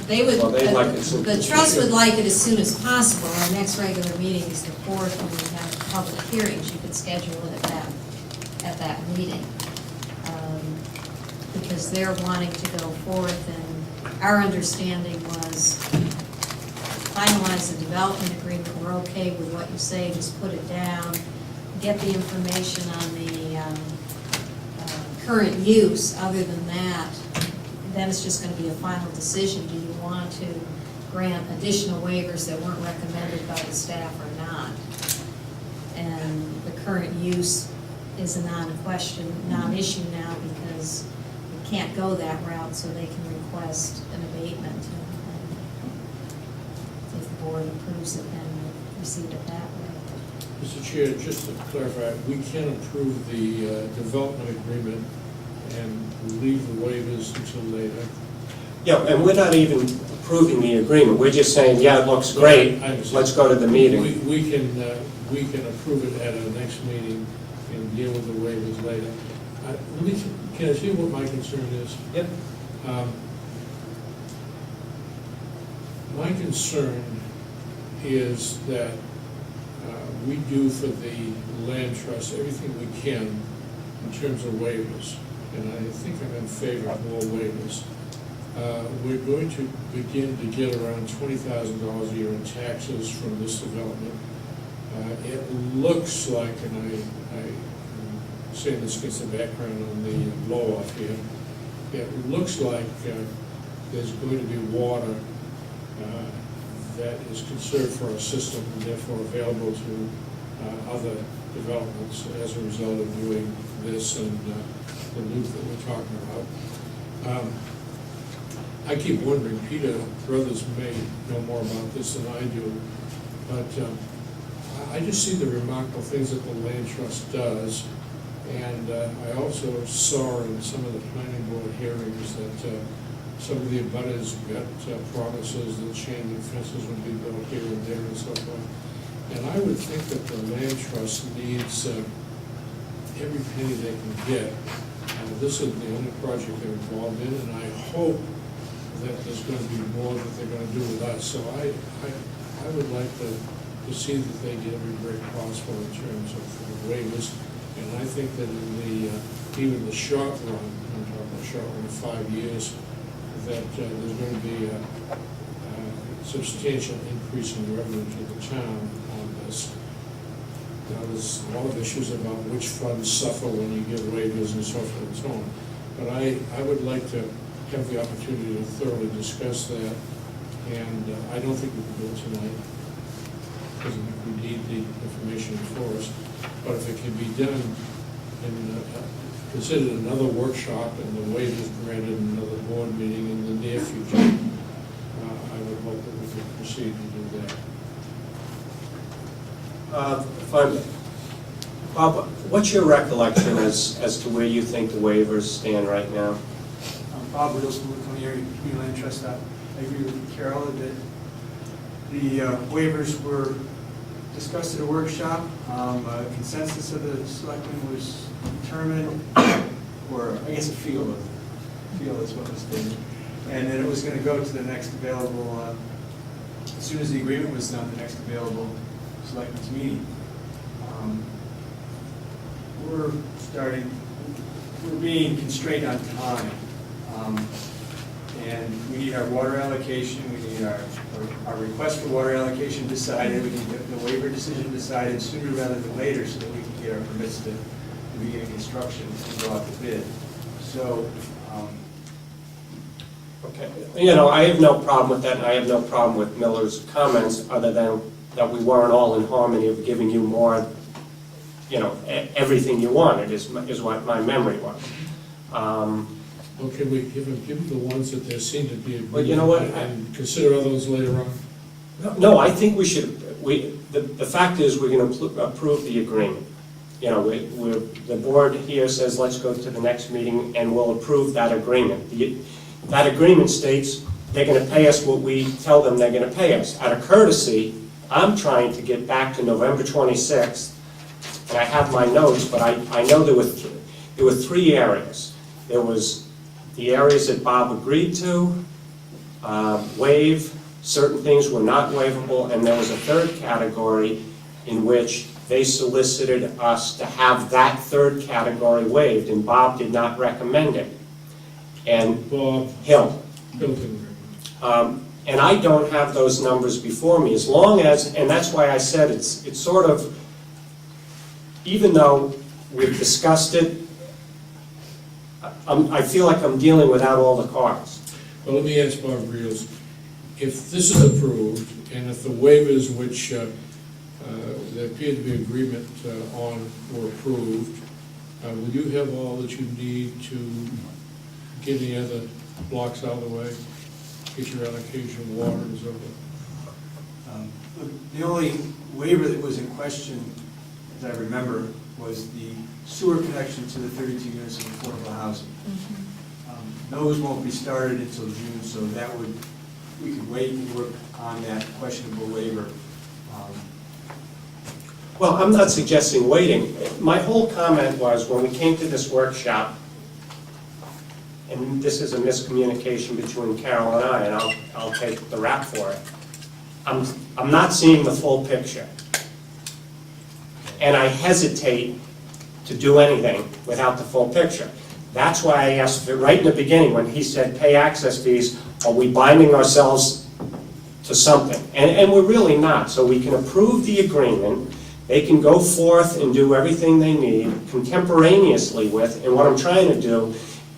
Speaker 2: they would,
Speaker 1: Well, they'd like it soon.
Speaker 2: the trust would like it as soon as possible. Our next regular meeting is the 4th, and we have public hearings. You could schedule it at that meeting. Because they're wanting to go forth, and our understanding was finalize the development agreement, we're okay with what you say, just put it down, get the information on the current use. Other than that, then it's just going to be a final decision. Do you want to grant additional waivers that weren't recommended by the staff or not? And the current use is a non-issue now, because can't go that route, so they can request an abatement. And if the board approves it, then we'll receive it that way.
Speaker 4: Mr. Chair, just to clarify, we can approve the development agreement and leave the waivers until later.
Speaker 1: Yeah, and we're not even approving the agreement. We're just saying, yeah, it looks great,
Speaker 4: I understand.
Speaker 1: let's go to the meeting.
Speaker 4: We can approve it at our next meeting and deal with the waivers later. Can I see what my concern is?
Speaker 1: Yep.
Speaker 4: My concern is that we do for the land trust everything we can in terms of waivers, and I think I'm in favor of more waivers. We're going to begin to get around $20,000 a year in taxes from this development. It looks like, and I'm saying this against the background on the blow-off here, it looks like there's going to be water that is conserved for our system and therefore available to other developments as a result of doing this and the loop that we're talking about. I keep wondering, Peter Brothers may know more about this than I do, but I just see the remarkable things that the Land Trust does. And I also saw in some of the planning board hearings that some of the abutters got promises that chain link fences would be built here and there and so forth. And I would think that the land trust needs every penny they can get. This is the only project they're involved in, and I hope that there's going to be more that they're going to do with us. So I would like to see that they get every break possible in terms of waivers. And I think that in the, even the short run, I'm talking about short run of 5 years, that there's going to be a substantial increase in revenue to the town on this. Now, there's a lot of issues about which funds suffer when you give waivers and so forth and so on. But I would like to have the opportunity to thoroughly discuss that, and I don't think we can do it tonight, because we need the information before us. But if it can be done and considered another workshop and the waivers granted in another board meeting in the near future, I would hope that we could proceed to do that.
Speaker 1: Bob, what's your recollection as to where you think the waivers stand right now?
Speaker 11: Bob Riddleston with Coney Area Community Land Trust. I agree with Carol that the waivers were discussed at a workshop. A consensus of the selectmen was determined, or I guess a feel is what was stated, and then it was going to go to the next available, as soon as the agreement was done, the next available selectmen's meeting. We're being constrained on time. And we need our water allocation, we need our request for water allocation decided, we need the waiver decision decided sooner rather than later so that we can get our permits to begin construction and go out to bid. So,
Speaker 1: Okay, you know, I have no problem with that, and I have no problem with Miller's comments, other than that we weren't all in harmony of giving you more, you know, everything you wanted, is what my memory was.
Speaker 4: Well, can we give them the ones that there seem to be agreement,
Speaker 1: Well, you know what,
Speaker 4: and consider others later on?
Speaker 1: No, I think we should, the fact is, we're going to approve the agreement. You know, the board here says, let's go to the next meeting, and we'll approve that agreement. That agreement states they're going to pay us what we tell them they're going to pay us. Out of courtesy, I'm trying to get back to November 26th, and I have my notes, but I know there were 3 areas. There was the areas that Bob agreed to, waive, certain things were not waivable, and there was a 3rd category in which they solicited us to have that 3rd category waived, and Bob did not recommend it. And
Speaker 4: Bob
Speaker 1: Hill.
Speaker 4: Hilton.
Speaker 1: And I don't have those numbers before me, as long as, and that's why I said it's sort of, even though we've discussed it, I feel like I'm dealing without all the cards.
Speaker 4: Well, let me ask Bob Reels, if this is approved, and if the waivers which there appeared to be agreement on were approved, will you have all that you need to get any other blocks out of the way? Get your allocation, water and so forth?
Speaker 11: The only waiver that was in question, as I remember, was the sewer connection to the 32 units of affordable housing. Those won't be started until June, so we could wait and work on that questionable waiver.
Speaker 1: Well, I'm not suggesting waiting. My whole comment was, when we came to this workshop, and this is a miscommunication between Carol and I, and I'll take the rap for it. I'm not seeing the full picture. And I hesitate to do anything without the full picture. That's why I asked right in the beginning, when he said pay access fees, are we binding ourselves to something? And we're really not. So we can approve the agreement, they can go forth and do everything they need contemporaneously with, and what I'm trying to do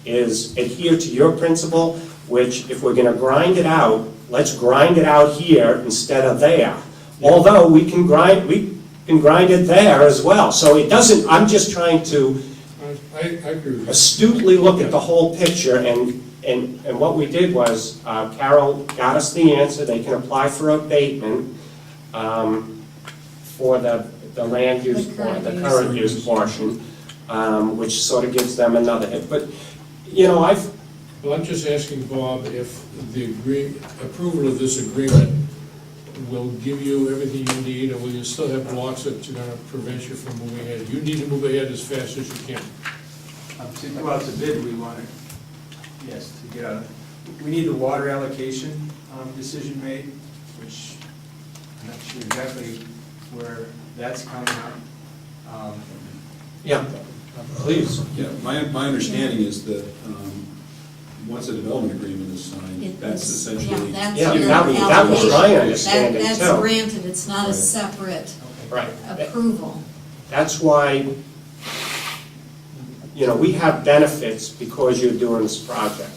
Speaker 1: is adhere to your principle, which if we're going to grind it out, let's grind it out here instead of there. Although we can grind it there as well. So it doesn't, I'm just trying to
Speaker 4: I agree with you.
Speaker 1: astutely look at the whole picture, and what we did was, Carol got us the answer, they can apply for abatement for the land use, the current use portion, which sort of gives them another hit. But, you know,
Speaker 4: Well, I'm just asking Bob if the approval of this agreement will give you everything you need, or will you still have blocks that are gonna prevent you from moving ahead? You need to move ahead as fast as you can.
Speaker 11: To go out to bid, we want it, yes, to get a, we need the water allocation decision made, which I'm not sure exactly where that's coming up.
Speaker 1: Yeah, please.
Speaker 5: Yeah, my understanding is that once a development agreement is signed,
Speaker 2: It
Speaker 5: that's
Speaker 2: is-
Speaker 5: essentially.
Speaker 2: that's
Speaker 1: Yeah,
Speaker 2: your
Speaker 1: that was my
Speaker 2: allocation.
Speaker 1: understanding,
Speaker 2: That's
Speaker 1: too.
Speaker 2: granted, it's not a
Speaker 5: Right.
Speaker 2: separate
Speaker 1: Right.
Speaker 2: approval.
Speaker 1: That's why, you know, we have benefits because you're doing this project.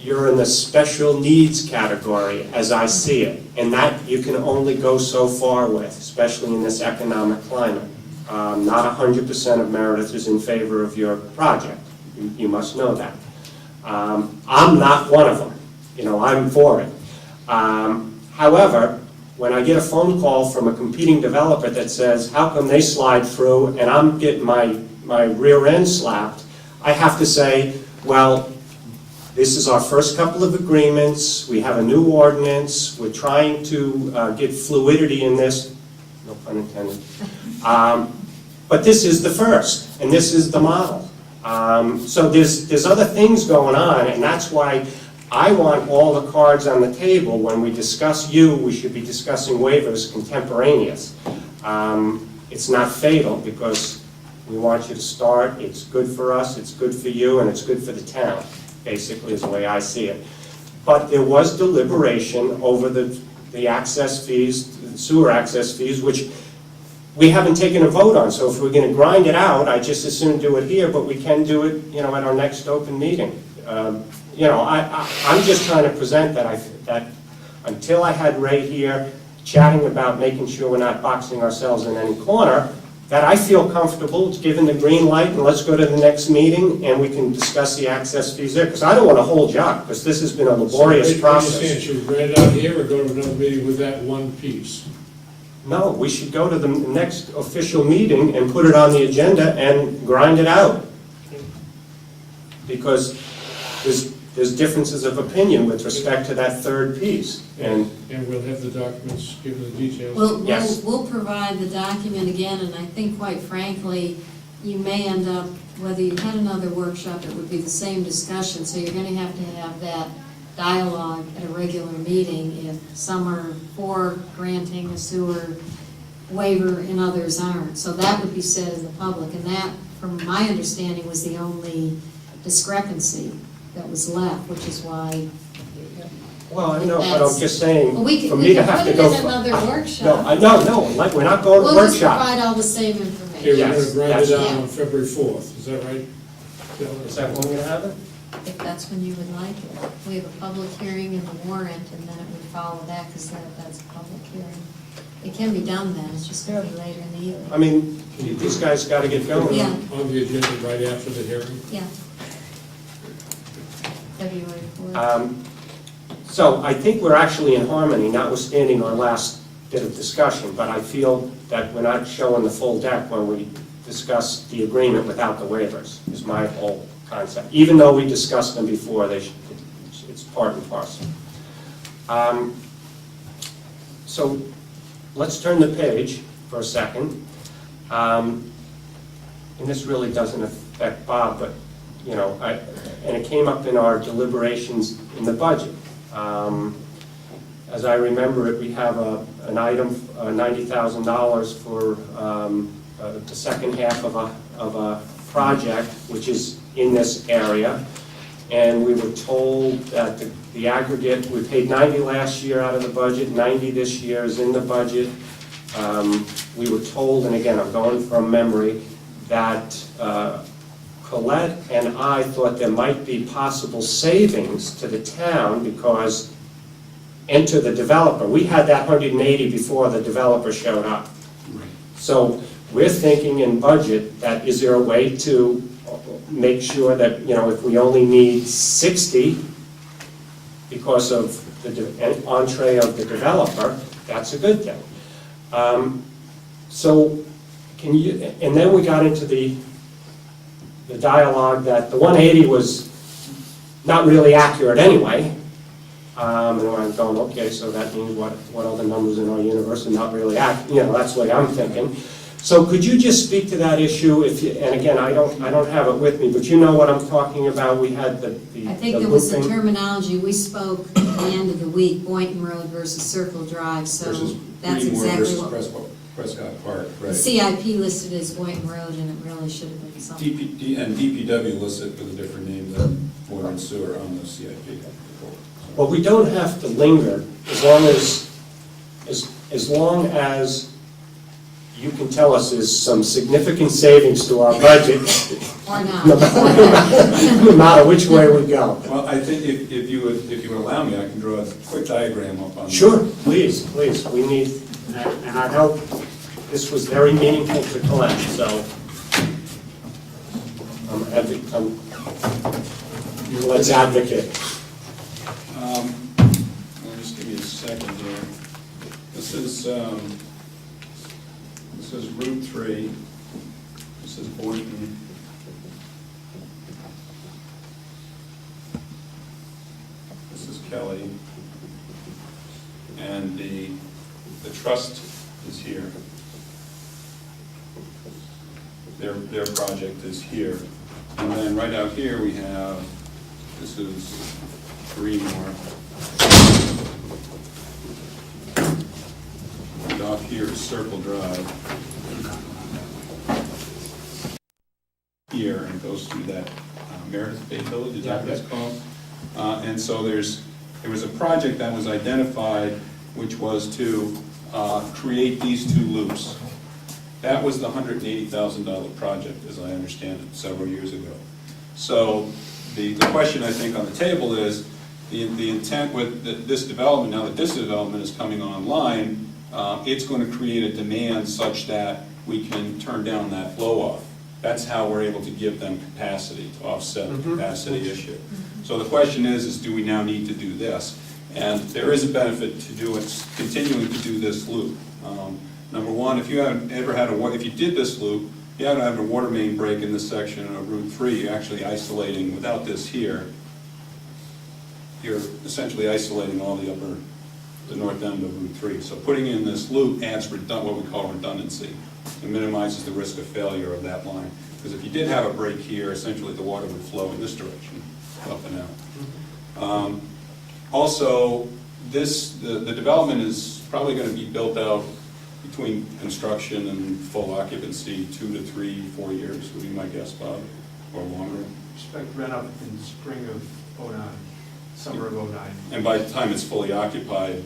Speaker 1: You're in the special needs category, as I see it, and that you can only go so far with, especially in this economic climate. Not 100% of Meredith is in favor of your project. You must know that. I'm not one of them. You know, I'm for it. However, when I get a phone call from a competing developer that says, how come they slide through and I'm getting my rear end slapped, I have to say, well, this is our first couple of agreements, we have a new ordinance, we're trying to get fluidity in this, no pun intended. But this is the first, and this is the model. So there's other things going on, and that's why I want all the cards on the table. When we discuss you, we should be discussing waivers contemporaneous. It's not fatal, because we want you to start, it's good for us, it's good for you, and it's good for the town, basically is the way I see it. But there was deliberation over the access fees, the sewer access fees, which we haven't taken a vote on. So if we're going to grind it out, I just as soon do it here, but we can do it, you know, at our next open meeting. You know, I'm just trying to present that until I had Ray here chatting about making sure we're not boxing ourselves in any corner, that I feel comfortable giving the green light, and let's go to the next meeting and we can discuss the access fees there, because I don't want to hold you up, because this has been a laborious
Speaker 4: So,
Speaker 1: process.
Speaker 4: I understand, should we grant it out here or go to another meeting with that one piece?
Speaker 1: No, we should go to the next official meeting and put it on the agenda and grind it out. Because there's differences of opinion with respect to that third piece. And
Speaker 4: we'll have the documents, given the details.
Speaker 1: Yes.
Speaker 2: We'll provide the document again, and I think quite frankly, you may end up, whether you had another workshop, it would be the same discussion, so you're gonna have that dialogue at a regular meeting if some are for granting a sewer waiver and others aren't. So that would be said in the public, and that, from my understanding, was the only discrepancy that was left, which is why.
Speaker 1: well, I know, but I'm just saying,
Speaker 2: Well, we
Speaker 1: for
Speaker 2: can,
Speaker 1: me
Speaker 2: we
Speaker 1: to
Speaker 2: can
Speaker 1: have
Speaker 2: put
Speaker 1: to
Speaker 2: it
Speaker 1: go.
Speaker 2: in another workshop.
Speaker 1: No, like, we're not going to
Speaker 2: We'll just
Speaker 1: workshop.
Speaker 2: provide all the same
Speaker 4: Okay,
Speaker 2: information.
Speaker 4: we're
Speaker 1: Yes,
Speaker 4: gonna grind it
Speaker 1: that's-
Speaker 4: out
Speaker 2: Yeah.
Speaker 4: on February 4th, is that right?
Speaker 1: Is that when we're going to have it?
Speaker 2: If that's when you would like it. We have a public hearing and the warrant, and then it would follow that, because that's a public hearing. It can be done then, it's just going to be later in the evening.
Speaker 1: I mean, these guys got to get going.
Speaker 2: Yeah.
Speaker 4: On the agenda right after the hearing?
Speaker 2: Yeah. February 4th.
Speaker 1: So I think we're actually in harmony, notwithstanding our last bit of discussion, but I feel that we're not showing the full deck when we discuss the agreement without the waivers, is my whole concept. Even though we discussed them before, it's part and parcel. So let's turn the page for a second. And this really doesn't affect Bob, but, you know, and it came up in our deliberations in the budget. As I remember it, we have an item, $90,000 for the second half of a project, which is in this area. And we were told that the aggregate, we paid 90 last year out of the budget, 90 this year is in the budget. We were told, and again, I'm going from memory, that Colette and I thought there might be possible savings to the town because enter the developer. We had that 180 before the developer showed up. So we're thinking in budget that is there a way to make sure that, you know, if we only need 60 because of the entree of the developer, that's a good thing. So can you, and then we got into the dialogue that the 180 was not really accurate anyway. And I'm going, okay, so that means what other numbers in our universe are not really that's the way I'm thinking. So could you just speak to that issue, and again, I don't have it with me, but you know what I'm talking about, we had the
Speaker 2: I think there was the
Speaker 1: looping.
Speaker 2: terminology, we spoke at the end of the week, Boynton Road versus Circle Drive, so
Speaker 10: Versus
Speaker 2: that's
Speaker 10: Greenmore
Speaker 2: exactly
Speaker 10: versus
Speaker 2: what.
Speaker 10: Prescott Park,
Speaker 2: The
Speaker 10: right.
Speaker 2: CIP listed as Boynton Road, and it really should have been something.
Speaker 10: And DPW listed with a different name than water and sewer on the CIP.
Speaker 1: Well, we don't have to linger as long as you can tell us there's some significant savings to our budget,
Speaker 2: Or not.
Speaker 1: no matter which way we go.
Speaker 10: Well, I think if you would allow me, I can draw a quick diagram up on that.
Speaker 1: Sure, please, we need, and I hope this was very meaningful to Colette, so. Let's advocate.
Speaker 10: Well, just give me a second here. This is Route 3. This is Boynton. This is Kelly. And the trust is here. Their project is here. And then right out here we have, this is Greenmore. And off here is Circle Drive. Here, and it goes through that Meredith Bay Village, is that what it's called? And so there was a project that was identified, which was to create these two loops. That was the $180,000 project, as I understand it, several years ago. So the question, I think, on the table is, the intent with this development, now that this development is coming online, it's going to create a demand such that we can turn down that blow-off. That's how we're able to give them capacity, to offset the capacity issue. So the question is do we now need to do this? And there is a benefit to continuing to do this loop. Number one, if you did this loop, you had to have a water main break in this section of Route 3, you're actually isolating, without this here, you're essentially isolating all the north end of Route 3. So putting in this loop adds what we call redundancy. It minimizes the risk of failure of that line. Because if you did have a break here, essentially the water would flow in this direction, up and out. Also, the development is probably going to be built out between construction and full occupancy 2 to 3, 4 years, would be my guess, Bob, or longer.
Speaker 11: Expect rent up in spring of '09, summer of '09.
Speaker 10: And by the time it's fully occupied,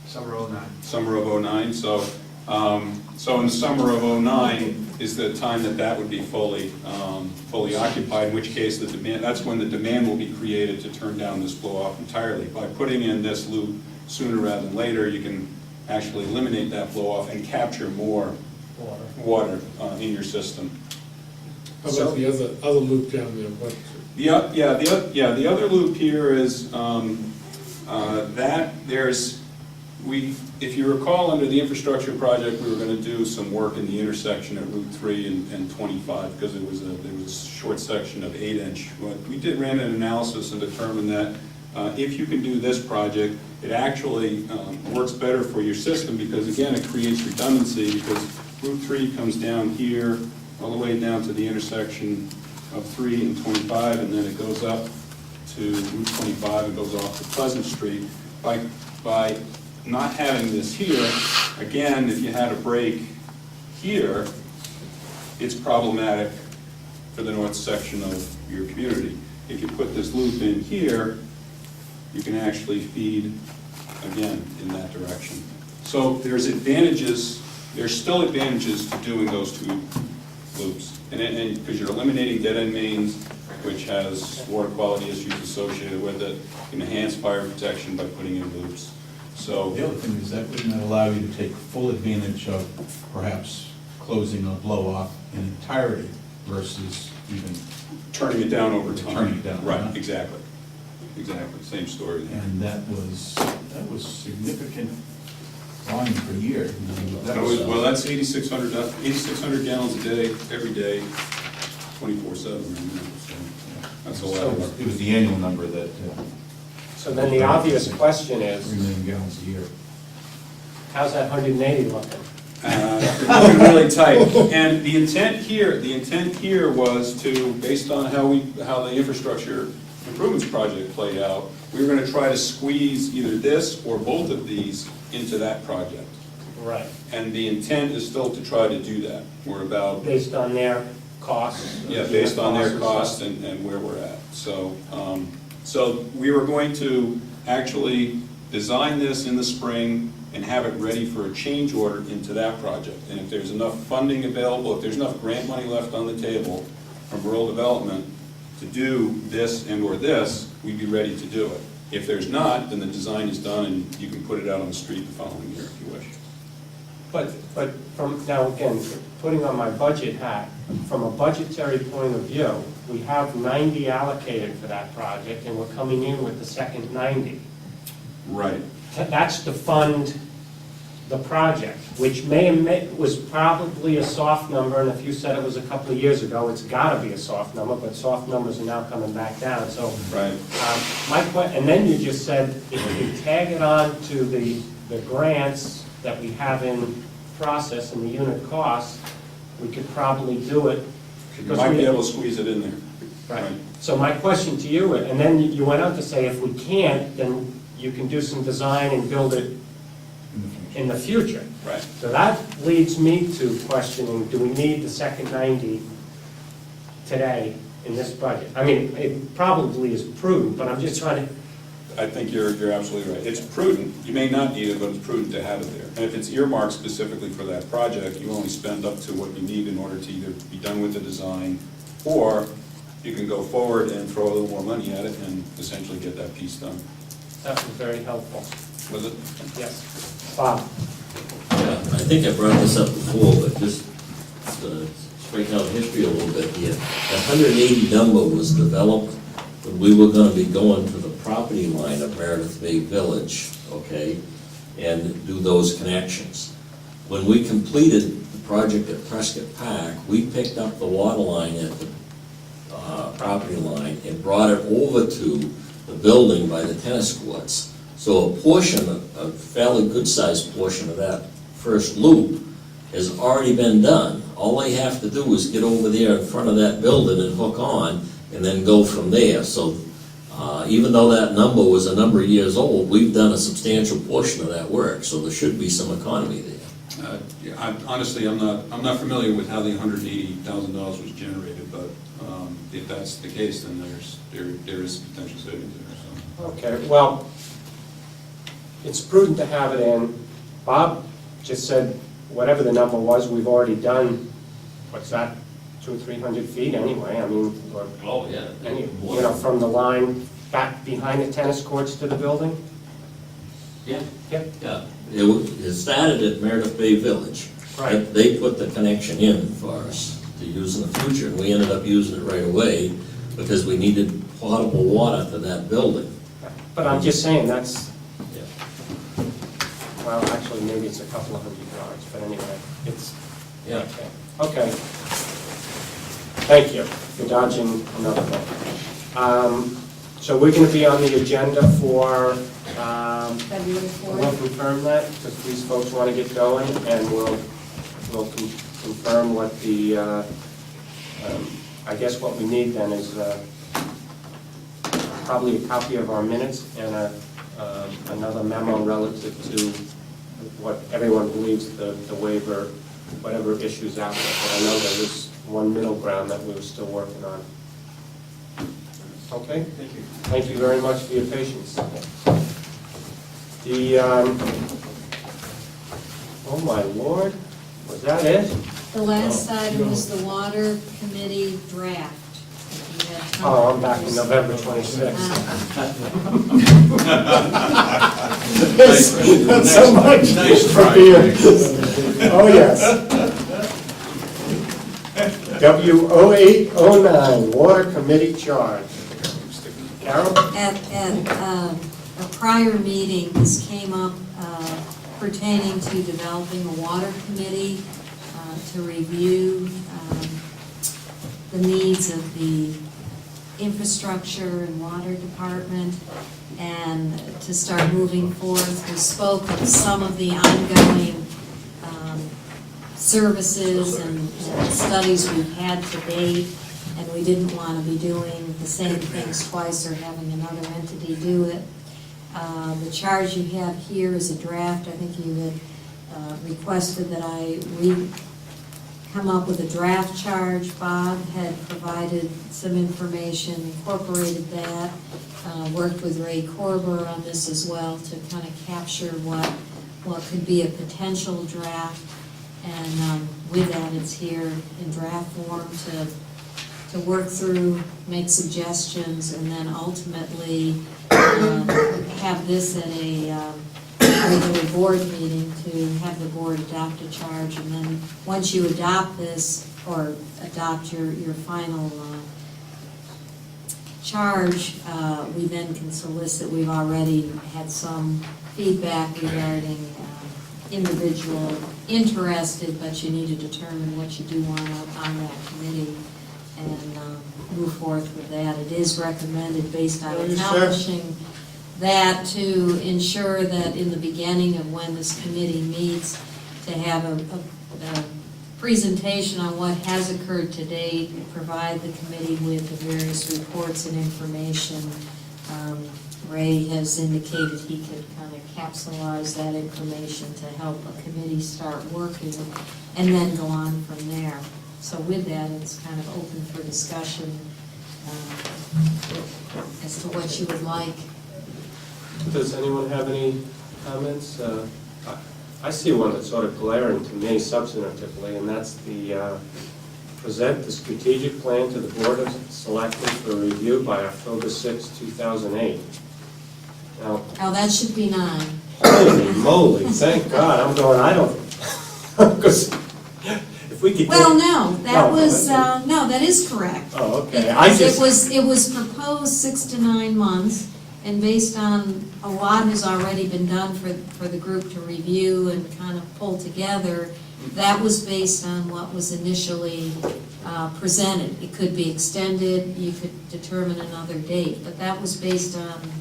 Speaker 11: Summer '09.
Speaker 10: summer of '09, so in the summer of '09 is the time that would be fully occupied, in which case that's when the demand will be created to turn down this blow-off entirely. By putting in this loop sooner rather than later, you can actually eliminate that blow-off and capture more water in your system.
Speaker 4: How about the other loop down there? What?
Speaker 10: The other loop here is if you recall, under the infrastructure project, we were going to do some work in the intersection at Route 3 and 25 because there was a short section of 8-inch. But we ran an analysis and determined that if you can do this project, it actually works better for your system because, again, it creates redundancy because Route 3 comes down here all the way down to the intersection of 3 and 25, and then it goes up to Route 25 and goes off to Pleasant Street. By not having this here, again, if you had a break here, it's problematic for the north section of your community. If you put this loop in here, you can actually feed, again, in that direction. So there's still advantages to doing those two loops. And because you're eliminating dead-end mains, which has water quality issues associated with it, you can enhance fire protection by putting in loops. So
Speaker 5: The other thing is that wouldn't that allow you to take full advantage of perhaps closing a blow-off in entirety versus even
Speaker 10: turning it down over time.
Speaker 5: Turning it down.
Speaker 10: Right, exactly. Exactly, same story.
Speaker 5: And that was significant volume per year.
Speaker 10: Well, that's 8,600 gallons a day, every day, 24/7 right now. So that's a lot.
Speaker 5: It was the annual number that.
Speaker 1: So then the obvious question is,
Speaker 5: 3 million gallons a year.
Speaker 1: how's that 180 looking?
Speaker 10: Looking really tight. And the intent here was to, based on how the infrastructure improvements project played out, we were gonna try to squeeze either this or both of these into that project.
Speaker 1: Right.
Speaker 10: And the intent is still to try to do that. We're about,
Speaker 1: Based on their costs?
Speaker 10: yeah, based on their
Speaker 1: and
Speaker 10: costs
Speaker 1: stuff?
Speaker 10: and where we're at. So, so we were going to actually design this in the spring and have it ready for a change order into that project. And if there's enough funding available, if there's enough grant money left on the table from rural development to do this and or this, we'd be ready to do it. If there's not, then the design is done and you can put it out on the street the following year if you wish.
Speaker 1: But from, now again, putting on my budget hat, from a budgetary point of view, we have 90 allocated for that project, and we're coming in with the second 90.
Speaker 10: Right.
Speaker 1: That's to fund the project, which was probably a soft number, and if you said it was a couple of years ago, it's gotta be a soft number, but soft numbers are now coming back down, so.
Speaker 10: Right.
Speaker 1: And then you just said, if we tag it on to the grants that we have in process and the unit costs, we could probably do it.
Speaker 10: You might be able to squeeze it in there.
Speaker 1: Right. So my question to you, and then you went on to say, if we can't, then you can do some design and build it in the future.
Speaker 10: Right.
Speaker 1: So that leads me to questioning, do we need the second 90 today in this budget? I mean, it probably is prudent, but I'm just trying to,
Speaker 10: I think you're absolutely right. It's prudent, you may not need it, but it's prudent to have it there. And if it's earmarked specifically for that project, you only spend up to what you need in order to either be done with the design, or you can go forward and throw a little more money at it and essentially get that piece done.
Speaker 1: that was very helpful.
Speaker 10: Was it?
Speaker 1: Yes. Bob?
Speaker 9: Yeah, I think I brought this up before, but just to straighten out history a little bit here. The 180 number was developed when we were gonna be going to the property line of Meredith Bay Village, okay, and do those connections. When we completed the project at Prescott Park, we picked up the water line at the property line and brought it over to the building by the tennis courts. So a portion, a fairly good-sized portion of that first loop has already been done. All they have to do is get over there in front of that building and hook on, and then go from there. So even though that number was a number of years old, we've done a substantial portion of that work, so there should be some economy there.
Speaker 10: Honestly, I'm not familiar with how the $180,000 was generated, but if that's the case, then there is potential savings there. So.
Speaker 1: Okay, well, it's prudent to have it in. Bob just said, whatever the number was, we've already done, what's that, 200 or 300 feet anyway, I mean, or
Speaker 9: Oh, yeah.
Speaker 1: you know, from the line back behind the tennis courts to the building?
Speaker 9: Yeah.
Speaker 1: Yep.
Speaker 9: Yeah, it started at Meredith Bay Village.
Speaker 1: Right.
Speaker 9: They put the connection in for us to use in the future, and we ended up using it right away because we needed potable water to that building.
Speaker 1: But I'm just saying, that's,
Speaker 9: Yeah.
Speaker 1: well, actually, maybe it's a couple of hundred yards, but anyway, it's,
Speaker 9: Yeah.
Speaker 1: okay. Thank you for dodging another one. So we're going to be on the agenda for,
Speaker 2: February
Speaker 1: we'll
Speaker 2: 4th.
Speaker 1: confirm that, because these folks want to get going, and we'll confirm what the, I guess what we need then is probably a copy of our minutes and another memo relative to what everyone believes the waiver, whatever issues out there. But I know there was one middle ground that we were still working on. Okay? Thank you. Thank you very much for your patience. The, oh my lord, was that it?
Speaker 2: The last item was the water committee draft. If you had time.
Speaker 1: Oh, I'm back in November 26th.
Speaker 2: Ah.
Speaker 1: So much
Speaker 4: Nice
Speaker 1: for
Speaker 4: try.
Speaker 1: beer. Oh, yes. W0809, Water Committee Charge. Carol?
Speaker 2: At a prior meeting, this came up pertaining to developing a water committee to review the needs of the infrastructure and water department, and to start moving forth. We spoke of some of the ongoing services and studies we've had to date, and we didn't want to be doing the same things twice or having another entity do it. The charge you have here is a draft. I think you had requested that I come up with a draft charge. Bob had provided some information, incorporated that, worked with Ray Korber on this as well to kind of capture what could be a potential draft. And with that, it's here in draft form to work through, make suggestions, and then ultimately have this at a regular board meeting to have the board adopt a charge. And then once you adopt this, or adopt your final charge, we then can solicit. We've already had some feedback regarding individual interested, but you need to determine what you do want on that committee and move forth with that. It is recommended, based on accomplishing that, to ensure that in the beginning of when this committee meets, to have a presentation on what has occurred to date, provide the committee with the various reports and information. Ray has indicated he could kind of capsulize that information to help a committee start working and then go on from there. So with that, it's kind of open for discussion as to what you would like.
Speaker 1: Does anyone have any comments? I see one that's sort of glaring to me substantively, and that's the present the strategic plan to the Board of Selectmen for review by October 6, 2008. Now,
Speaker 2: Oh, that should be 9.
Speaker 1: holy moly, thank God, I'm going, I don't, because if we could.
Speaker 2: Well, no, that
Speaker 1: No,
Speaker 2: was,
Speaker 1: that's-
Speaker 2: no, that is correct.
Speaker 1: Oh, okay.
Speaker 2: Because it was proposed 6 to 9 months, and based on a lot has already been done for the group to review and kind of pull together, that was based on what was initially presented. It could be extended, you could determine another date, but that was based on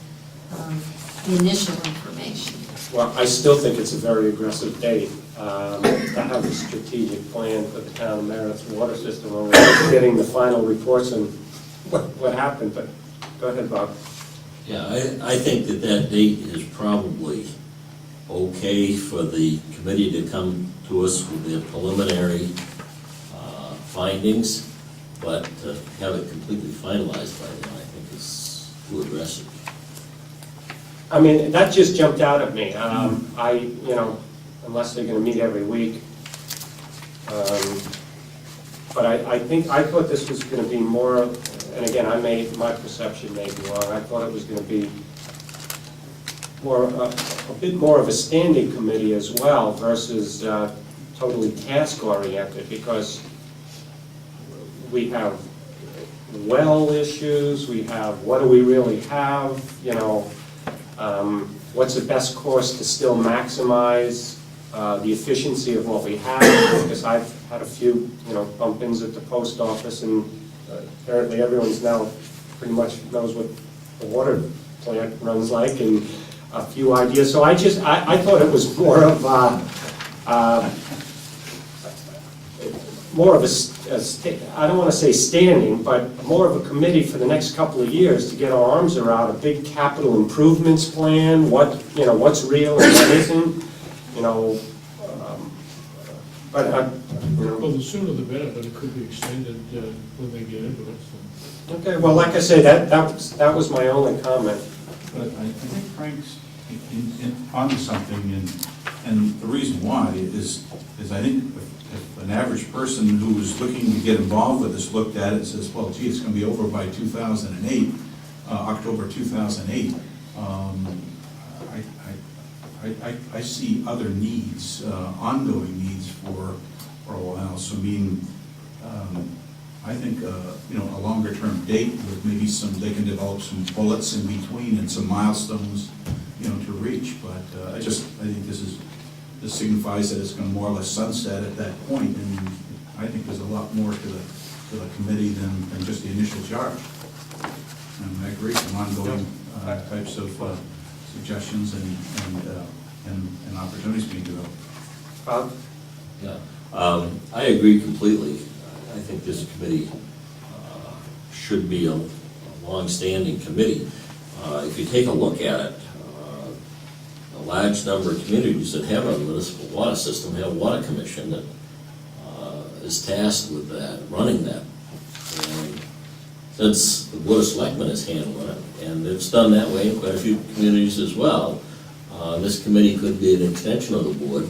Speaker 2: the initial information.
Speaker 1: Well, I still think it's a very aggressive date to have a strategic plan for the town of Meredith's water system. When we're getting the final reports on what happened, but go ahead, Bob.
Speaker 9: Yeah, I think that date is probably okay for the committee to come to us with their preliminary findings, but to have it completely finalized by then, I think is too aggressive.
Speaker 1: I mean, that just jumped out at me. Unless they're going to meet every week. But I thought this was going to be more, and again, my perception may be wrong. I thought it was going to be a bit more of a standing committee as well versus totally task-oriented, because we have well issues, we have what do we really have, what's the best course to still maximize the efficiency of what we have, because I've had a few, bump-ins at the post office, and apparently everyone's now pretty much knows what the water plant runs like, and a few ideas. So I thought it was more of I don't want to say standing, but more of a committee for the next couple of years to get our arms around a big capital improvements plan, what's real and what isn't,
Speaker 4: Well, the sooner the better, but it could be extended when they get into it, so.
Speaker 1: Okay, well, like I say, that was my only comment.
Speaker 5: But I think Frank's onto something, and the reason why is I think if an average person who's looking to get involved with this looked at it and says, well, gee, it's going to be over by 2008, October 2008, I see other needs, ongoing needs for a while. So, I think, a longer-term date with maybe they can develop some bullets in between and some milestones, to reach. But I think this signifies that it's going to more or less sunset at that point, and I think there's a lot more to the committee than just the initial charge. And I agree, some ongoing types of suggestions and opportunities being developed.
Speaker 1: Bob?
Speaker 9: Yeah, I agree completely. I think this committee should be a long-standing committee. If you take a look at it, a large number of communities that have a municipal water system have a water commission that is tasked with that, running that. And since the Board of Selectmen is handling it, and it's done that way in quite a few communities as well, this committee could be an extension of the board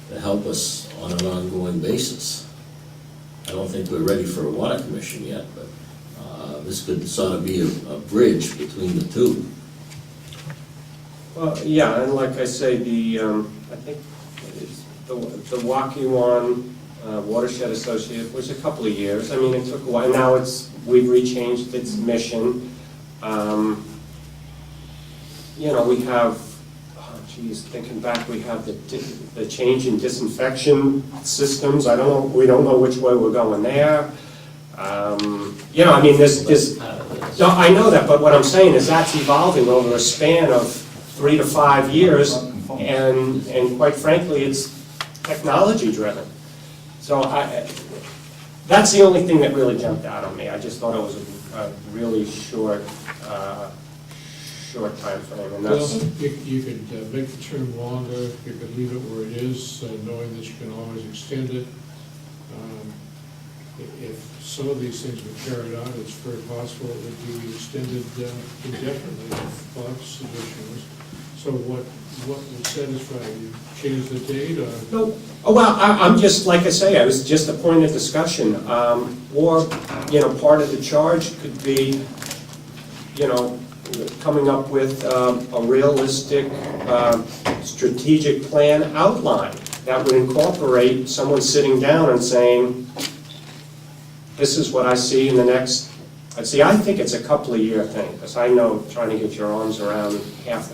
Speaker 9: to help us on an ongoing basis. I don't think we're ready for a water commission yet, but this could sort of be a bridge between the two.
Speaker 1: Well, yeah, and like I say, I think it's the Waukee Watershed Association was a couple of years. I mean, it took a while. Now we've rechanged its mission. You know, we have, thinking back, we have the change in disinfection systems. We don't know which way we're going there. You know, I mean, there's no, I know that, but what I'm saying is that's evolving over a span of 3 to 5 years, and quite frankly, it's technology driven. So that's the only thing that really jumped out on me. I just thought it was a really short time frame, and
Speaker 4: Well,
Speaker 1: that's.
Speaker 4: you could make the term longer, you could leave it where it is, knowing that you can always extend it. If some of these things were carried out, it's very possible it would be extended indefinitely if Bob's suggestion was. So what would satisfy you? Change the date or?
Speaker 1: No, oh, well, I'm just, like I say, I was just a point of discussion. Or, you know, part of the charge could be, you know, coming up with a realistic strategic plan outline that would incorporate someone sitting down and saying, this is what I see in the next, I think it's a couple of year thing, because I know trying to get your arms around,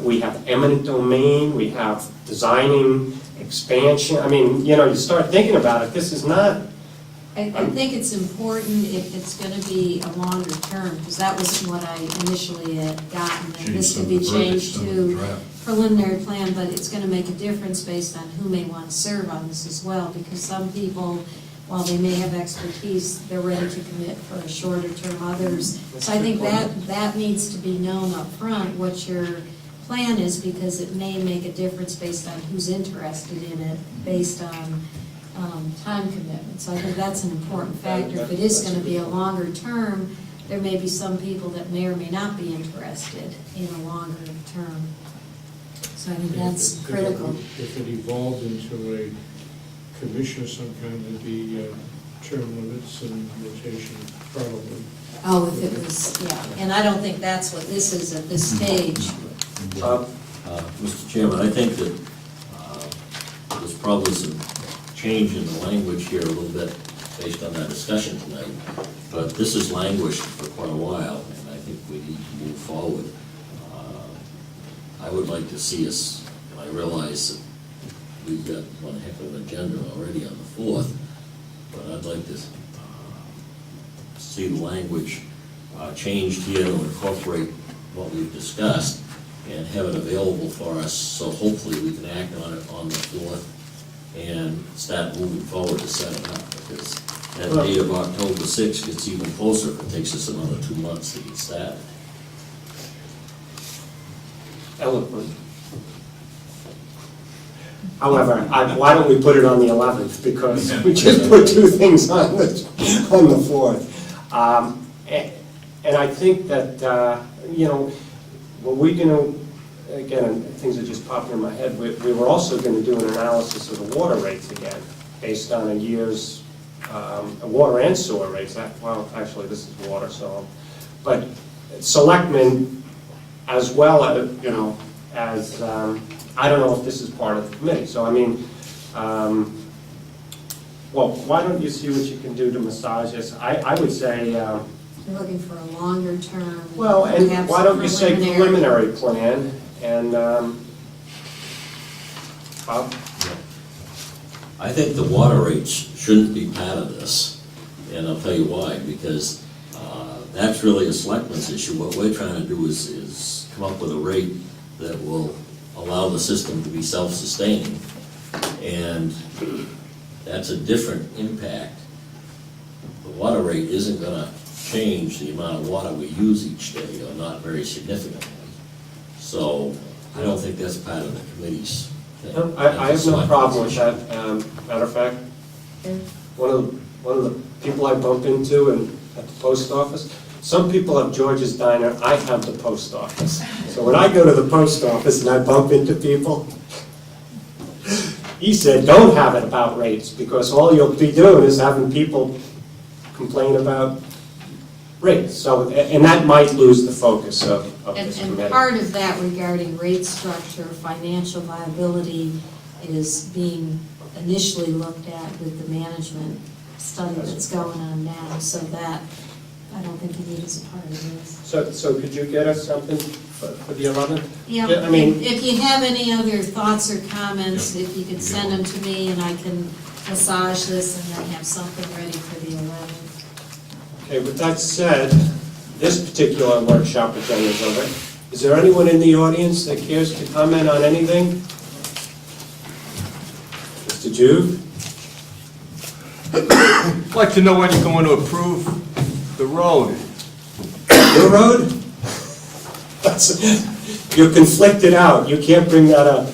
Speaker 1: we have eminent domain, we have designing, expansion. I mean, you know, you start thinking about it, this is not.
Speaker 2: I think it's important if it's gonna be a longer term, because that was what I initially had gotten, that this could be changed to preliminary plan, but it's gonna make a difference based on who may want to serve on this as well, because some people, while they may have expertise, they're ready to commit for a shorter term, others. So I think that needs to be known up front what your plan is, because it may make a difference based on who's interested in it, based on time commitment. So I think that's an important factor. If it is going to be a longer term, there may be some people that may or may not be interested in a longer term. So I think that's critical.
Speaker 4: If it evolved into a commission of some kind, there'd be term limits and rotation, probably.
Speaker 2: Oh, if it was, yeah. And I don't think that's what this is at this stage.
Speaker 9: Mr. Chairman, I think that there's probably some change in the language here a little bit based on that discussion tonight, but this has languished for quite a while, and I think we need to move forward. I would like to see us, and I realize that we've got one heck of an agenda already on the 4th, but I'd like to see the language changed here to incorporate what we've discussed and have it available for us, so hopefully we can act on it on the 4th and start moving forward to set it up, because that date of October 6th gets even closer if it takes us another 2 months to get started.
Speaker 1: Eloquent. However, why don't we put it on the 11th, because we just put 2 things on the 4th. And I think that, you know, what we're going to, again, things are just popping in my head, we were also going to do an analysis of the water rates again, based on a year's, water and sewer rates. Well, actually, this is water, so, but selectmen, as well as, you know, as, I don't know if this is part of the committee, so I mean, well, why don't you see what you can do to massage this? I would say,
Speaker 2: You're looking for a longer term.
Speaker 1: well, and
Speaker 2: perhaps
Speaker 1: why don't you say
Speaker 2: preliminary.
Speaker 1: preliminary plan, and, Bob?
Speaker 9: I think the water rates shouldn't be part of this, and I'll tell you why, because that's really a selectmen's issue. What we're trying to do is come up with a rate that will allow the system to be self-sustaining. And that's a different impact. The water rate isn't gonna change the amount of water we use each day, or not very significantly. So I don't think that's part of the committee's thing.
Speaker 1: No, I have no problem with that. Matter of fact, one of the people I bump into at the post office, some people have George's Diner, I have the post office. So when I go to the post office and I bump into people, he said, don't have it about rates, because all you'll be doing is having people complain about rates. So, and that might lose the focus of this
Speaker 2: And
Speaker 1: committee.
Speaker 2: part of that regarding rate structure, financial viability is being initially looked at with the management study that's going on now, so that, I don't think you need as a part of this.
Speaker 1: So could you get us something for the 11th?
Speaker 2: Yeah,
Speaker 1: I mean,
Speaker 2: if you have any other thoughts or comments, if you could send them to me, and I can massage this and then have something ready for the 11th.
Speaker 1: okay, with that said, this particular workshop agenda is over. Is there anyone in the audience that cares to comment on anything? Mr. Jude?
Speaker 12: I'd like to know when you're going to approve the road.
Speaker 1: Your road? You're conflicted out, you can't bring that up.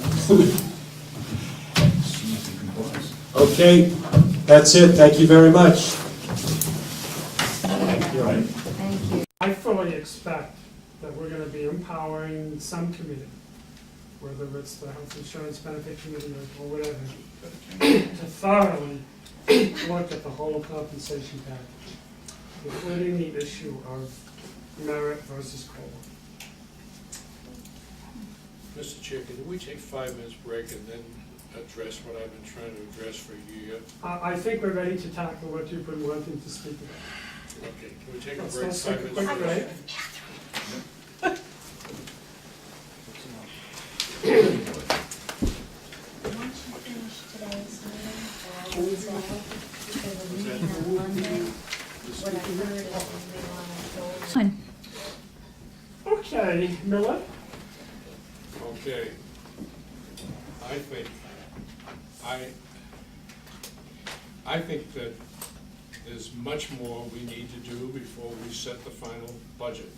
Speaker 1: Okay, that's it, thank you very much.
Speaker 2: Thank you.
Speaker 13: I fully expect that we're gonna be empowering some committee, whether it's the Health Insurance Benefit Committee or whatever, to thoroughly look at the whole compensation package, including the issue of merit versus COLA.
Speaker 4: Mr. Chair, can we take 5 minutes break and then address what I've been trying to address for a year?
Speaker 13: I think we're ready to tackle what you've been wanting to speak about.
Speaker 4: Okay, can we take a
Speaker 13: Let's
Speaker 4: break,
Speaker 13: take
Speaker 4: 5
Speaker 13: a
Speaker 4: minutes?
Speaker 13: quick break.
Speaker 2: Once you finish today's meeting, because the meeting on Monday, what I heard is we want to go.
Speaker 13: Okay, Miller?
Speaker 4: Okay. I think that there's much more we need to do before we set the final budget.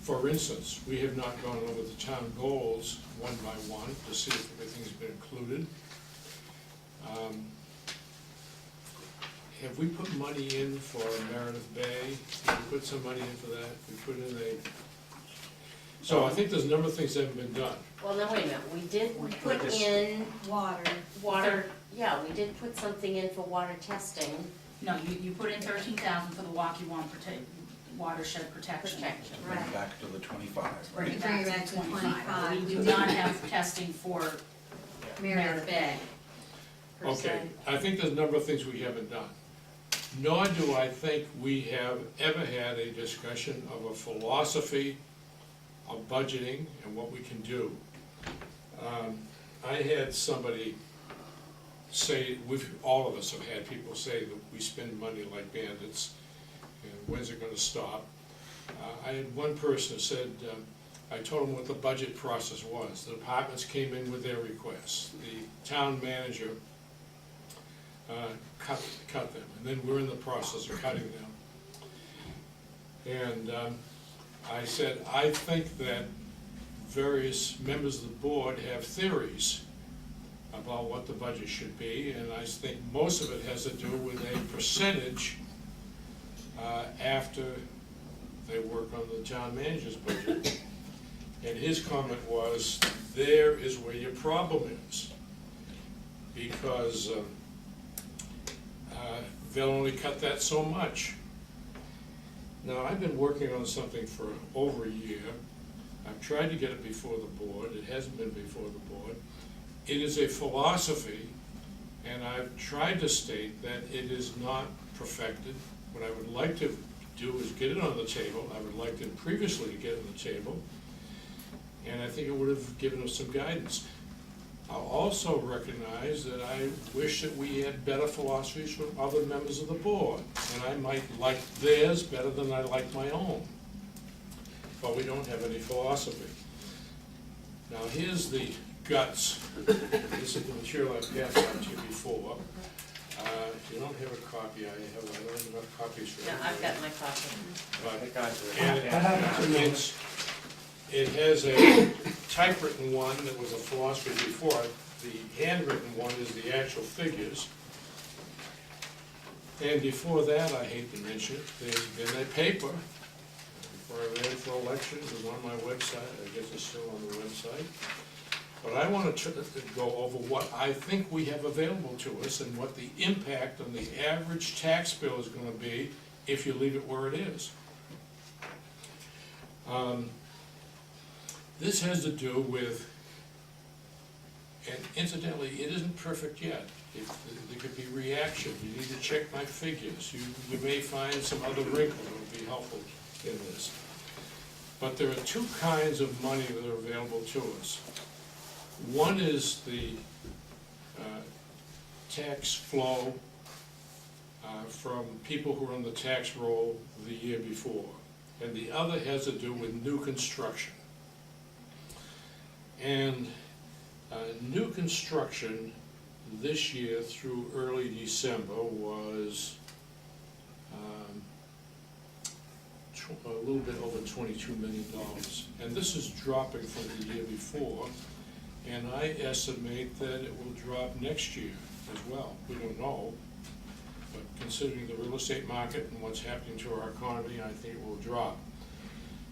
Speaker 4: For instance, we have not gone over the town goals one by one to see if everything's been included. Have we put money in for Meredith Bay? Did we put some money in for that? We put in so I think there's a number of things that haven't been done.
Speaker 14: Well, no, wait a minute, we did put in
Speaker 2: Water.
Speaker 14: yeah, we did put something in for water testing.
Speaker 15: No, you put in 13,000 for the Waukee watershed protection.
Speaker 14: Right.
Speaker 5: Back to the 25.
Speaker 15: Bring it
Speaker 2: Bring it
Speaker 15: back
Speaker 2: back
Speaker 15: to
Speaker 2: to
Speaker 15: 25.
Speaker 2: 25.
Speaker 15: We do not have testing for Meredith Bay.
Speaker 2: per
Speaker 4: Okay,
Speaker 2: se.
Speaker 4: I think there's a number of things we haven't done. Nor do I think we have ever had a discussion of a philosophy of budgeting and what we can do. I had somebody say, all of us have had people say that we spend money like bandits, and when's it gonna stop? I had one person who said, I told them what the budget process was. The departments came in with their requests. The town manager cut them, and then we're in the process of cutting them. And I said, I think that various members of the board have theories about what the budget should be, and I think most of it has to do with a percentage after they work on the town manager's budget. And his comment was, there is where your problem is, because they'll only cut that so much. Now, I've been working on something for over a year. I've tried to get it before the board. It hasn't been before the board. It is a philosophy, and I've tried to state that it is not perfected. What I would like to do is get it on the table. I would like to previously get it on the table, and I think it would have given us some guidance. I'll also recognize that I wish that we had better philosophies from other members of the board, and I might like theirs better than I like my own. But we don't have any philosophy. Now, here's the guts. This is the material I've passed out to you before. If you don't have a copy, I don't have enough copies for
Speaker 14: No,
Speaker 4: everybody.
Speaker 14: I've got my copy.
Speaker 4: But it has a typewritten one that was a philosophy before it. The handwritten one is the actual figures. And before that, I hate to mention it, there's been a paper, before I ran for election, it was on my website, I guess it's still on the website. But I want to go over what I think we have available to us and what the impact on the average tax bill is going to be if you leave it where it is. This has to do with, and incidentally, it isn't perfect yet. There could be reaction. You need to check my figures. You may find some other wrinkle that would be helpful in this. But there are two kinds of money that are available to us. One is the tax flow from people who are on the tax roll the year before. And the other has to do with new construction. And new construction this year through early December was a little bit over $22 million. And this is dropping from the year before. And I estimate that it will drop next year as well. We don't know. But considering the real estate market and what's happening to our economy, I think it will drop.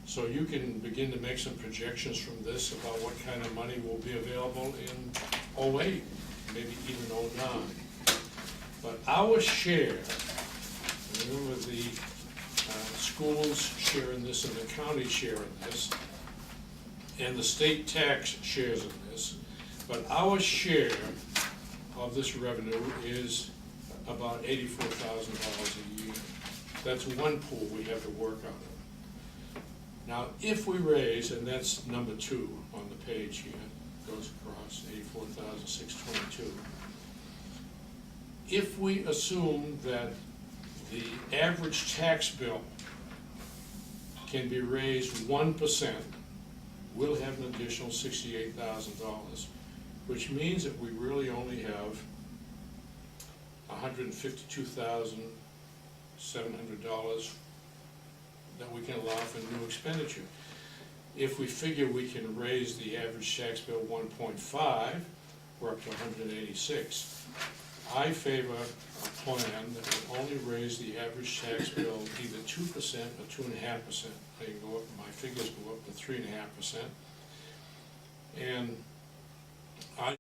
Speaker 4: So you can begin to make some projections from this about what kind of money will be available in '08, maybe even '09. But our share, remember the schools share in this and the county share in this, and the state tax shares in this, but our share of this revenue is about $84,000 a year. That's one pool we have to work out of. Now, if we raise, and that's number 2 on the page here, goes across 84,622. If we assume that the average tax bill can be raised 1%, we'll have an additional $68,000, which means that we really only have $152,700 that we can allow for new expenditure. If we figure we can raise the average tax bill 1.5, we're up to 186. I favor a plan that will only raise the average tax bill either 2% or 2.5%. They can go up, my figures go up to 3.5%. And